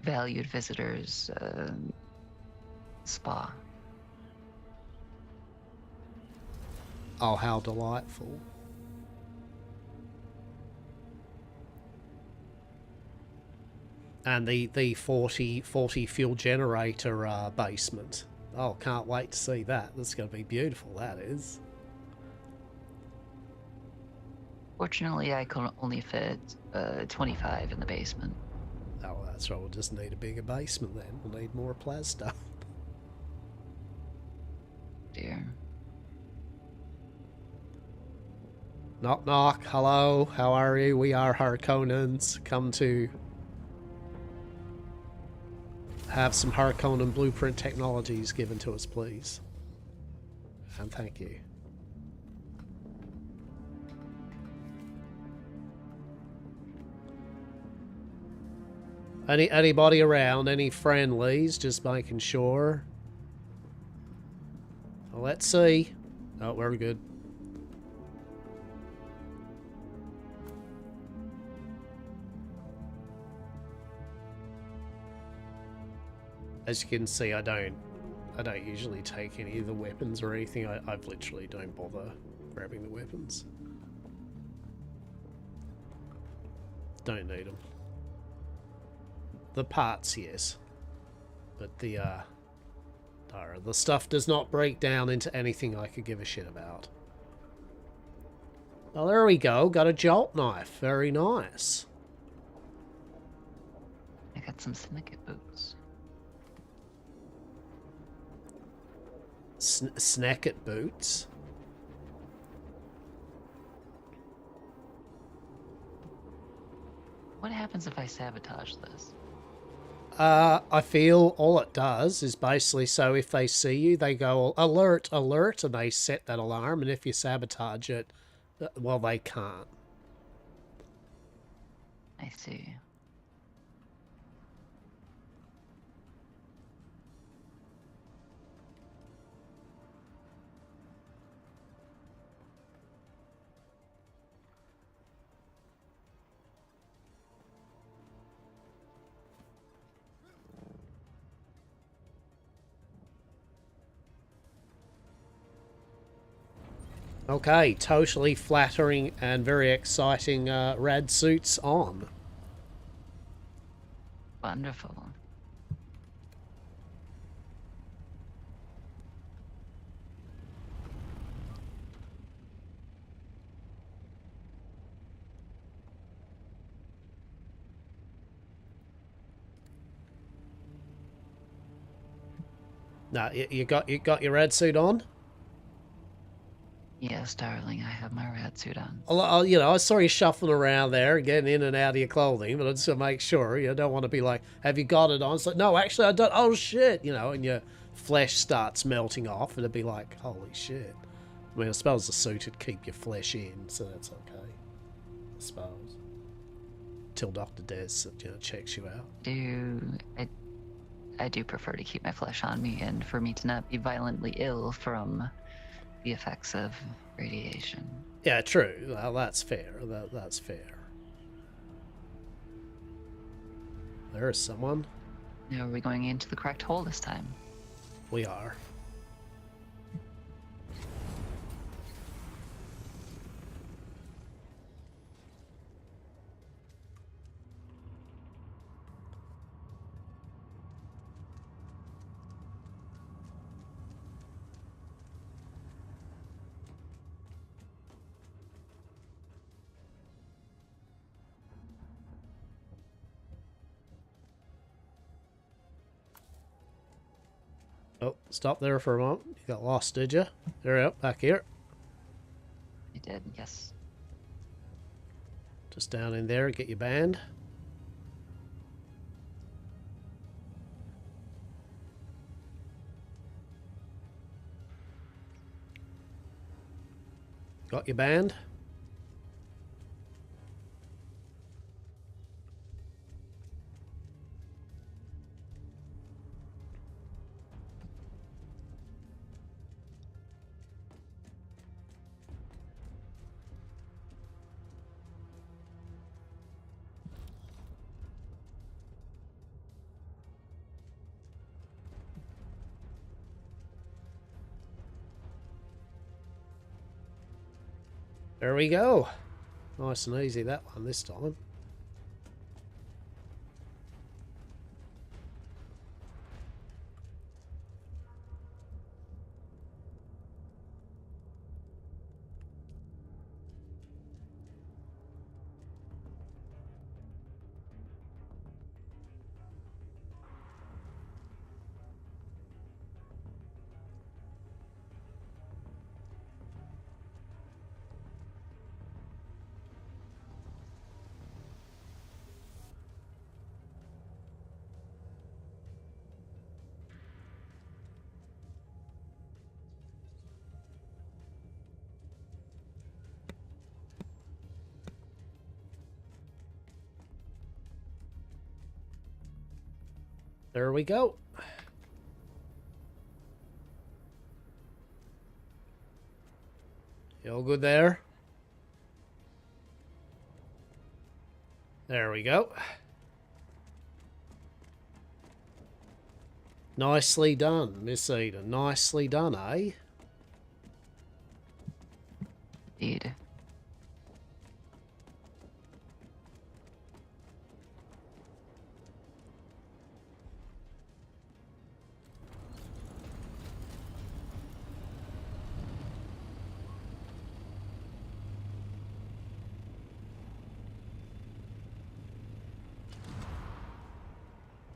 valued visitors spa. Oh, how delightful. And the 40 fuel generator basement. Oh, can't wait to see that. That's going to be beautiful, that is. Fortunately, I can only fit 25 in the basement. Oh, that's right. We'll just need a bigger basement then. We'll need more plastic. Dear. Knock knock. Hello. How are you? We are Harkonnens. Come to have some Harkonnen blueprint technologies given to us, please. And thank you. Anybody around? Any friendlies? Just making sure. Well, let's see. Oh, we're good. As you can see, I don't usually take any of the weapons or anything. I've literally don't bother grabbing the weapons. Don't need them. The parts, yes. But the stuff does not break down into anything I could give a shit about. Well, there we go. Got a jolt knife. Very nice. I got some syndicate boots. Snacket boots. What happens if I sabotage this? I feel all it does is basically so if they see you, they go alert, alert, and they set that alarm. And if you sabotage it, well, they can't. I see. Okay, totally flattering and very exciting rad suits on. Wonderful. Now, you got your rad suit on? Yes, darling, I have my rat suit on. You know, I saw you shuffling around there, getting in and out of your clothing, but I just want to make sure. You don't want to be like, have you got it on? It's like, no, actually, I don't. Oh, shit. You know, and your flesh starts melting off, and it'd be like, holy shit. I mean, I suppose the suit would keep your flesh in, so that's okay. I suppose. Till Dr. Des, you know, checks you out. I do prefer to keep my flesh on me and for me to not be violently ill from the effects of radiation. Yeah, true. Well, that's fair. That's fair. There is someone. Now, are we going into the correct hole this time? We are. Oh, stop there for a moment. You got lost, did you? There we go, back here. I did, yes. Just down in there, get your band. Got your band? There we go. Nice and easy, that one this time. There we go. You all good there? There we go. Nicely done, Miss Eden. Nicely done, eh? Indeed.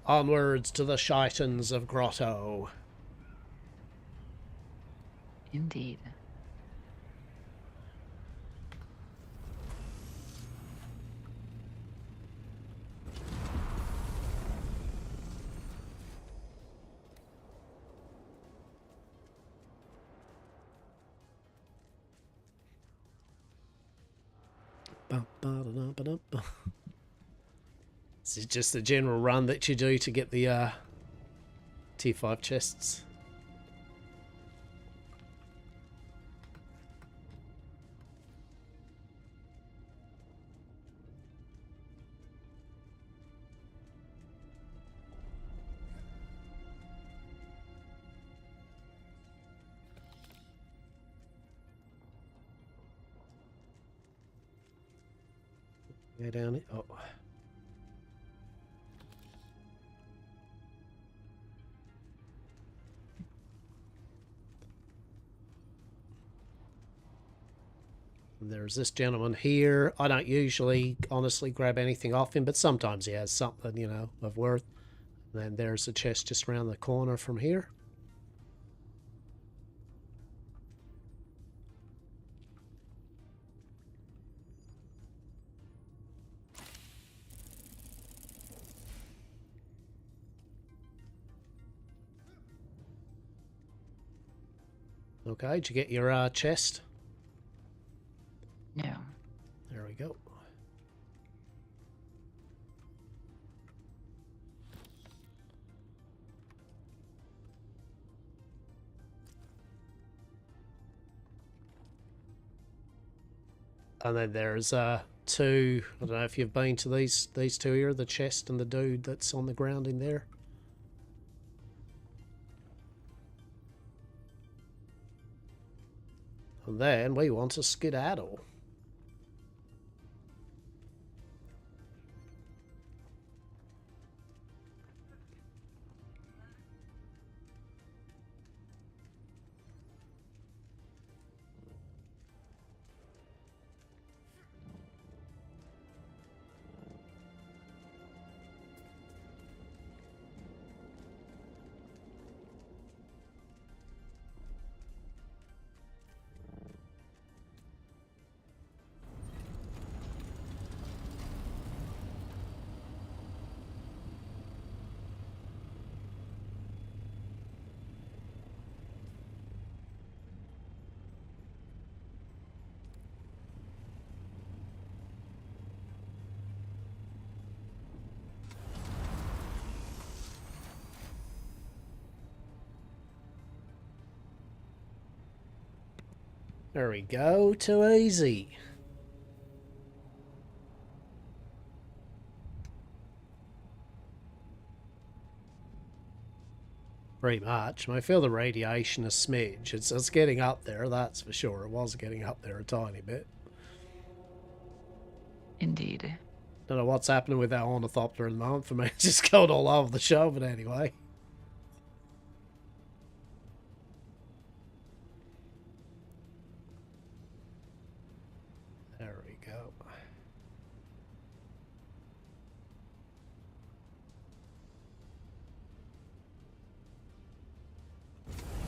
Onwards to the Shitans of Grotto. Indeed. This is just the general run that you do to get the tier 5 chests. Go down it. Oh. There's this gentleman here. I don't usually, honestly, grab anything off him, but sometimes he has something, you know, of worth. And then there's a chest just around the corner from here. Okay, did you get your chest? No. There we go. And then there's two. I don't know if you've been to these two here, the chest and the dude that's on the ground in there. And then we want to skedaddle. There we go. Too easy. Pretty much. I feel the radiation a smidge. It's getting up there, that's for sure. It was getting up there a tiny bit. Indeed. Don't know what's happening with that ornithopter at the moment. For me, it's just going all over the show, but anyway. There we go.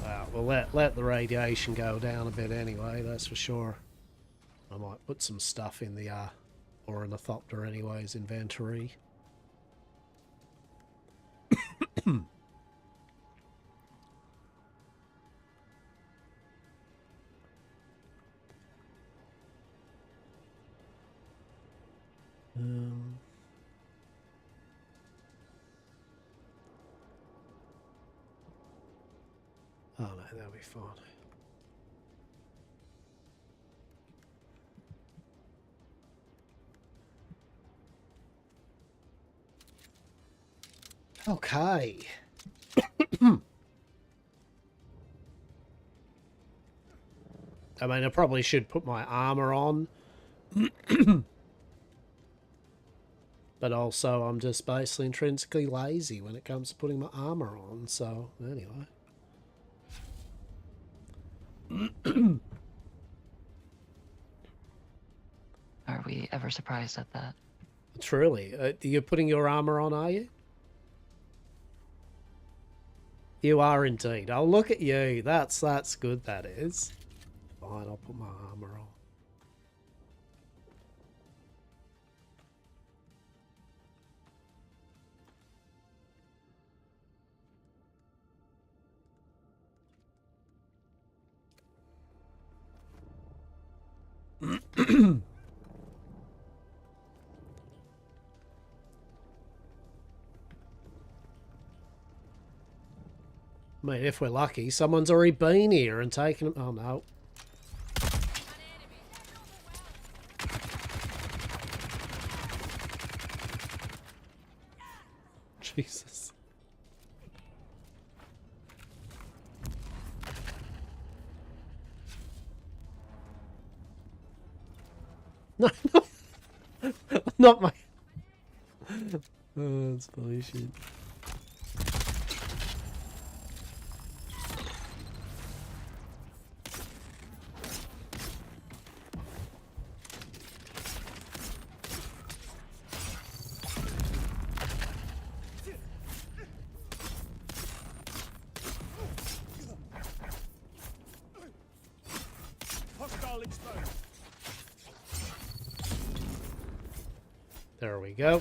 Wow, we'll let the radiation go down a bit anyway, that's for sure. I might put some stuff in the ornithopter anyways, inventory. Oh no, that'll be fine. Okay. I mean, I probably should put my armor on. But also, I'm just basically intrinsically lazy when it comes to putting my armor on, so anyway. Are we ever surprised at that? Truly. You're putting your armor on, are you? You are indeed. Oh, look at you. That's good, that is. Fine, I'll put my armor on. I mean, if we're lucky, someone's already been here and taken them. Oh, no. Jesus. No, no. Not my... Oh, that's funny shit. There we go.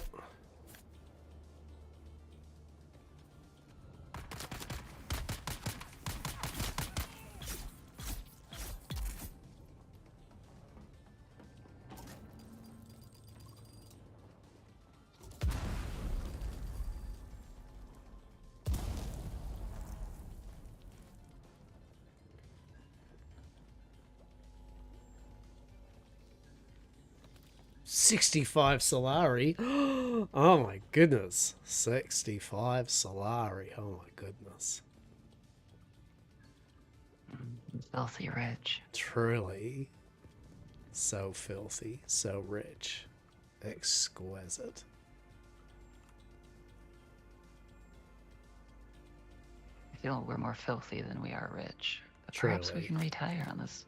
$65 Solari. Oh my goodness. 65 Solari. Oh my goodness. Filthy rich. Truly. So filthy. So rich. Exquisite. I feel we're more filthy than we are rich. But perhaps we can retire on this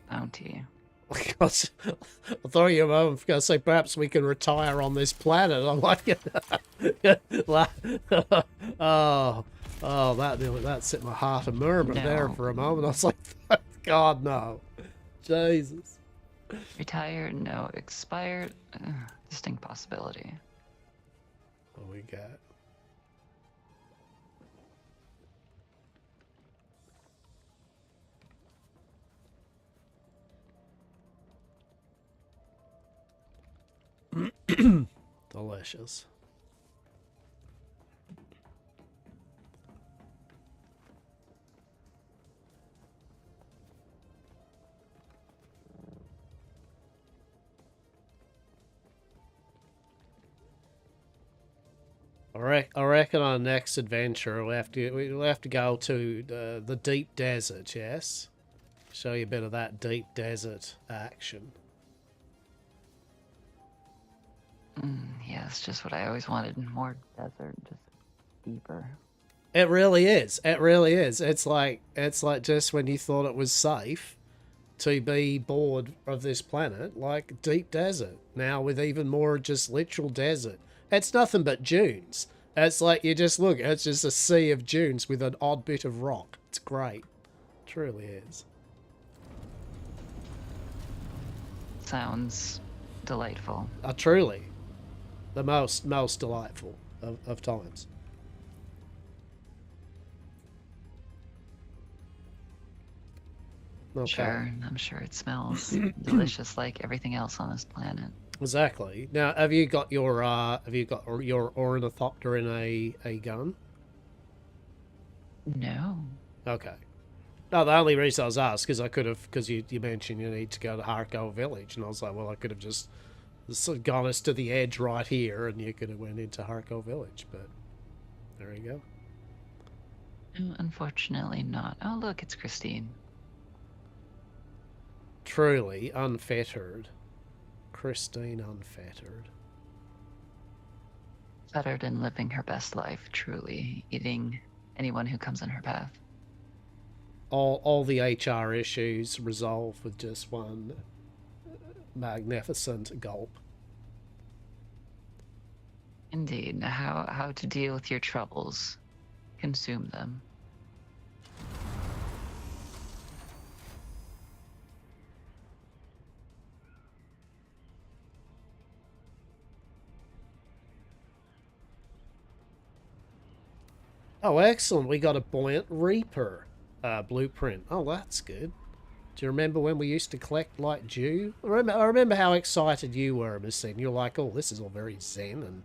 bounty. Gosh, I thought you were going to say perhaps we can retire on this planet. I'm like, oh, that set my heart a murmur there for a moment. I was like, God, no. Jesus. Retired, no. Expired, distinct possibility. What we got? Delicious. I reckon our next adventure we'll have to go to the deep desert. Yes, show you a bit of that deep desert action. Yeah, it's just what I always wanted. More desert, just deeper. It really is. It really is. It's like just when you thought it was safe to be bored of this planet, like deep desert. Now with even more just literal desert. It's nothing but dunes. It's like you just look, it's just a sea of dunes with an odd bit of rock. It's great. It truly is. Sounds delightful. Truly. The most delightful of times. Okay. Sure, I'm sure it smells delicious like everything else on this planet. Exactly. Now, have you got your ornithopter in a gun? No. Okay. No, the only reason I was asked because you mentioned you need to go to Harko Village, and I was like, well, I could have just gone us to the edge right here, and you could have went into Harko Village, but there you go. No, unfortunately not. Oh, look, it's Christine. Truly unfettered. Christine unfettered. Fettered and living her best life, truly. Eating anyone who comes in her path. All the HR issues resolved with just one magnificent gulp. Indeed. How to deal with your troubles. Consume them. Oh, excellent. We got a buoyant reaper blueprint. Oh, that's good. Do you remember when we used to collect like dew? I remember how excited you were, Miss Sen. You're like, oh, this is all very zen, and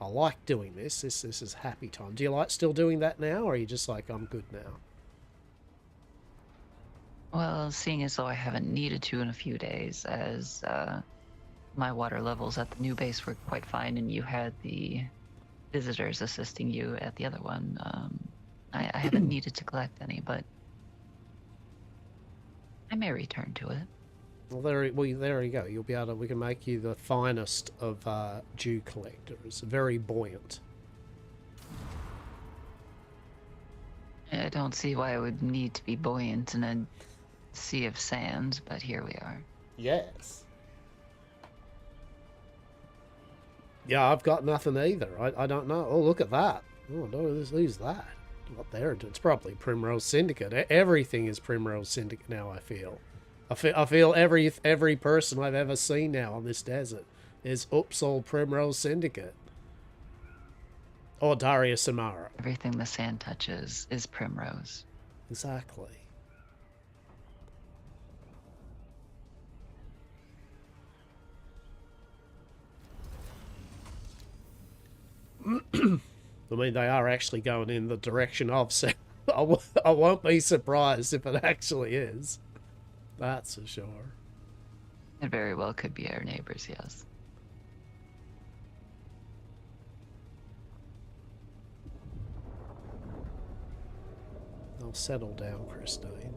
I like doing this. This is happy time. Do you like still doing that now, or are you just like, I'm good now? Well, seeing as though I haven't needed to in a few days, as my water levels at the new base were quite fine, and you had the visitors assisting you at the other one, I haven't needed to collect any, but I may return to it. Well, there you go. You'll be able to. We can make you the finest of dew collectors. Very buoyant. I don't see why I would need to be buoyant in a sea of sand, but here we are. Yes. Yeah, I've got nothing either. I don't know. Oh, look at that. Oh, no, who's that? What there? It's probably Primrose Syndicate. Everything is Primrose Syndicate now, I feel. I feel every person I've ever seen now on this desert is old Primrose Syndicate. Or Daria Samara. Everything the sand touches is primrose. Exactly. I mean, they are actually going in the direction of sand. I won't be surprised if it actually is. That's for sure. It very well could be our neighbors, yes. I'll settle down, Christine.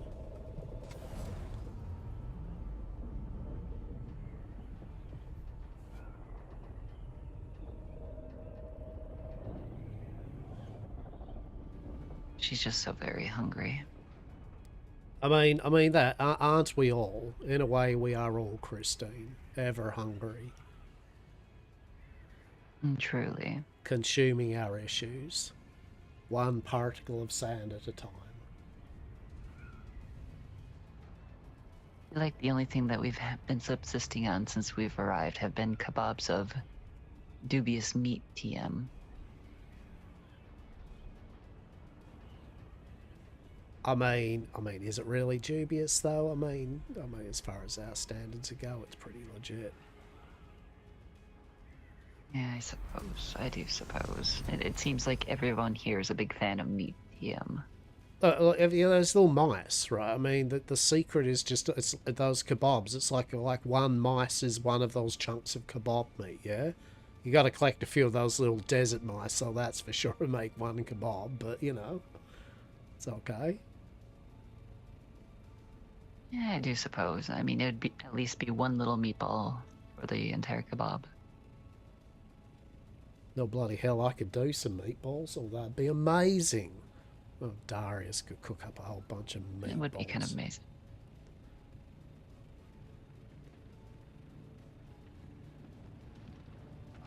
She's just so very hungry. I mean that aren't we all? In a way, we are all, Christine, ever hungry, Truly. consuming our issues, one particle of sand at a time. I feel like the only thing that we've been subsisting on since we've arrived have been kebabs of dubious meat TM. I mean, is it really dubious though? I mean, as far as our standards go, it's pretty legit. Yeah, I suppose. I do suppose. It seems like everyone here is a big fan of meat TM. There's little mice, right? I mean, the secret is just it's those kebabs. It's like one mice is one of those chunks of kebab meat. Yeah, you got to collect a few of those little desert mice, so that's for sure to make one kebab. But you know, it's okay. Yeah, I do suppose. I mean, it would be at least be one little meatball for the entire kebab. No bloody hell, I could do some meatballs. Oh, that'd be amazing. Oh, Darius could cook up a whole bunch of meatballs. It would be kind of amazing.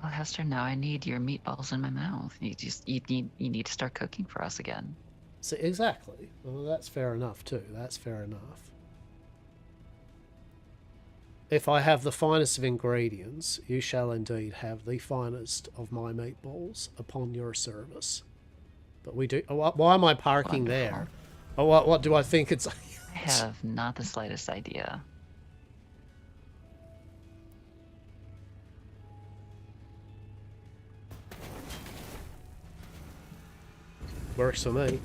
Well, Hester, now I need your meatballs in my mouth. You need to start cooking for us again. See, exactly. Well, that's fair enough too. That's fair enough. If I have the finest of ingredients, you shall indeed have the finest of my meatballs upon your service. But we do. Why am I parking Wonderful. there? Oh, what do I think it's? I have not the slightest idea. Works for me.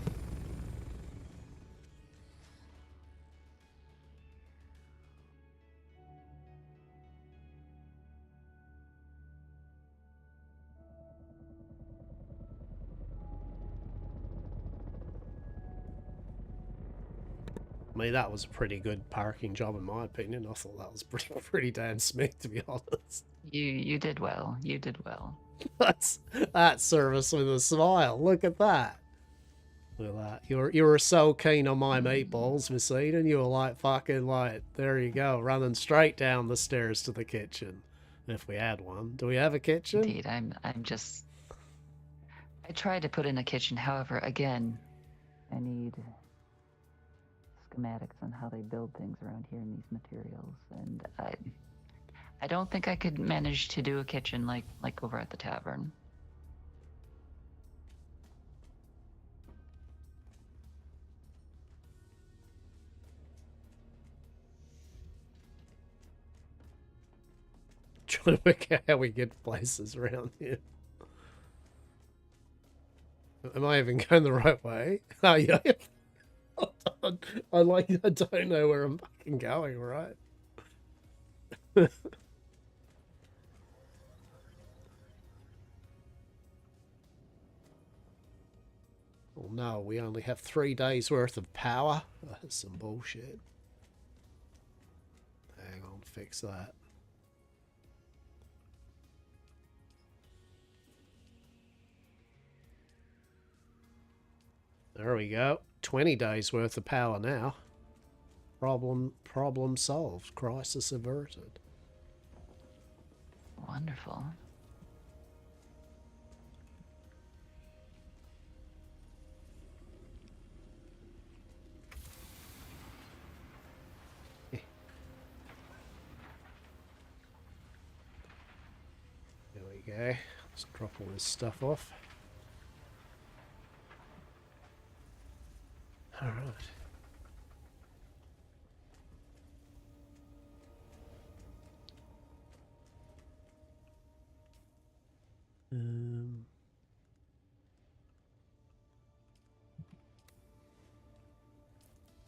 I mean, that was a pretty good parking job in my opinion. I thought that was pretty damn smooth, to be honest. You did well. You did well. That's service with a smile. Look at that. Look at that. You were so keen on my meatballs, Miss Eden. You were like fucking like, there you go, running straight down the stairs to the kitchen. If we had one. Do we have a kitchen? Indeed, I'm just. I tried to put in a kitchen. However, again, I need schematics on how they build things around here in these materials, and I don't think I could manage to do a kitchen like over at the tavern. Trying to work out how we get places around here. Am I even going the right way? Oh yeah. I don't know where I'm fucking going, right? Oh no, we only have 3 days worth of power. That's some bullshit. Hang on, fix that. There we go. 20 days worth of power now. Problem solved. Crisis averted. Wonderful. There we go. Let's drop all this stuff off. All right.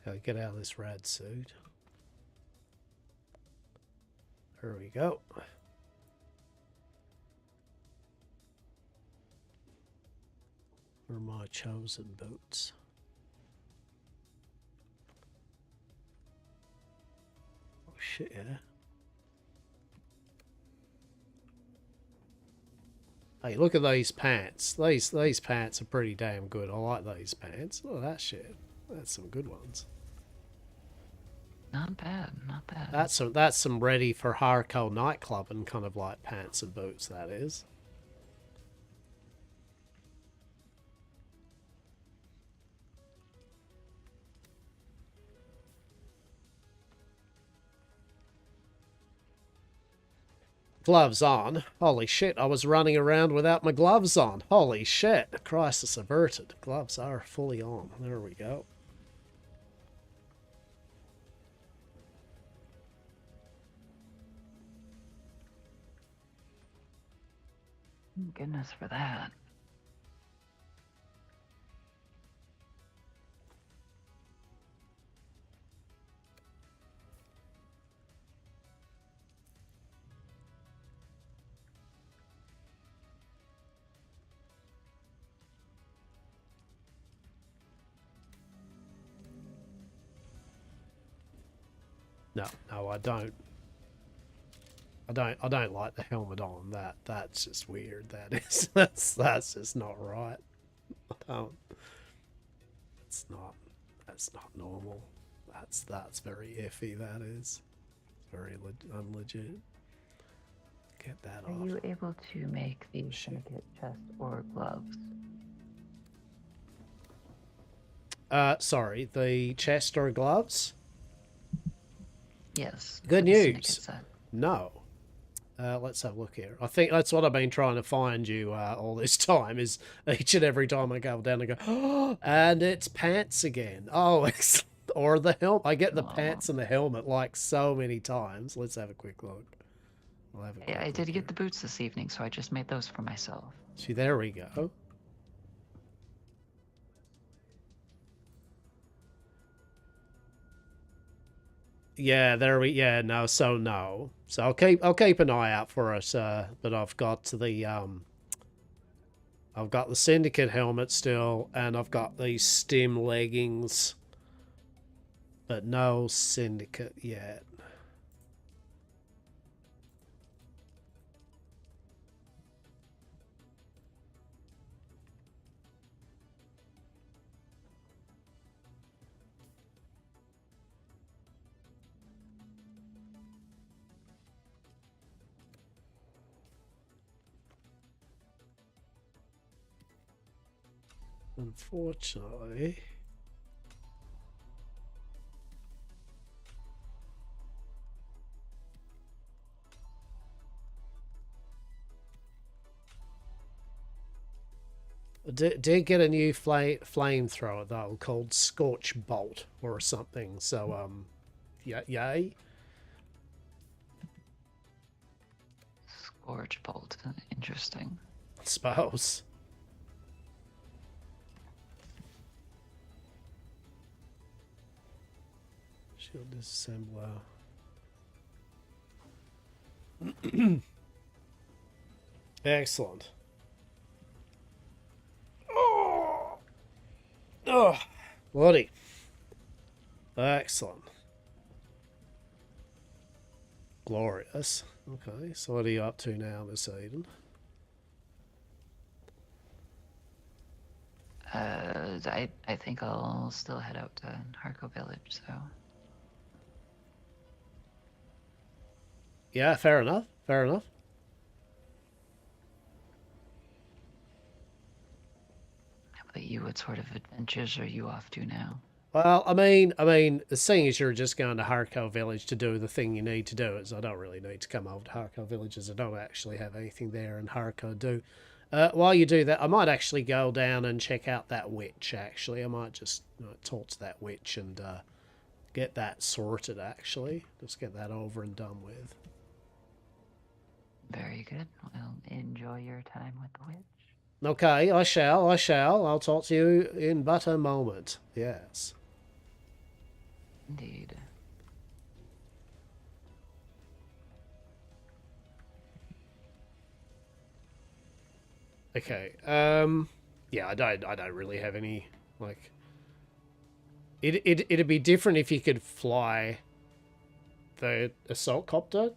How to get out of this rad suit. There we go. Where are my chosen boots? Oh shit, yeah. Hey, look at these pants. These pants are pretty damn good. I like these pants. Look at that shit. That's some good ones. Not bad, not bad. That's some ready for hardcore nightclubbing kind of like pants and boots, that is. Gloves on. Holy shit, I was running around without my gloves on. Holy shit, crisis averted. Gloves are fully on. There we go. Goodness for that. No, I don't. I don't like the helmet on. That's just weird. That is that's just not right. I don't. That's not normal. That's very iffy. That is very unlegit. Get that off. Are you able to make the syndicate chest or gloves? Sorry, the chest or gloves? Yes. Good for the syndicate news. set. No. Let's have a look here. I think that's what I've been trying to find you all this time, is each and every time I go down and go, oh, and it's pants again. Oh, or the helmet. I get the pants and the helmet like so many times. Let's have a quick look. We'll have a quick I look did get here. the boots this evening, so I just made those for myself. See, there we go. Yeah, there we. Yeah, no. So no. So I'll keep an eye out for us. But I've got the syndicate helmet still, and I've got these stim leggings. But no syndicate yet. Unfortunately. Did get a new flamethrower though called Scorch Bolt or something. So yay. Scorch bolt. Interesting. I suppose. Shield disassembler. Excellent. Oh, bloody. Excellent. Glorious. Okay, so what are you up to now, Miss Eden? I think I'll still head out to Harco Village, so. Yeah, fair enough. Fair enough. How about you? What sort of adventures are you off to now? Well, I mean, seeing as you're just going to Harco Village to do the thing you need to do, is I don't really need to come over to Harco Village, as I don't actually have anything there in Harco to do. While you do that, I might actually go down and check out that witch, actually. I might just talk to that witch and get that sorted, actually. Just get that over and done with. Very good. Well, enjoy your time with the witch. Okay, I shall. I'll talk to you in but a moment. Yes. Indeed. Okay. Yeah, I don't really have any like. It'd be different if you could fly the assault copter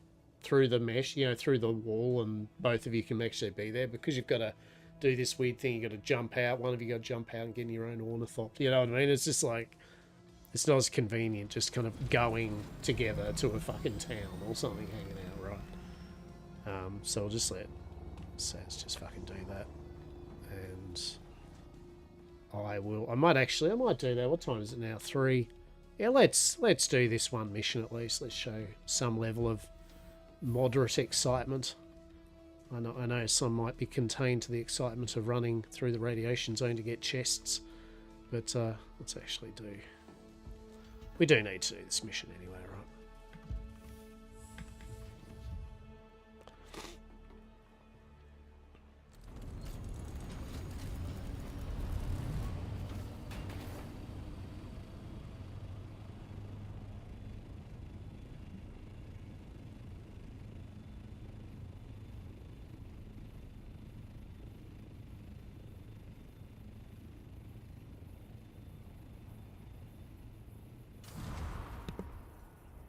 through the mesh, through the wall, and both of you can actually be there, because you've got to do this weird thing. You got to jump out. One of you got to jump out and get in your own ornithopter. You know what I mean? It's just like, it's not as convenient just kind of going together to a fucking town or something, hanging out, right? So I'll just let Saz just fucking do that, and I might do that. What time is it now? 3. Yeah, let's do this one mission at least. Let's show some level of moderate excitement. I know some might be contained to the excitement of running through the radiation zone to get chests, but let's actually do. We do need to do this mission anyway, right?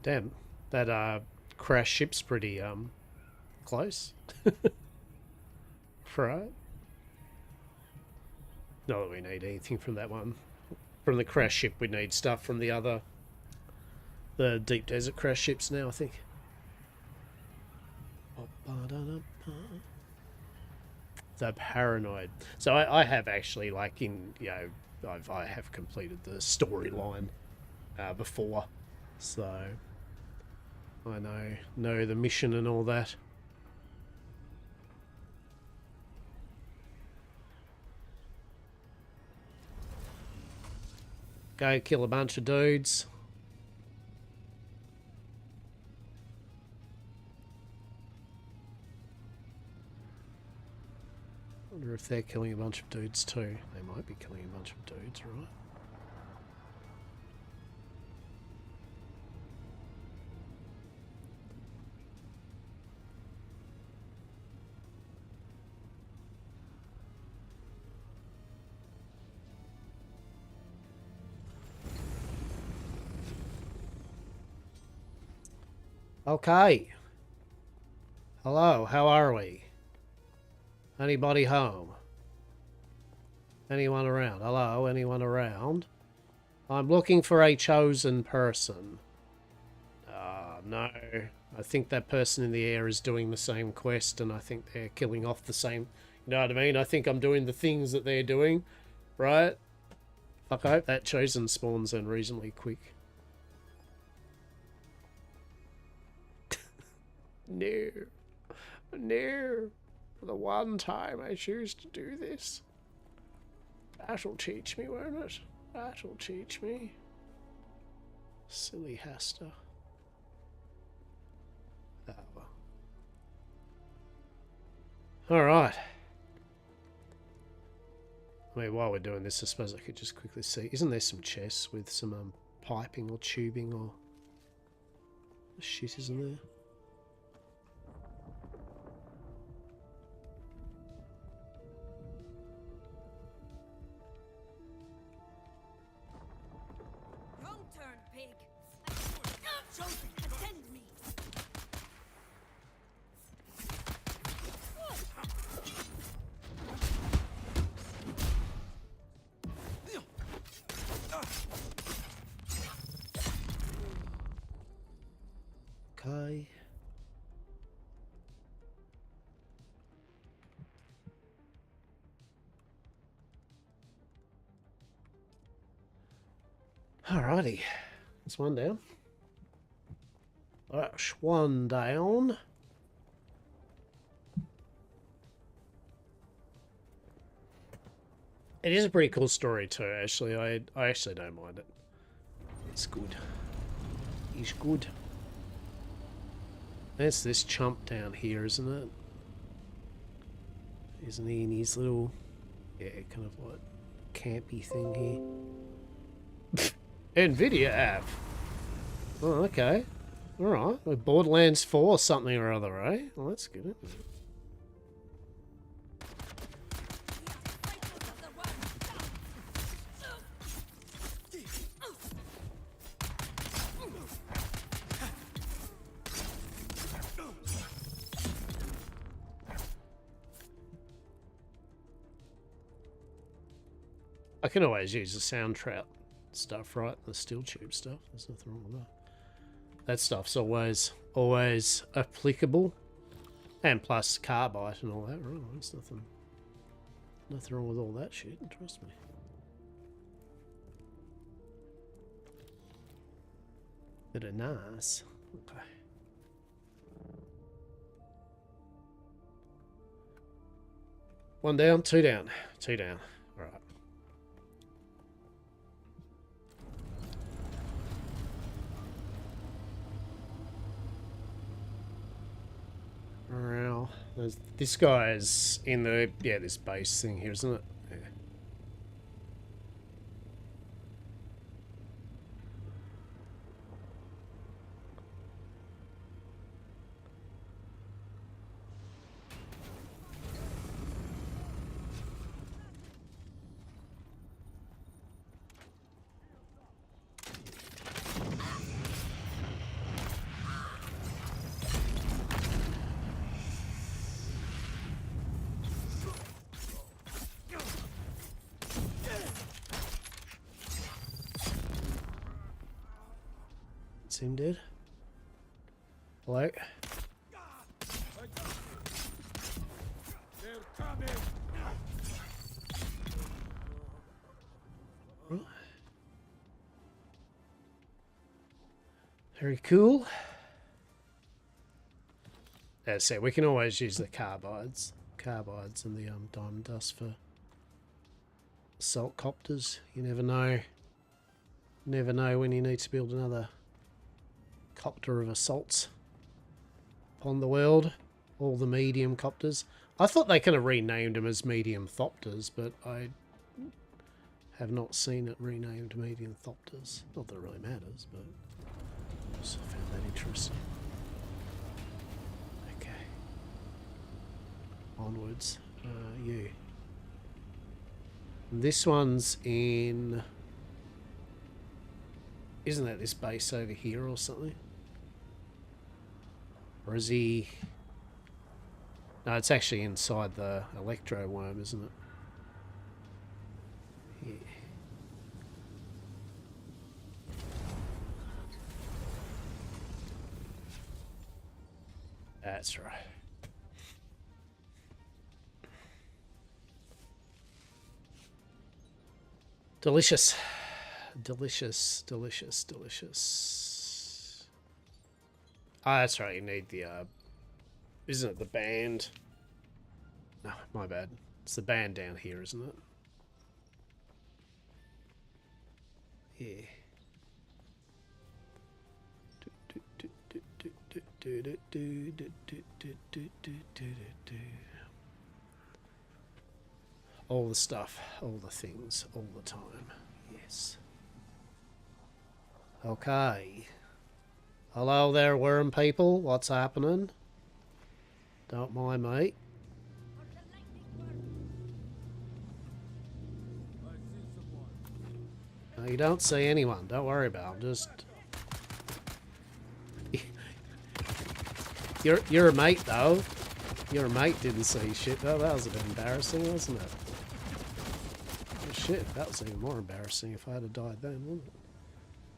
Damn, that crash ship's pretty close. Right? Not that we need anything from that one. From the crash ship, we need stuff from the deep desert crash ships now, I think. The paranoid. So I have actually, like, I have completed the storyline before, so I know the mission and all that. Go kill a bunch of dudes. Wonder if they're killing a bunch of dudes too. They might be killing a bunch of dudes, right? Okay. Hello, how are we? Anybody home? Anyone around? Hello, anyone around? I'm looking for a chosen person. No. I think that person in the air is doing the same quest, and I think they're killing off the same... You know what I mean? I think I'm doing the things that they're doing, right? Fuck, I hope that chosen spawns in reasonably quick. No. No. For the one time I choose to do this. That'll teach me, won't it? That'll teach me. Silly Hastur. Oh well. Alright. I mean, while we're doing this, I suppose I could just quickly see. Isn't there some chests with some piping or tubing or shit, isn't there? Wrong turn, pig. Attend me. Okay. Alrighty. That's one down. That's one down. It is a pretty cool story too, actually. I actually don't mind it. It's good. It's good. That's this chump down here, isn't it? Isn't he in his little, yeah, kind of like campy thing here? Nvidia app. Oh, okay. Alright. Like Borderlands 4 something or other, eh? Well, that's good, isn't it? I can always use the soundtrack stuff, right? The steel tube stuff. There's nothing wrong with that. That stuff's always applicable. And plus carbide and all that, right? There's nothing wrong with all that shit, trust me. Bit of nice. Okay. One down, two down. Two down. Alright. Well, this guy's in the, yeah, this base thing here, isn't it? Yeah. Seem dead. Hello? Very cool. That's it. We can always use the carbides and the diamond dust for assault copters. You never know. Never know when you need to build another copter of assaults upon the world. All the medium copters. I thought they kind of renamed them as medium thopters, but I have not seen it renamed medium thopters. Not that it really matters, but I just found that interesting. Okay. Onwards. You. This one's in... Isn't that this base over here or something? Or is he... No, it's actually inside the electro worm, isn't it? Yeah. That's right. Delicious. Delicious, delicious, delicious. Ah, that's right, you need the, isn't it the band? No, my bad. It's the band down here, isn't it? Yeah. All the stuff, all the things, all the time. Yes. Okay. Hello there, worm people. What's happening? Don't mind me. No, you don't see anyone. Don't worry about it. Just... You're a mate, though. Your mate didn't see shit. Oh, that was a bit embarrassing, wasn't it? Oh, shit. That was even more embarrassing if I had died then, wouldn't it?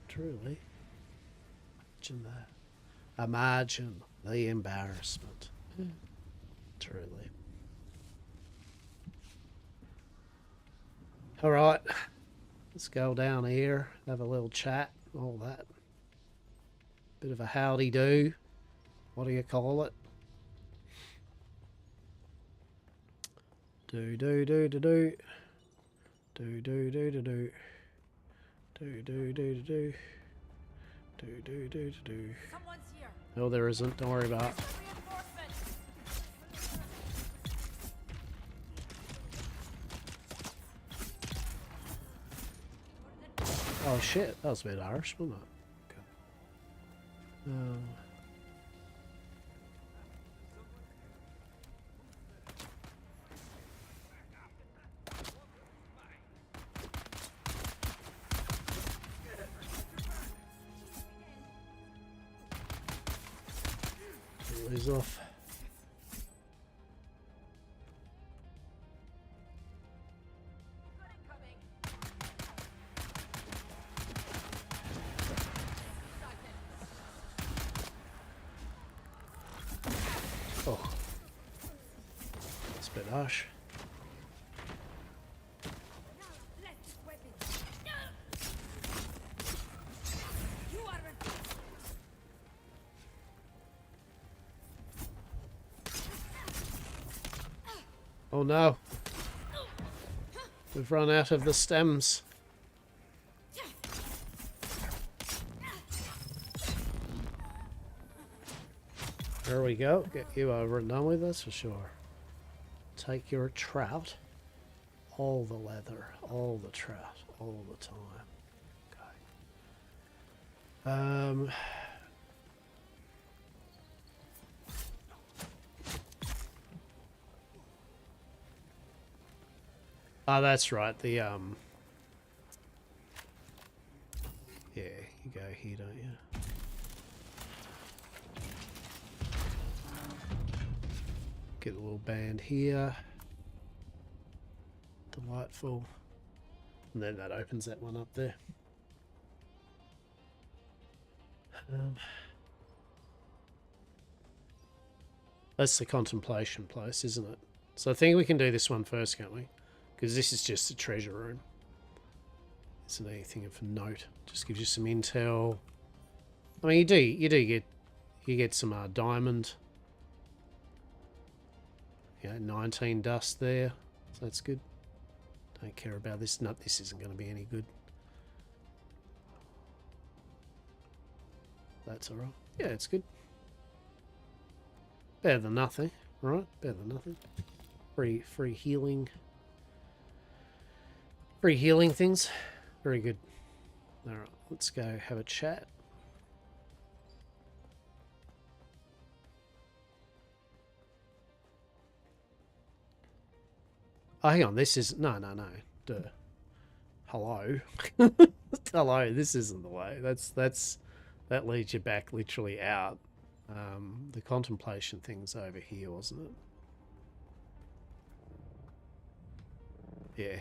Truly. Imagine that. Imagine the embarrassment. Truly. Alright. Let's go down here. Have a little chat. All that. Bit of a howdy-do. What do you call it? Do-do-do-do-do. Do-do-do-do-do. Do-do-do-do-do. Do-do-do-do-do. Someone's here. No, there isn't. Don't worry about it. Oh shit, that was a bit harsh, wasn't it? Okay. These off. Oh, it's a bit harsh. Oh no. We've run out of the stems. There we go. Get you over and done with, that's for sure. Take your trout. All the leather. All the trout. All the time. Okay. Oh, that's right. The, yeah, you go here, don't you? Get a little band here. Delightful. And then that opens that one up there. That's the contemplation place, isn't it? So I think we can do this one first, can't we? Because this is just a treasure room. Isn't anything of note. Just gives you some intel. I mean, you get some diamond. Yeah, 19 dust there, so that's good. Don't care about this. No, this isn't going to be any good. That's alright. Yeah, it's good. Better than nothing, right? Better than nothing. Free healing. Free healing things. Very good. Alright, let's go have a chat. Oh, hang on. This is... No. Duh. Hello. Hello. This isn't the way. That leads you back literally out The contemplation thing's over here, wasn't it? Yeah.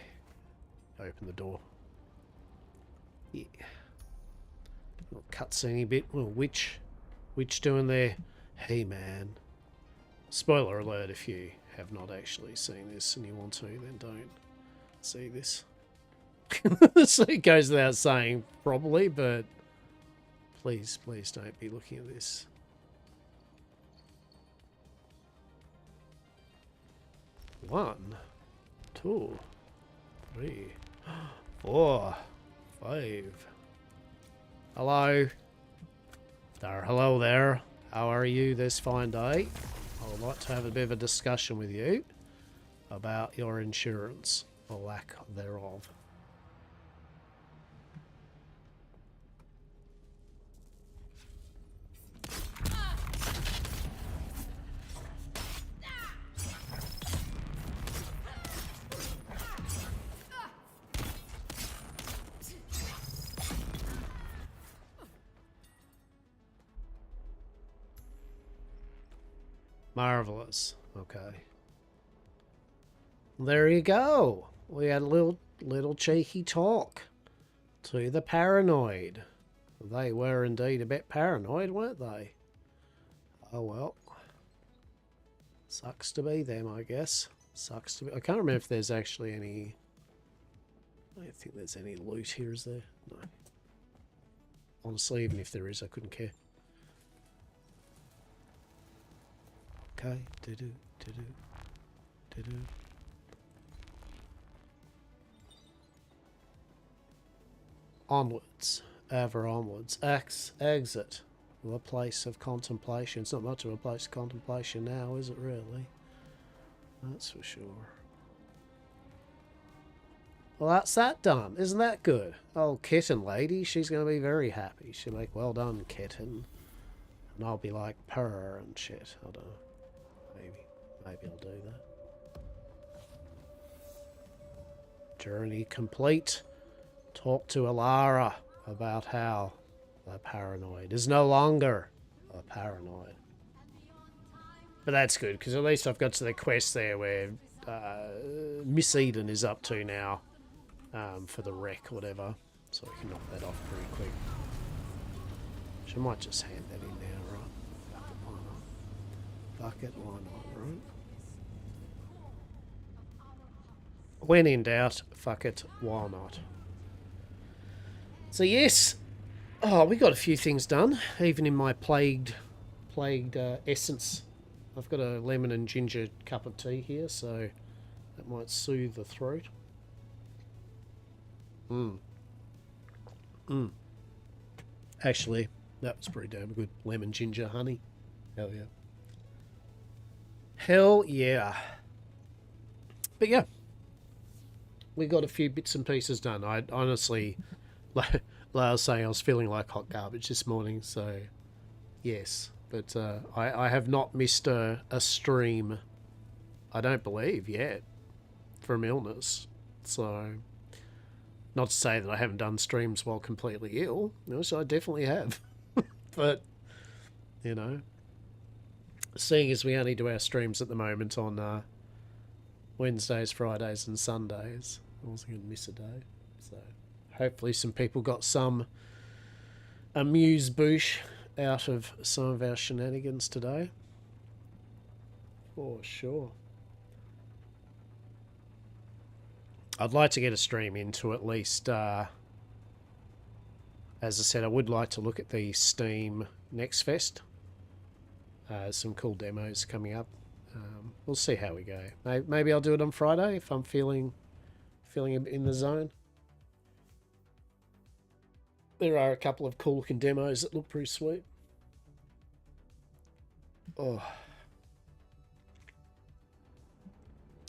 Open the door. Yeah. Little cutscene bit. Little witch doing there. Hey man. Spoiler alert if you have not actually seen this and you want to, then don't see this. So it goes without saying, probably, but please don't be looking at this. One, two, three, 4, 5. Hello. Hello there. How are you this fine day? I would like to have a bit of a discussion with you about your insurance, or lack thereof. Marvelous. Okay. There you go. We had a little cheeky talk to the paranoid. They were indeed a bit paranoid, weren't they? Oh well. Sucks to be them, I guess. Sucks to be. I can't remember if there's actually any. I don't think there's any loot here, is there? No. Honestly, even if there is, I couldn't care. Okay. Do-do. Onwards. Ever onwards. Exit. A place of contemplation. It's not much of a place of contemplation now, is it really? That's for sure. Well, that's that done. Isn't that good? Oh, kitten lady, she's going to be very happy. She'll be like, well done, kitten. And I'll be like, purr and shit. I don't know. Maybe I'll do that. Journey complete. Talk to Alara about how the paranoid is no longer a paranoid. But that's good, because at least I've got to the quest there where Miss Eden is up to now for the wreck or whatever. So we can knock that off pretty quick. She might just hand that in now, right? Fuck it, why not, right? When in doubt, fuck it, why not? So yes, oh, we got a few things done, even in my plagued essence. I've got a lemon and ginger cup of tea here, so that might soothe the throat. Actually, that was pretty damn good. Lemon, ginger, honey. Hell yeah. Hell yeah. But yeah, we got a few bits and pieces done. I honestly, like I was saying, I was feeling like hot garbage this morning, so yes. But I have not missed a stream, I don't believe, yet, from illness. So, not to say that I haven't done streams while completely ill. No, so I definitely have. But, you know, seeing as we only do our streams at the moment on Wednesdays, Fridays and Sundays, I wasn't going to miss a day. So, hopefully some people got some amuse-bouche out of some of our shenanigans today. For sure. I'd like to get a stream into at least, as I said, I would like to look at the Steam Next Fest. Some cool demos coming up. We'll see how we go. Maybe I'll do it on Friday if I'm feeling in the zone. There are a couple of cool looking demos that look pretty sweet. Oh.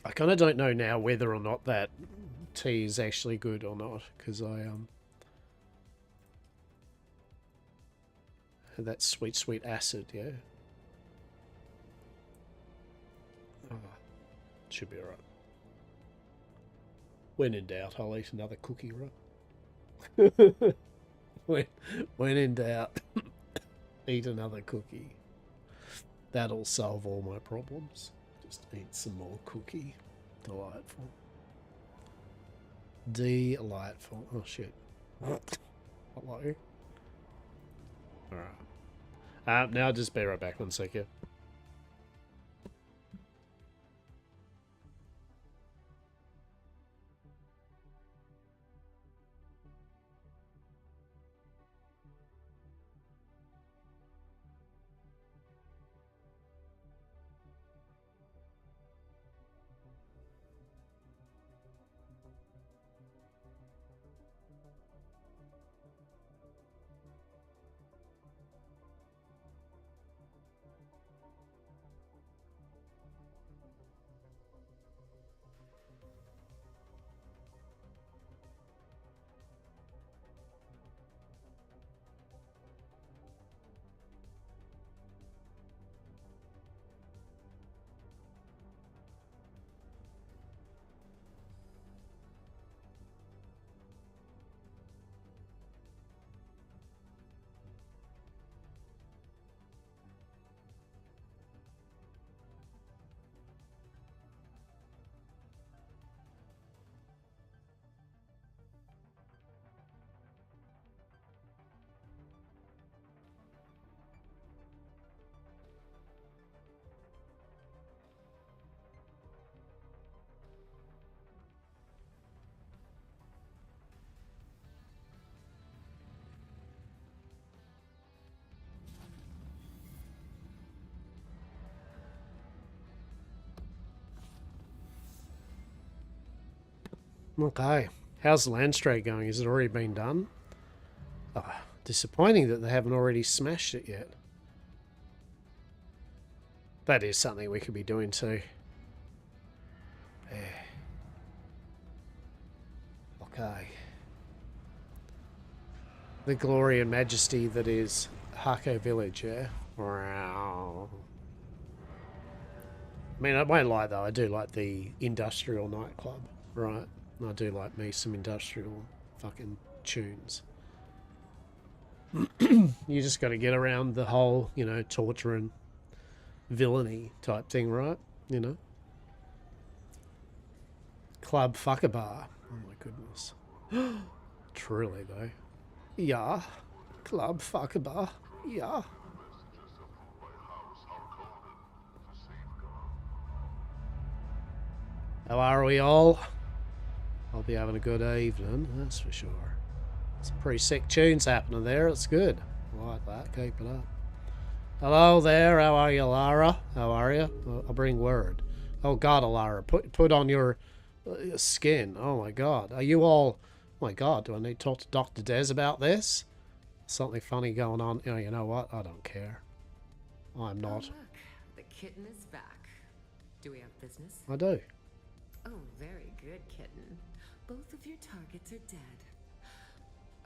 I kind of don't know now whether or not that tea is actually good or not, because I had that sweet acid, yeah. Oh, should be alright. When in doubt, I'll eat another cookie, right? when in doubt, eat another cookie. That'll solve all my problems. Just eat some more cookie. Delightful. Delightful. Oh shit. Hello. Alright. Now just be right back 1 second. Okay. How's the land strait going? Has it already been done? Oh, disappointing that they haven't already smashed it yet. That is something we could be doing too. Yeah. Okay. The glory and majesty that is Hako Village, yeah? Wow. I mean, I won't lie though, I do like the industrial nightclub, right? I do like me some industrial fucking tunes. You just got to get around the whole, you know, torture and villainy type thing, right? You know? Club fucker bar. Oh my goodness. Truly though. Yeah. Club fucker bar. Yeah. How are we all? I'll be having a good evening, that's for sure. Some pretty sick tunes happening there, it's good. I like that, keep it up. Hello there, how are you, Lara? How are you? I'll bring word. Oh god, Lara, put on your skin. Oh my god, are you all... Oh my god, do I need to talk to Dr. Des about this? Something funny going on. Oh, you know what? I don't care. I'm not. Oh, look, the kitten is back. Do we have business? I do. Oh, very good, kitten. Both of your targets are dead.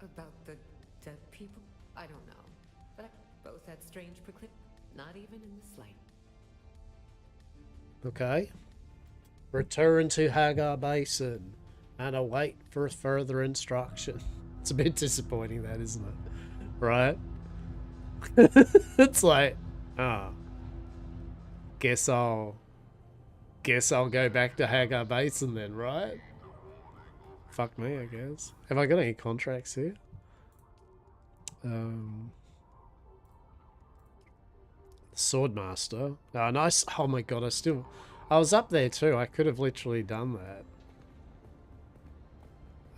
About the dead people? I don't know. But both had strange proclivity. Not even in the slight. Okay. Return to Hagar Basin and await for further instruction. It's a bit disappointing, that, isn't it? Right? It's like, guess I'll go back to Hagar Basin then, right? Fuck me, I guess. Have I got any contracts here? Swordmaster. Oh, nice. Oh my god, I was up there too. I could have literally done that.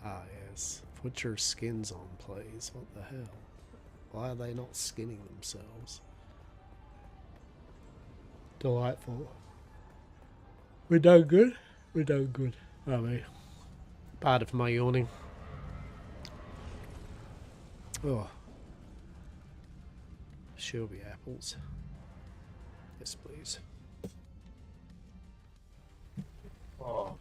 Ah, yes. Put your skins on, please. What the hell? Why are they not skinning themselves? Delightful. We're done good? We're done good. Are we? Pardon for my yawning. Oh. Shelby apples. Yes, please. Oh.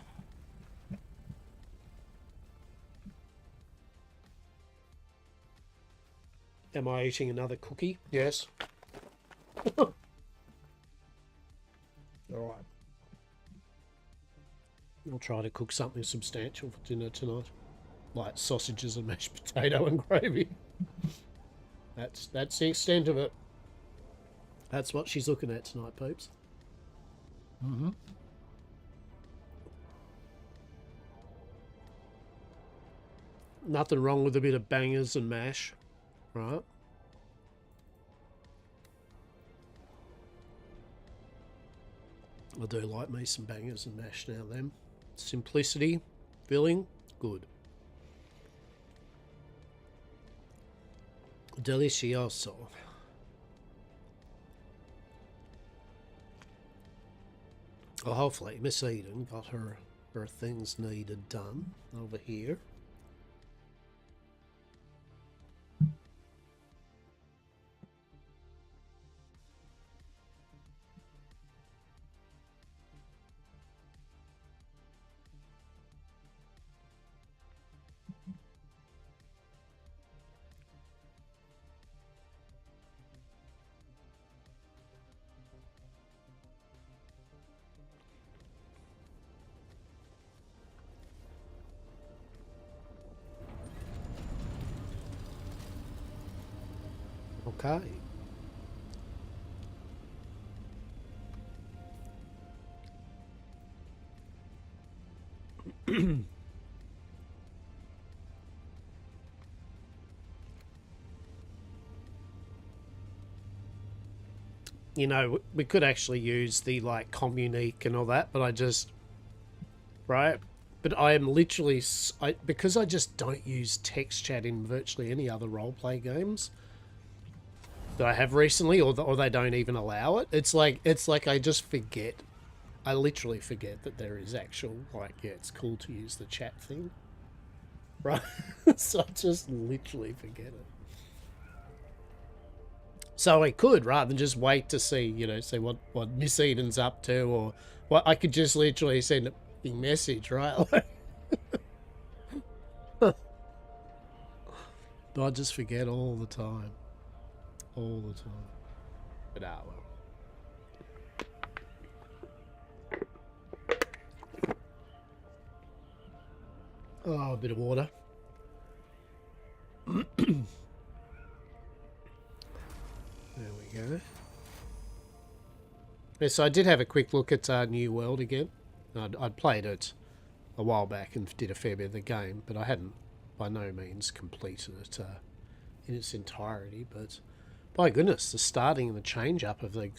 Am I eating another cookie? Yes. All right. I'll try to cook something substantial for dinner tonight, like sausages and mashed potato and gravy. That's the extent of it. That's what she's looking at tonight, peeps. Mm-hmm. Nothing wrong with a bit of bangers and mash, right? I do like me some bangers and mash now then. Simplicity, filling, good. Delicioso. Well, hopefully Miss Eden got her things needed done over here. Okay. You know, we could actually use the, like, communique and all that, but I just... Right? But I am literally... because I just don't use text chat in virtually any other roleplay games that I have recently, or they don't even allow it. It's like I just forget. I literally forget that there is actual, like, yeah, it's cool to use the chat thing. Right? So I just literally forget it. So I could, rather than just wait to see, you know, see what Miss Eden's up to, or what, I could just literally send a big message, right? But I just forget all the time. All the time. But ah, well. Oh, a bit of water. There we go. Yeah, so I did have a quick look at New World again. I'd played it a while back and did a fair bit of the game, but I hadn't by no means completed it in its entirety. But my goodness, the starting and the change up of the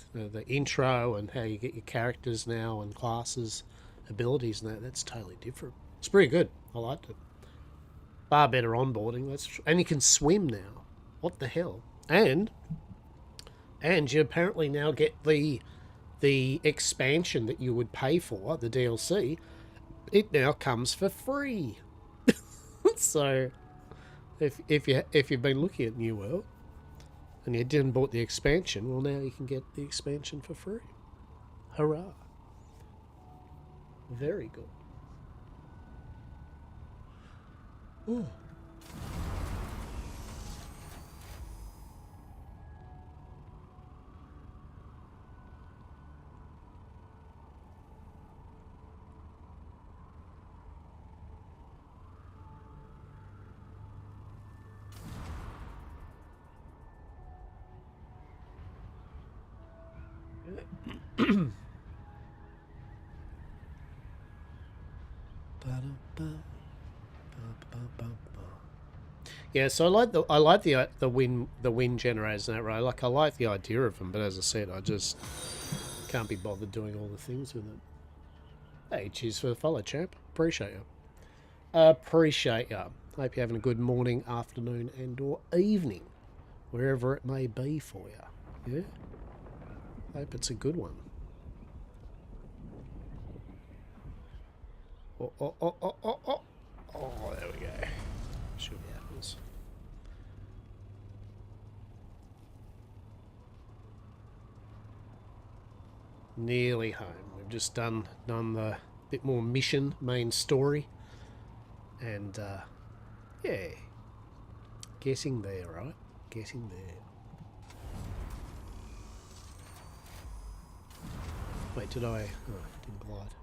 intro and how you get your characters now and classes, abilities and that's totally different. It's pretty good. I liked it. Far better onboarding. And you can swim now. What the hell? And you apparently now get the expansion that you would pay for, the DLC. It now comes for free. So if you've been looking at New World and you didn't bought the expansion, well, now you can get the expansion for free. Hurrah. Very good. Ooh. Yeah, so I like the wind generators and that, right? Like, I like the idea of them, but as I said, I just can't be bothered doing all the things with it. Hey, cheers for the follow, champ. Appreciate you. Appreciate you. Hope you're having a good morning, afternoon, and or evening, wherever it may be for you. Yeah. Hope it's a good one. Oh, there we go. Should be apples. Nearly home. We've just done the bit more mission, main story. And, yeah. Getting there, right? Getting there. Wait, did I... Oh, didn't glide.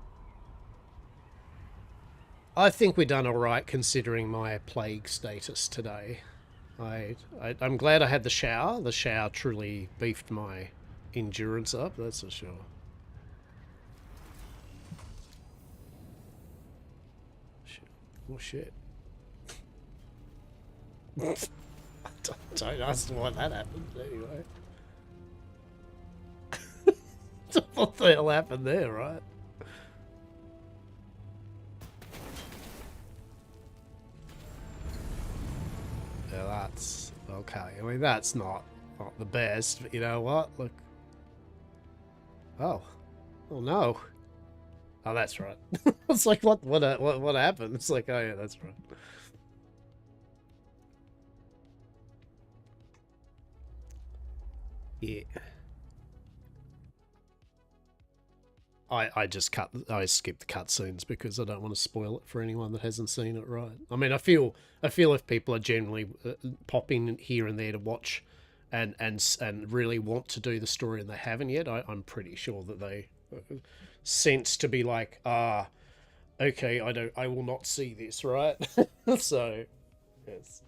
I think we've done all right considering my plague status today. I'm glad I had the shower. The shower truly beefed my endurance up, that's for sure. Shit. Oh shit. Don't ask why that happened, anyway. What the hell happened there, right? Yeah, that's okay. I mean, that's not the best, but you know what? Look. Oh. Oh no. Oh, that's right. It's like, what happened? It's like, oh yeah, that's right. Yeah. I skipped the cutscenes because I don't want to spoil it for anyone that hasn't seen it, right? I mean, I feel if people are generally popping here and there to watch and really want to do the story and they haven't yet, I'm pretty sure that they sense to be like, okay, I will not see this, right? So, yes.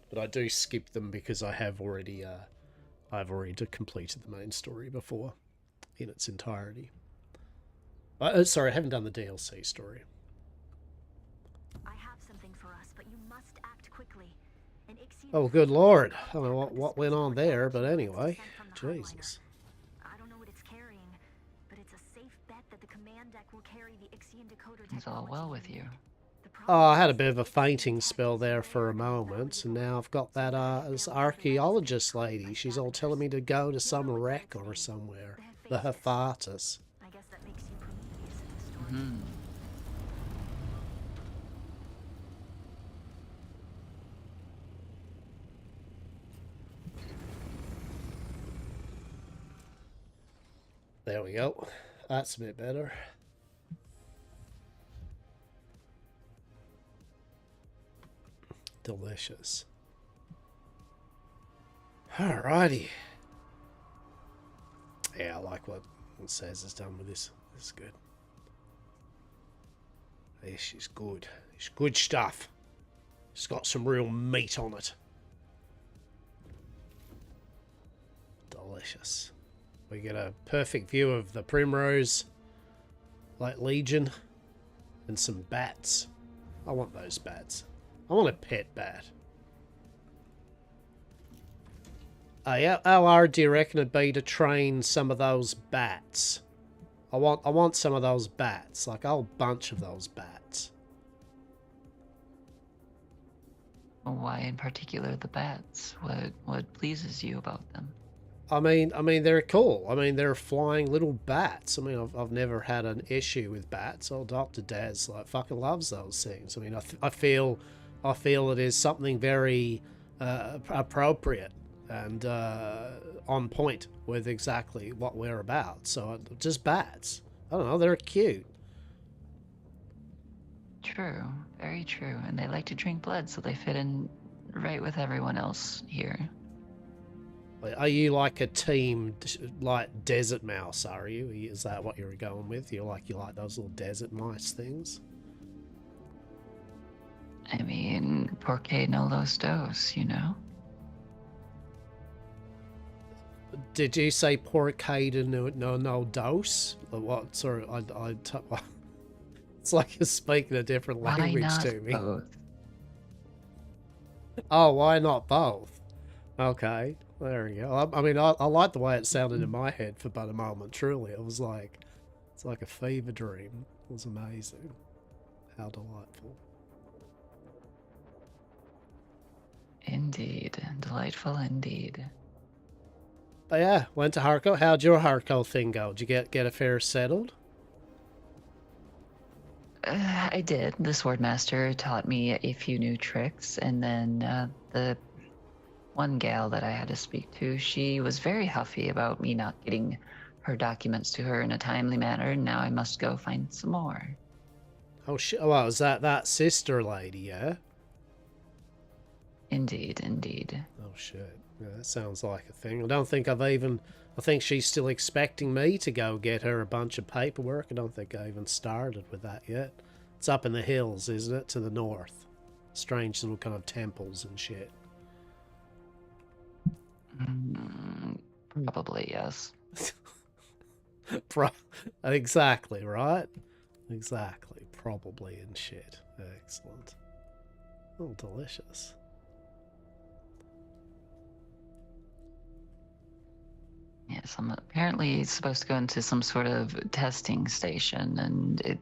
But I do skip them because I've already completed the main story before in its entirety. Sorry, I haven't done the DLC story. I have something for us, but you must act quickly. Oh, good lord. I don't know what went on there, but anyway. Jesus. I don't know what it's carrying, but it's a safe bet that the command deck will carry the Ixian decoder. It's all well with you. Oh, I had a bit of a fainting spell there for a moment, and now I've got that this archaeologist lady. She's all telling me to go to some wreck or somewhere. The Hephaestus. I guess that makes you Prometheus in the story. There we go. That's a bit better. Delicious. Alrighty. Yeah, I like what Saz has done with this. This is good. This is good. It's good stuff. It's got some real meat on it. Delicious. We get a perfect view of the Primrose like Legion and some bats. I want those bats. I want a pet bat. Yeah, how hard do you reckon it'd be to train some of those bats? I want some of those bats, like a whole bunch of those bats. Why in particular the bats? What pleases you about them? I mean they're cool. I mean they're flying little bats. I mean I've never had an issue with bats. Old Dr. Daz like fucking loves those things. I mean I feel it is something very appropriate and on point with exactly what we're about. So just bats. I don't know, they're cute. True, very true. And they like to drink blood, so they fit in right with everyone else here. Are you like a team like desert mouse, are you? Is that what you're going with? You like those little desert mice things? I mean, porque no los dos, you know? Did you say porcade no dos? Or what? Sorry, it's like you're speaking a different language to me. Both? Oh, why not both? Okay, there we go. I mean, I like the way it sounded in my head for but a moment. Truly, it was like, it's like a fever dream. It was amazing. How delightful. Indeed, delightful indeed. But yeah, went to Harco. How'd your Harco thing go? Did you get affairs settled? I did. The Swordmaster taught me a few new tricks, and then the one gal that I had to speak to, she was very huffy about me not getting her documents to her in a timely manner, and now I must go find some more. Oh shit! Well, was that sister lady? Yeah. Indeed, indeed. Oh shit! Yeah, that sounds like a thing. I don't think I think she's still expecting me to go get her a bunch of paperwork. I don't think I even started with that yet. It's up in the hills, isn't it? To the north. Strange little kind of temples and shit. Probably, yes. Exactly, right? Exactly. Probably and shit. Excellent. Oh, delicious. Yes, apparently he's supposed to go into some sort of testing station and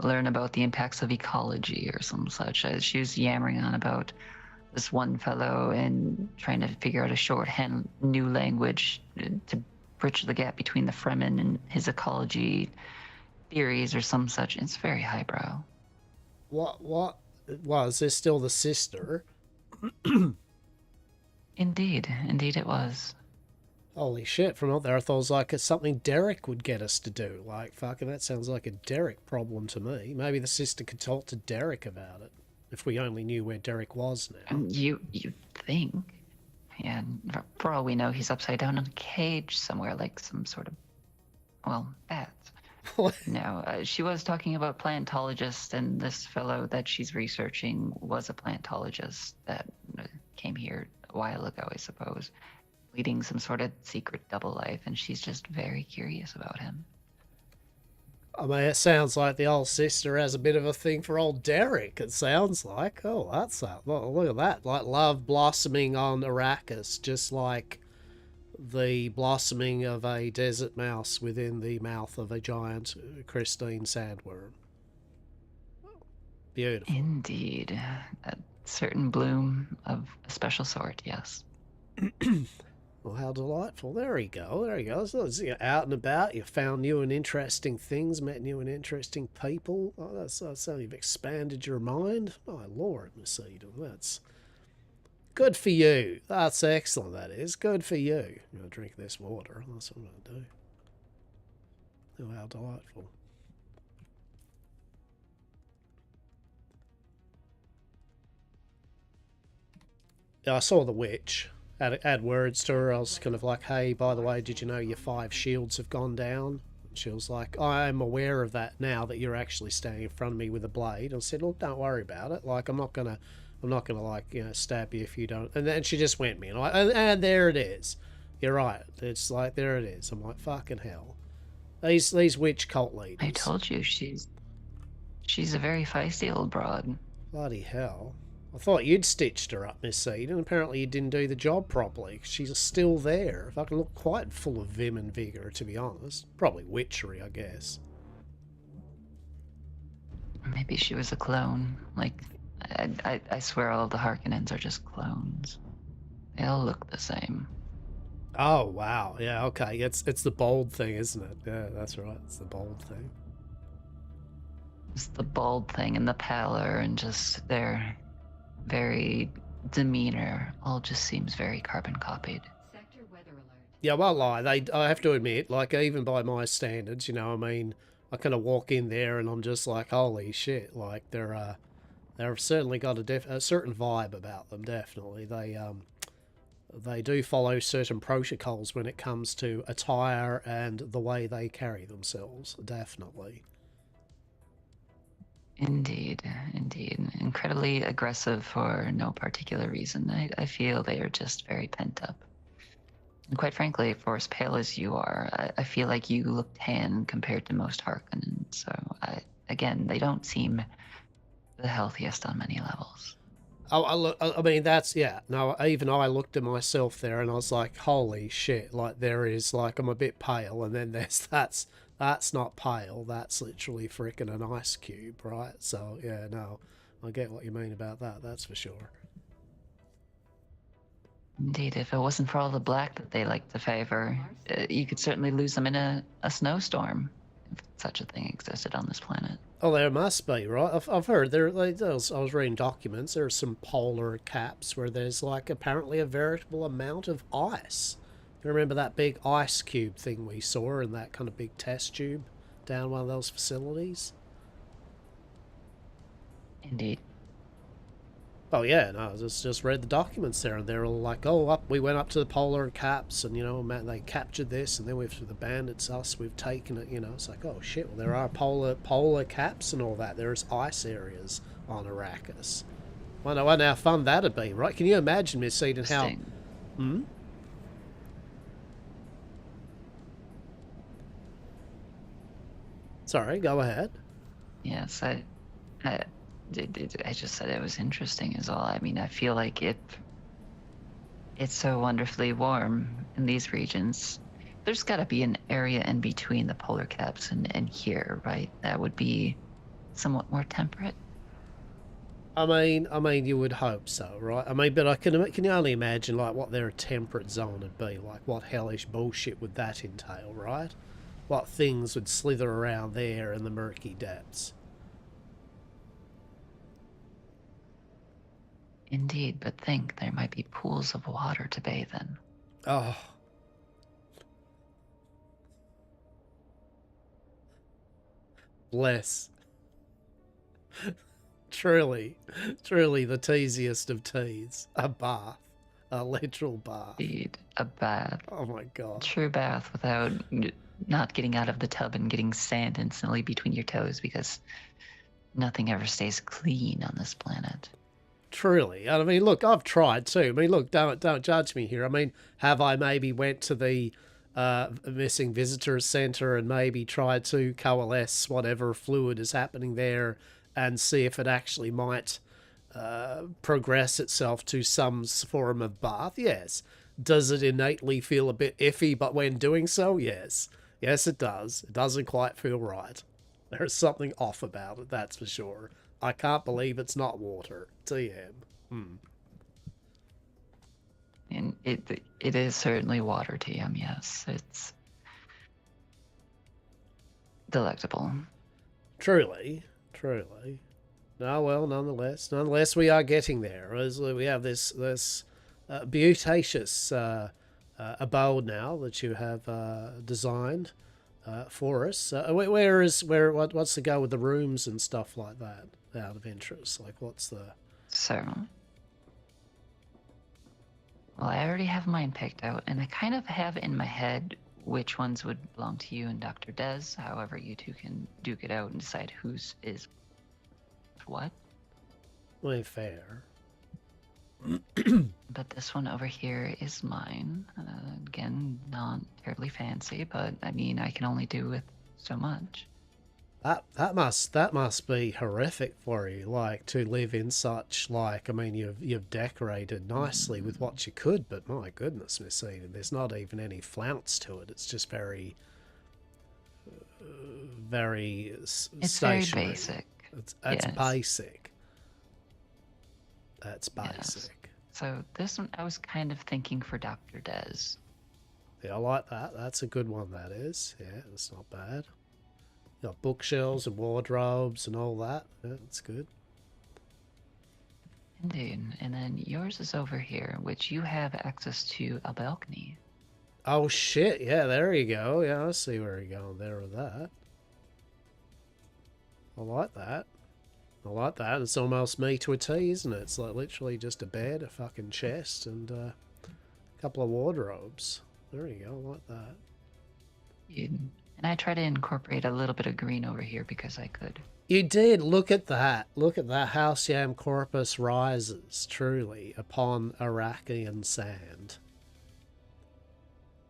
learn about the impacts of ecology or some such. She was yammering on about this one fellow and trying to figure out a shorthand new language to bridge the gap between the Fremen and his ecology theories or some such. It's very highbrow. What was this still the sister? Indeed it was. Holy shit, from out there I thought it was like it's something Derek would get us to do. Like, fucking that sounds like a Derek problem to me. Maybe the sister could talk to Derek about it. If we only knew where Derek was now. You think? Yeah, for all we know, he's upside down in a cage somewhere, like some sort of, well, bats. No, she was talking about plantologists, and this fellow that she's researching was a plantologist that came here a while ago, I suppose, leading some sort of secret double life, and she's just very curious about him. I mean, it sounds like the old sister has a bit of a thing for old Derek, it sounds like. Oh, that's that. Look at that. Like love blossoming on Arrakis, just like the blossoming of a desert mouse within the mouth of a giant Christine sandworm. Beautiful. Indeed. A certain bloom of a special sort, yes. Well, how delightful. There you go. There you go. So you're out and about. You found new and interesting things, met new and interesting people. Oh, that's how you've expanded your mind. My Lord, Miss Eden. That's good for you. That's excellent, that is. Good for you. I'm going to drink this water. That's what I'm going to do. Oh, how delightful. Yeah, I saw the witch. Add words to her. I was kind of like, hey, by the way, did you know your 5 shields have gone down? And she was like, I'm aware of that now that you're actually standing in front of me with a blade. I said, look, don't worry about it. Like, I'm not gonna like, you know, stab you if you don't. And then she just went me, and there it is. You're right. It's like, there it is. I'm like, fucking hell. These witch cult leaders. I told you, she's a very feisty old broad. Bloody hell. I thought you'd stitched her up, Miss Seed, and apparently you didn't do the job properly. She's still there. If I can look quite full of vim and vigour, to be honest. Probably witchery, I guess. Maybe she was a clone. Like, I swear all the Harkonnens are just clones. They all look the same. Oh, wow. Yeah, okay. It's the bold thing, isn't it? Yeah, that's right. It's the bold thing. It's the bald thing and the pallor and just their very demeanor all just seems very carbon copied. Sector weather alert. Yeah, well, lie. I have to admit, like, even by my standards, you know, I mean, I kind of walk in there and I'm just like, holy shit. Like, they've certainly got a certain vibe about them, definitely. They do follow certain protocols when it comes to attire and the way they carry themselves, definitely. Indeed. Incredibly aggressive for no particular reason. I feel they are just very pent up. And quite frankly, for as pale as you are, I feel like you look tan compared to most Harkonnen. So, again, they don't seem the healthiest on many levels. I mean, that's, yeah. No, even I looked at myself there and I was like, holy shit, like, there is, like, I'm a bit pale, and then there's, that's not pale, that's literally freaking an ice cube, right? So, yeah, no, I get what you mean about that, that's for sure. Indeed, if it wasn't for all the black that they like to favor, you could certainly lose them in a snowstorm, if such a thing existed on this planet. Oh, there must be, right? I've heard I was reading documents. There are some polar caps where there's like apparently a veritable amount of ice. You remember that big ice cube thing we saw in that kind of big test tube down one of those facilities? Indeed. Oh yeah, no, I just read the documents there, and they're all like, oh, we went up to the polar caps, and, you know, man, they captured this, and then we've, the bandits, us, we've taken it, you know. It's like, oh shit, well, there are polar caps and all that. There's ice areas on Arrakis. I wonder how fun that'd be, right? Can you imagine, Miss Eden, how... Sorry, go ahead. Yes, I, I just said it was interesting is all. I mean, I feel like it's so wonderfully warm in these regions. There's got to be an area in between the polar caps and here, right? That would be somewhat more temperate. I mean, you would hope so, right? I mean, but can you only imagine like what their temperate zone would be like? What hellish bullshit would that entail, right? What things would slither around there in the murky depths? Indeed, but think there might be pools of water to bathe in. Oh. Bless. Truly the teasiest of teas. A bath. A literal bath. Indeed, a bath. Oh my god. True bath without not getting out of the tub and getting sand instantly between your toes, because nothing ever stays clean on this planet. Truly. I mean, look, I've tried too. I mean, look, don't judge me here. I mean, have I maybe went to the missing visitors center and maybe tried to coalesce whatever fluid is happening there and see if it actually might progress itself to some form of bath? Yes. Does it innately feel a bit iffy, but when doing so, yes. Yes, it does. It doesn't quite feel right. There's something off about it, that's for sure. I can't believe it's not water. TM. And it is certainly water, TM, yes. It's delectable. Truly. No, well, nonetheless, we are getting there. As we have this beauticious abode now that you have designed for us. What's the go with the rooms and stuff like that? Out of interest, like what's the? So, well, I already have mine picked out, and I kind of have in my head which ones would belong to you and Dr. Des. However, you two can duke it out and decide whose is what. Well, fair. But this one over here is mine. Again, not terribly fancy, but I mean, I can only do with so much. That must be horrific for you, like to live in such, like, I mean, you've decorated nicely with what you could, but my goodness, Miss Eden, there's not even any flounce to it. It's just very It's stationary. very basic. It's Yes. basic. That's Yes. basic. So this one, I was kind of thinking for Dr. Des. Yeah, I like that. That's a good one, that is. Yeah, that's not bad. You got bookshelves and wardrobes and all that. Yeah, that's good. Indeed. And then yours is over here, which you have access to a balcony. Oh, shit. Yeah, there you go. Yeah, I see where you're going there with that. I like that. It's almost me to a T, isn't it? It's like literally just a bed, a fucking chest, and a couple of wardrobes. There you go. I like that. And I try to incorporate a little bit of green over here because I could. You did. Look at that. Look at that. Halcyon Corpus rises, truly, upon Arachian sand.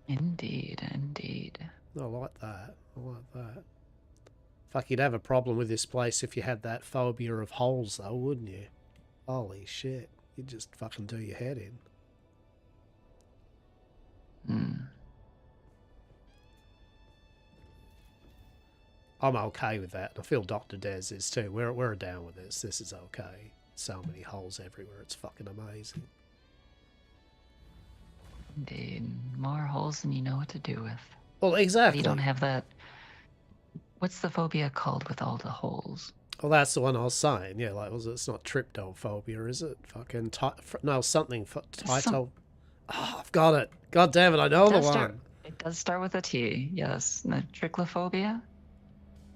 Indeed. I like that. Fuck, you'd have a problem with this place if you had that phobia of holes, though, wouldn't you? Holy shit. You'd just fucking do your head in. I'm okay with that. I feel Dr. Des is too. We're down with this. This is okay. So many holes everywhere. It's fucking amazing. Indeed. More holes than you know what to do with. Well, exactly. You don't have that. What's the phobia called with all the holes? Well, that's the one I was saying. Yeah, like, it's not tryptophobia, is it? Fucking something. Oh, I've got it. God damn it, I know the one. It does start with a T, yes. The trichlophobia?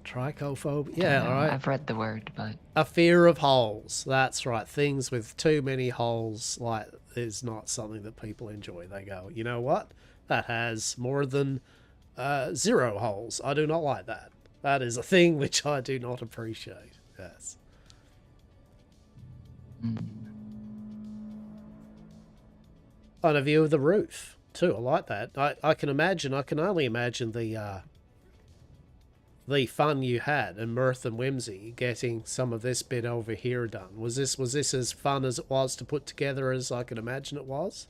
Trichophobia. Yeah, all right. I've read the word, but... A fear of holes. That's right. Things with too many holes, like, is not something that people enjoy. They go, you know what? That has more than 0 holes. I do not like that. That is a thing which I do not appreciate. Yes. On a view of the roof, too. I like that. I can only imagine the the fun you had and mirth and whimsy getting some of this bit over here done? Was this as fun as it was to put together as I can imagine it was?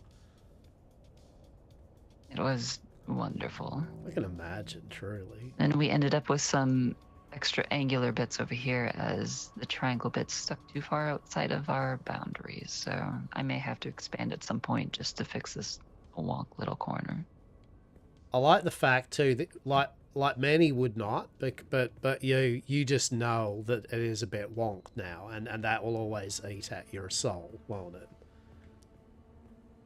It was wonderful. I can imagine, truly. And we ended up with some extra angular bits over here as the triangle bits stuck too far outside of our boundaries. So I may have to expand at some point just to fix this wonk little corner. I like the fact too that like many would not, but you just know that it is a bit wonk now, and that will always eat at your soul, won't it?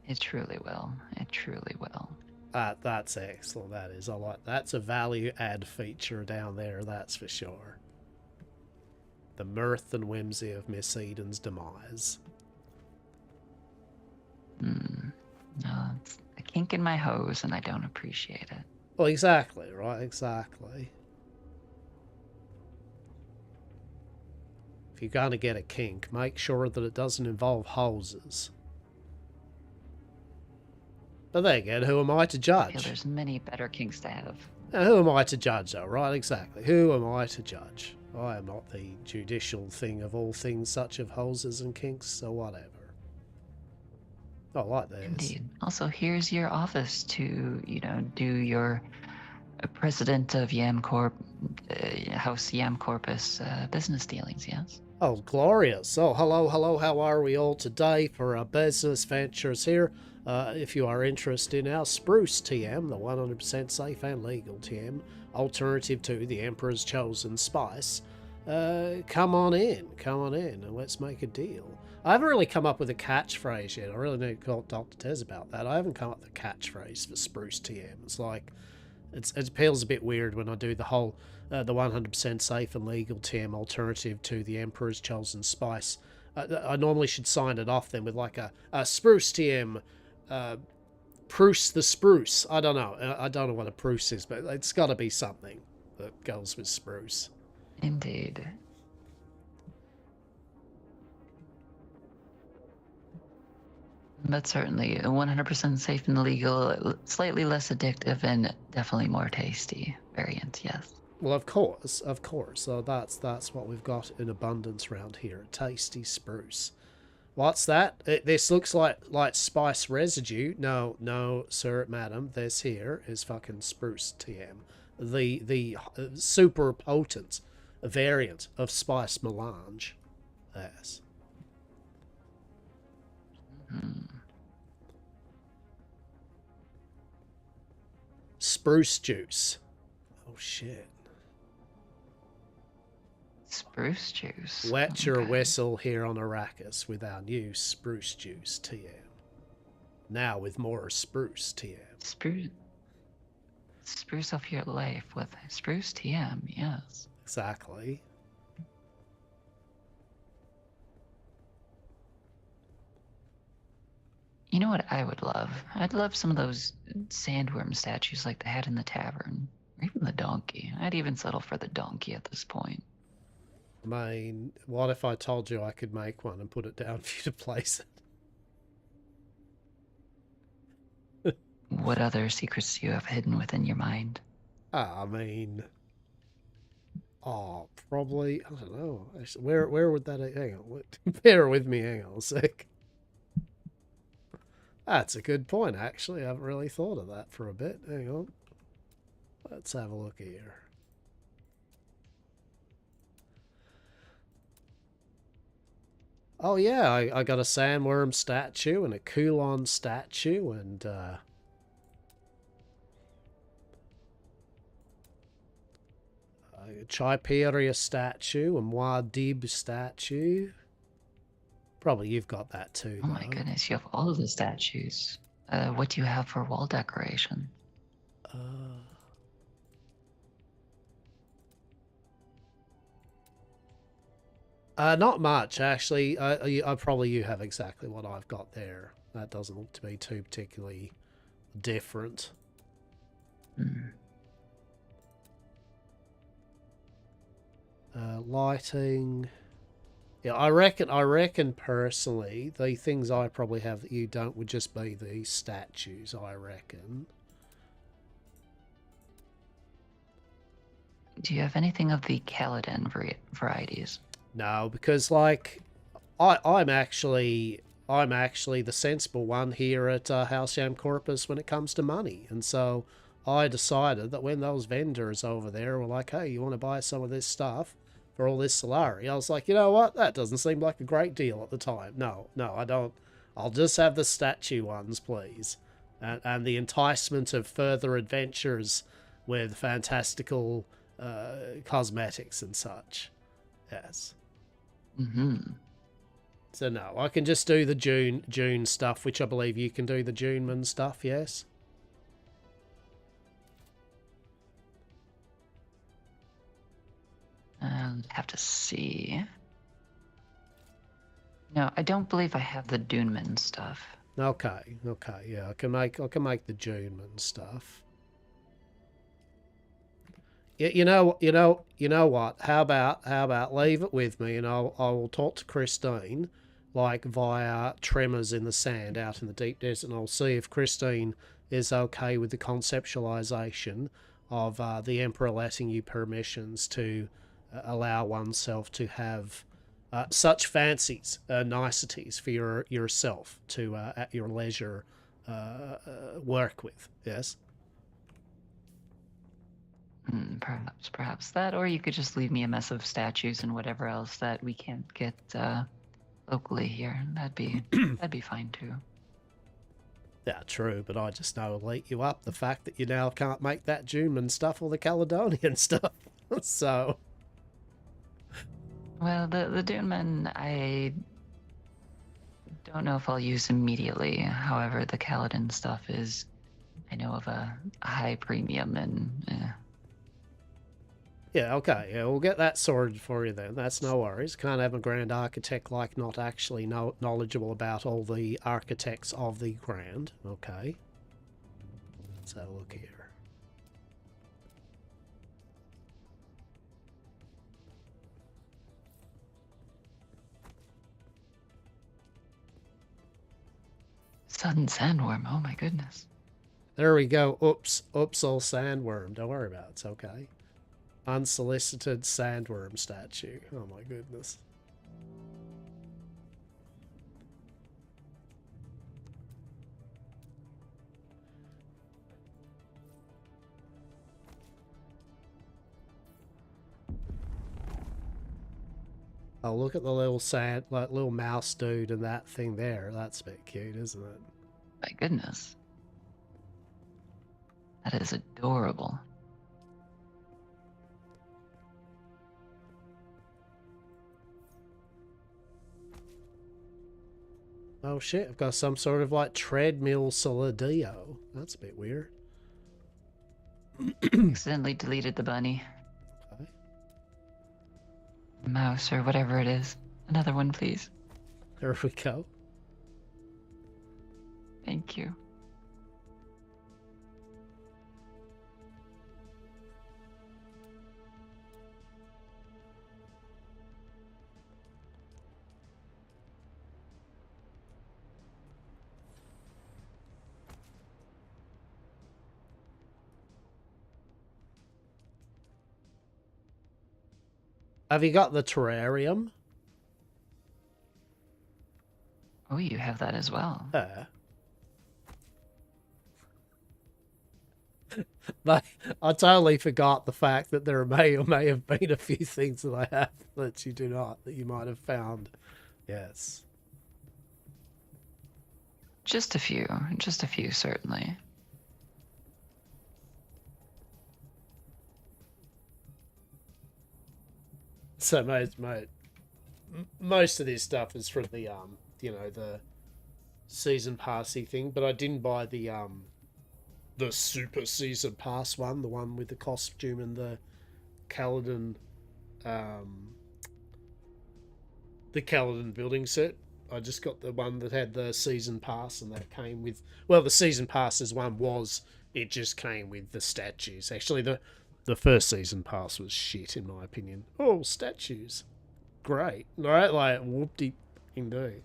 It truly will. It truly will. That's excellent. That is. I like. That's a value add feature down there. That's for sure. The mirth and whimsy of Miss Eden's demise. No, it's a kink in my hose, and I don't appreciate it. Well, exactly. Right. Exactly. If you're gonna get a kink, make sure that it doesn't involve hoses. But there again, who am I to I judge? feel there's many better kinks to have. Now, who am I to judge, though, right? Exactly. Who am I to judge? I am not the judicial thing of all things such of hoses and kinks, so whatever. I like this. Indeed. Also, here's your office to, do your president of Yamcorp, House Yamcorpus business dealings, yes? Oh, glorious. Oh, hello, how are we all today for our business ventures here? If you are interested in our Spruce TM, the 100% safe and legal TM, alternative to the Emperor's Chosen Spice, come on in, and let's make a deal. I haven't really come up with a catchphrase yet. I really need to call Dr. Tez about that. I haven't come up with a catchphrase for Spruce TM. It's like, it feels a bit weird when I do the whole, the 100% safe and legal TM alternative to the Emperor's Chosen Spice. I normally should sign it off then with like a Spruce TM, Pruce the Spruce. I don't know. I don't know what a Pruce is, but it's got to be something that goes with Spruce. Indeed. But certainly 100% safe and legal, slightly less addictive, and definitely more tasty variant, yes. Well, of course. So that's what we've got in abundance around here. Tasty Spruce. What's that? This looks like spice residue. No, sir, madam. This here is fucking Spruce TM. The super potent variant of spice melange. Yes. Spruce juice. Oh, shit. Spruce juice. Wet your whistle here on Arrakis with our new Spruce Juice TM. Now with more Spruce TM. Spruce up your life with Spruce TM, yes. Exactly. You know what I would love? I'd love some of those sandworm statues like they had in the tavern. Or even the donkey. I'd even settle for the donkey at this point. I mean, what if I told you I could make one and put it down for you to place it? What other secrets do you have hidden within your mind? I mean... Oh, probably... I don't know. Actually, where would that... Hang on. Bear with me. Hang on a sec. That's a good point, actually. I haven't really thought of that for a bit. Hang on. Let's have a look here. Oh, yeah, I got a sandworm statue and a Kulon statue and, a Chyperia statue, a Muad'Dib statue. Probably you've got that too, Oh my goodness, you have all of the statues. What do you have for wall decoration? Not much, actually. Probably you have exactly what I've got there. That doesn't look to be too particularly different. Lighting. Yeah, I reckon personally, the things I probably have that you don't would just be the statues, I reckon. Do you have anything of the Kaladin varieties? No, because like I'm actually the sensible one here at House Yam Corpus when it comes to money, and so I decided that when those vendors over there were like, "Hey, you want to buy some of this stuff for all this Solari?" I was like, you know what? That doesn't seem like a great deal at the time. No, I don't. I'll just have the statue ones, please, and the enticement of further adventures with fantastical cosmetics and such. Yes. Mm-hmm. So no, I can just do the June stuff, which I believe you can do the Juneman stuff, yes? And have to see. No, I don't believe I have the Duneman stuff. Okay, yeah, I can make the Juneman stuff. You know what? How about leave it with me, and I will talk to Christine, like via tremors in the sand out in the deep desert, and I'll see if Christine is okay with the conceptualization of the Emperor letting you permissions to allow oneself to have such fancies, niceties for yourself to at your leisure work with. Yes. Perhaps that, or you could just leave me a mess of statues and whatever else that we can't get locally here. That'd be fine too. Yeah, true, but I just know it'll eat you up, the fact that you now can't make that Juneman stuff or the Caledonian stuff. So... Well, the Duneman, I don't know if I'll use immediately. However, the Kaladin stuff is, I know, of a high premium, and Yeah, okay, yeah, we'll get that sorted for you then. That's no worries. Can't have a Grand Architect like not actually knowledgeable about all the architects of the Grand. Okay. Let's have a look here. sudden sandworm. Oh my goodness. There we go. Oops, all sandworm. Don't worry about it. It's okay. Unsolicited sandworm statue. Oh my goodness. Oh, look at the little little mouse dude and that thing there. That's a bit cute, isn't it? My goodness. That is adorable. Oh shit, I've got some sort of like treadmill Solidio. That's a bit weird. Accidentally deleted the bunny. Okay. Mouse or whatever it is. Another one, please. There we go. Thank you. Have you got the terrarium? Oh, you have that as well. But I totally forgot the fact that there may or may have been a few things that I have that you do not, that you might have found. Yes. Just a few, certainly. So most of this stuff is from the the season passy thing, but I didn't buy the super season pass one, the one with the costume and the Kaladin building set. I just got the one that had the season pass, and that came with, well, the season passes one was, it just came with the statues. Actually, the first season pass was shit, in my opinion. Oh, statues. Great. Right? Like, whoop-de-do.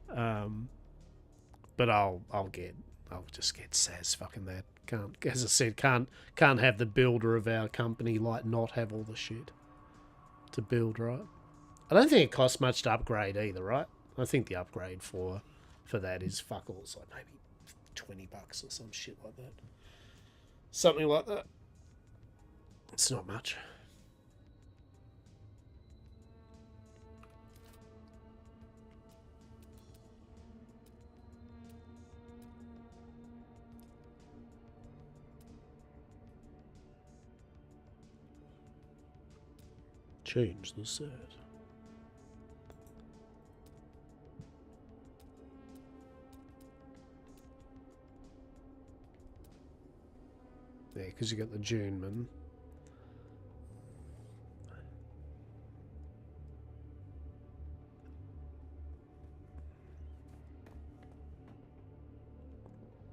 But I'll get I'll just get Saz fucking that. Can't, as I said, can't have the builder of our company like not have all the shit to build, right? I don't think it costs much to upgrade either, right? I think the upgrade for that is fuck all. It's like maybe $20 or some shit like that. Something like that. It's not much. Change the set. Yeah, because you got the Juneman.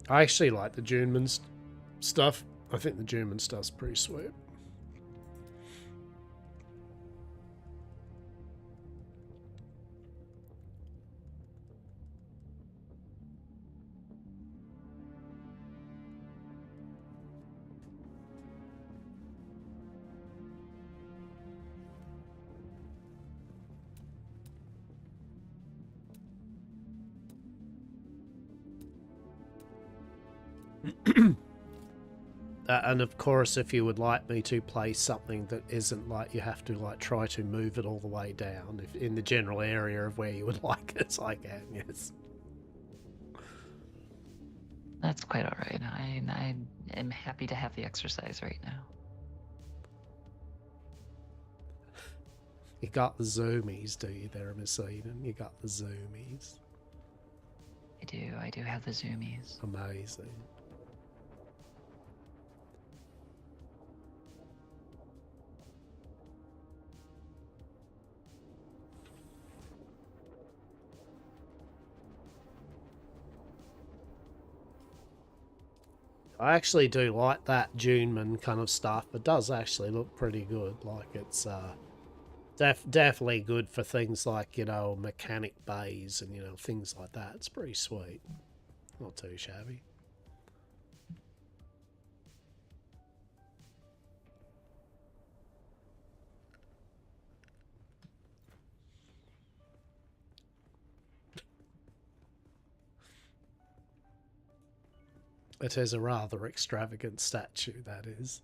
I actually like the Juneman stuff. I think the Juneman stuff's pretty sweet. And of course, if you would like me to play something that isn't like you have to like try to move it all the way down, if in the general area of where you would like it, I can, yes. That's quite all right. I am happy to have the exercise right now. You got the zoomies, do you there, Miss Eden? You got the zoomies. I do have the zoomies. Amazing. I actually do like that Juneman kind of stuff. It does actually look pretty good. Like it's definitely good for things like, you know, mechanic bays and, you know, things like that. It's pretty sweet. Not too shabby. It is a rather extravagant statue, that is.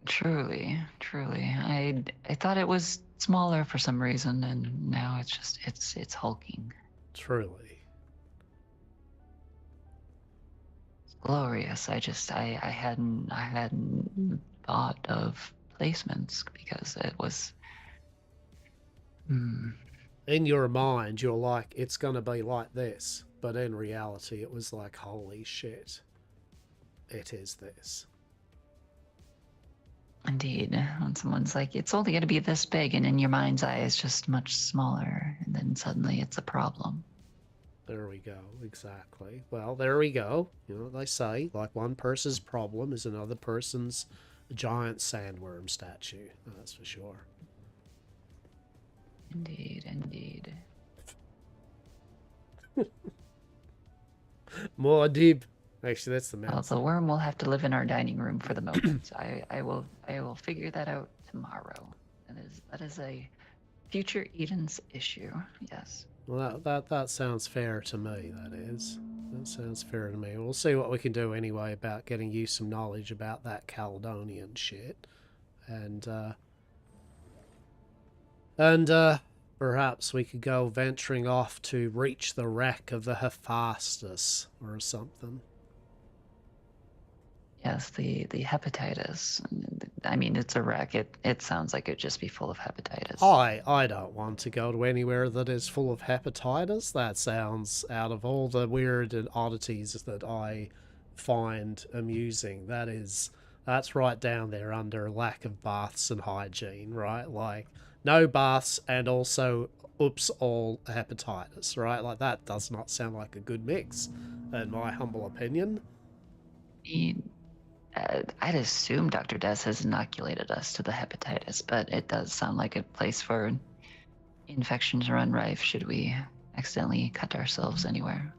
Truly. I thought it was smaller for some reason, and now it's just it's hulking. Truly. It's glorious. I hadn't thought of placements because it was. In your mind, you're like, it's going to be like this. But in reality, it was like, holy shit. It is this. Indeed. When someone's like, it's only going to be this big, and in your mind's eye, it's just much smaller, and then suddenly it's a problem. There we go. Exactly. Well, there we go. You know what they say? Like, one person's problem is another person's giant sandworm statue. That's for sure. Indeed. More deep. Actually, that's the mouse. Well, the worm will have to live in our dining room for the moment. I will figure that out tomorrow. That is a future Eden's issue. Yes. Well, that sounds fair to me. That is. That sounds fair to me. We'll see what we can do anyway about getting you some knowledge about that Caledonian shit, and perhaps we could go venturing off to reach the wreck of the Hephaestus or something. Yes, the hepatitis. I mean, it's a wreck. It sounds like it'd just be full of hepatitis. I don't want to go to anywhere that is full of hepatitis. That sounds out of all the weird and oddities that I find amusing. That's right down there under lack of baths and hygiene, right? Like, no baths and also, oops, all hepatitis, right? Like, that does not sound like a good mix, in my humble opinion. I'd assume Dr. Des has inoculated us to the hepatitis, but it does sound like a place for infections to run rife should we accidentally cut ourselves anywhere.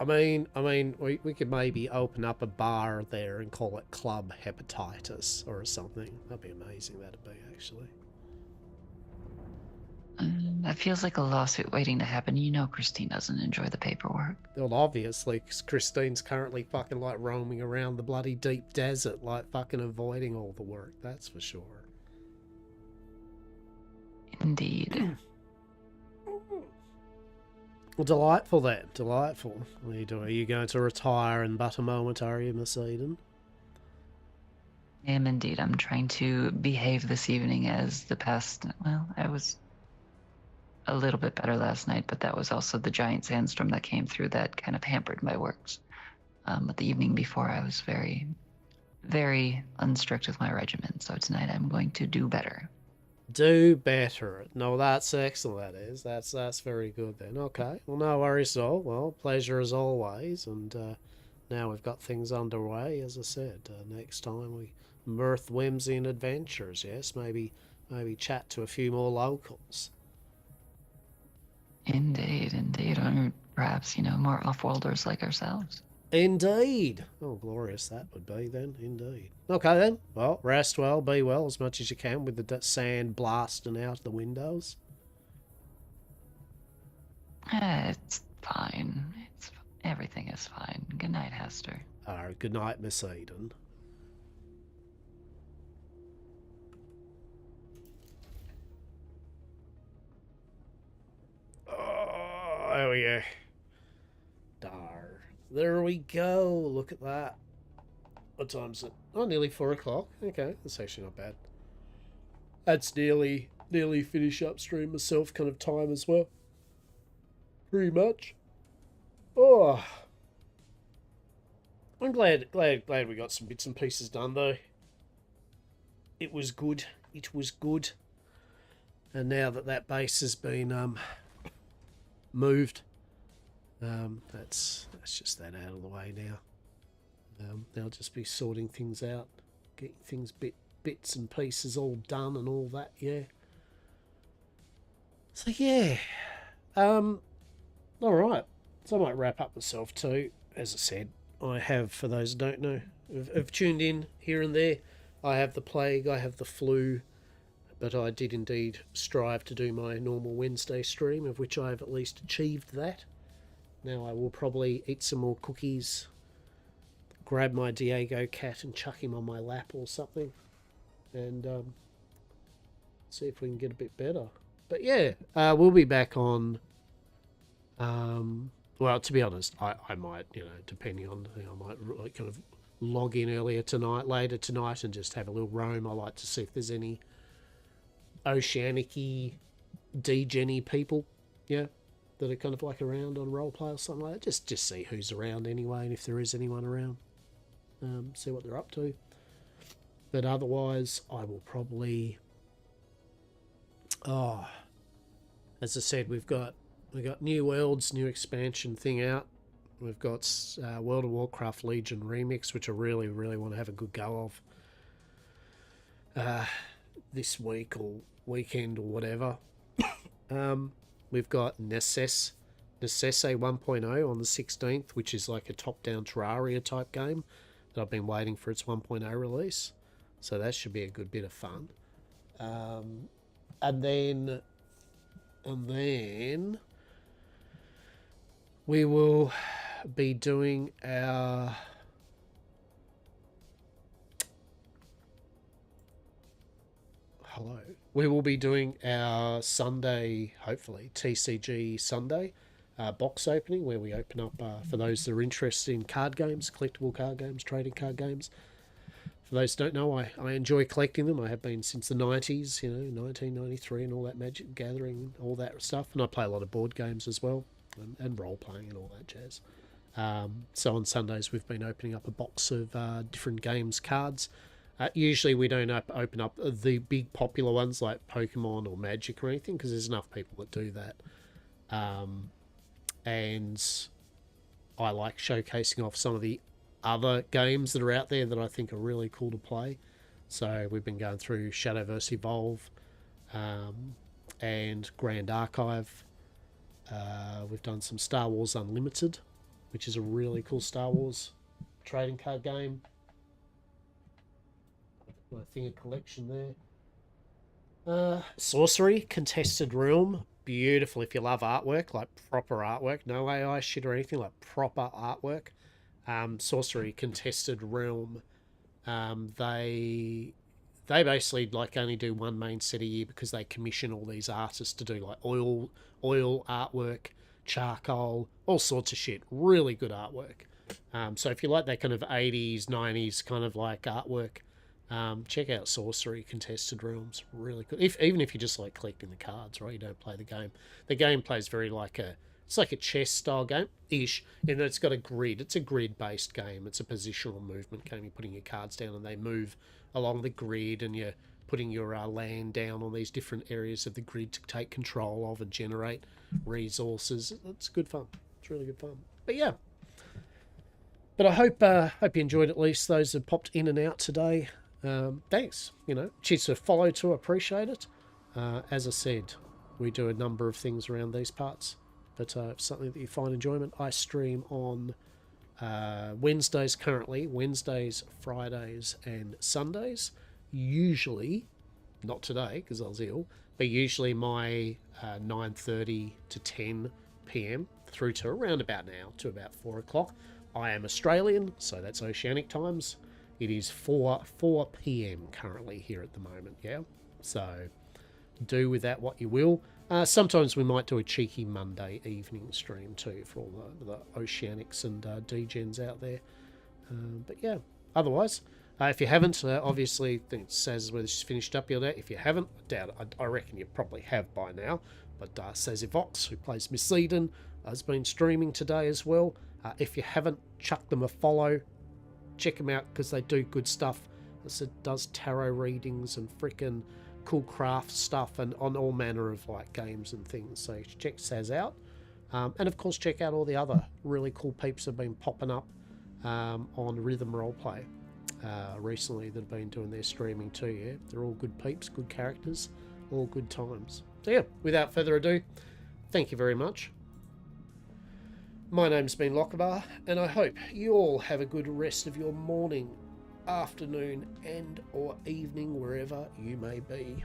we could maybe open up a bar there and call it Club Hepatitis or something. That'd be amazing, that'd be, actually. That feels like a lawsuit waiting to happen. You know Christine doesn't enjoy the paperwork. Well, obviously, 'cause Christine's currently fucking, like, roaming around the bloody deep desert, like, fucking avoiding all the work, that's for sure. Indeed. Well, delightful then, delightful. What are you doing? Are you going to retire in but a moment, are you, Miss Eden? I am indeed. I'm trying to behave this evening as the past... Well, I was a little bit better last night, but that was also the giant sandstorm that came through that kind of hampered my works. But the evening before, I was very, very unstrict with my regimen, so tonight I'm going to do better. Do better. No, that's excellent, that is. That's very good then. Okay. Well, no worries at all. Well, pleasure as always. And now we've got things underway, as I said. Next time we mirth, whimsy, and adventures. Yes, maybe chat to a few more locals. Indeed, indeed. Or perhaps, more off-worlders like ourselves. Indeed. Oh, glorious that would be then. Indeed. Okay then. Well, rest well, be well as much as you can with the sand blasting out the windows. It's fine. Everything is fine. Good night, Hastur. Good night, Miss Eden. Oh, there we go. There we go. Look at that. What time is it? Oh, nearly 4 o'clock. Okay, that's actually not bad. That's nearly finish upstream myself kind of time as well. Pretty much. Oh, I'm glad we got some bits and pieces done though. It was good. It was good. And now that base has been moved. That's just that out of the way now. They'll just be sorting things out, getting things bits and pieces all done and all that, yeah. So yeah. Alright. So I might wrap up myself too. As I said, I have, for those who don't know, have tuned in here and there. I have the plague, I have the flu, but I did indeed strive to do my normal Wednesday stream, of which I have at least achieved that. Now I will probably eat some more cookies, grab my Diego cat and chuck him on my lap or something, and see if we can get a bit better. But yeah, we'll be back on... well, to be honest, I might, depending on... I might kind of log in later tonight, and just have a little roam. I like to see if there's any oceanic-y, degen-y people, yeah, that are kind of like around on roleplay or something like that. Just see who's around anyway, and if there is anyone around, see what they're up to. But otherwise, I will probably... Oh, as I said, we've got New Worlds, new expansion thing out. We've got World of Warcraft Legion Remix, which I really, really want to have a good go of this week or weekend or whatever. We've got Necesse 1.0 on the 16th, which is like a top-down Terraria type game that I've been waiting for its 1.0 release. So that should be a good bit of fun. And then we will be doing our... We will be doing our Sunday, hopefully, TCG Sunday box opening, where we open up, for those that are interested in card games, collectible card games, trading card games. For those who don't know, I enjoy collecting them. I have been since the 90s, 1993 and all that Magic Gathering, all that stuff. And I play a lot of board games as well, and role-playing and all that jazz. So on Sundays, we've been opening up a box of different games cards. Usually we don't open up the big popular ones like Pokemon or Magic or anything, because there's enough people that do that. And I like showcasing off some of the other games that are out there that I think are really cool to play. So we've been going through Shadowverse Evolve and Grand Archive. We've done some Star Wars Unlimited which is a really cool Star Wars trading card game. My thing of collection there. Sorcery, Contested Realm. Beautiful if you love artwork, like proper artwork. No AI shit or anything, like proper artwork. Sorcery, Contested Realm. They basically like only do one main set a year because they commission all these artists to do like oil artwork, charcoal, all sorts of shit. Really good artwork. So if you like that kind of 80s, 90s kind of like artwork, check out Sorcery Contested Realms. Really good. Even if you just like collecting the cards, right? You don't play the game. The game plays very like it's like a chess style game ish, and it's got a grid. It's a grid based game. It's a positional movement game. You're putting your cards down and they move along the grid, and you're putting your land down on these different areas of the grid to take control of and generate resources. It's good fun. It's really good fun. But yeah. But I hope you enjoyed at least those that popped in and out today. Thanks. Cheers to follow too. Appreciate it. As I said, we do a number of things around these parts. But if something that you find enjoyment, I stream on Wednesdays currently. Wednesdays, Fridays, and Sundays. Usually, not today because I was ill, but usually my 9:30 to 10 p.m. through to around about now to about 4 o'clock. I am Australian, so that's Oceanic times. It is 4 p.m. currently here at the moment, yeah? So do with that what you will. Sometimes we might do a cheeky Monday evening stream too for all the Oceanics and D-Gens out there. But yeah, otherwise, if you haven't, obviously, I think it says whether she's finished up your day. If you haven't, I doubt it. I reckon you probably have by now. But Sazivox, who plays Miss Eden, has been streaming today as well. If you haven't, chuck them a follow. Check them out because they do good stuff. It does tarot readings and freaking cool craft stuff and on all manner of like games and things. So check Saz out. And of course, check out all the other really cool peeps that have been popping up on Rhythm Roleplay recently that have been doing their streaming too. Yeah, they're all good peeps, good characters, all good times. So yeah, without further ado, thank you very much. My name's been Lochabar, and I hope you all have a good rest of your morning, afternoon, and or evening, wherever you may be.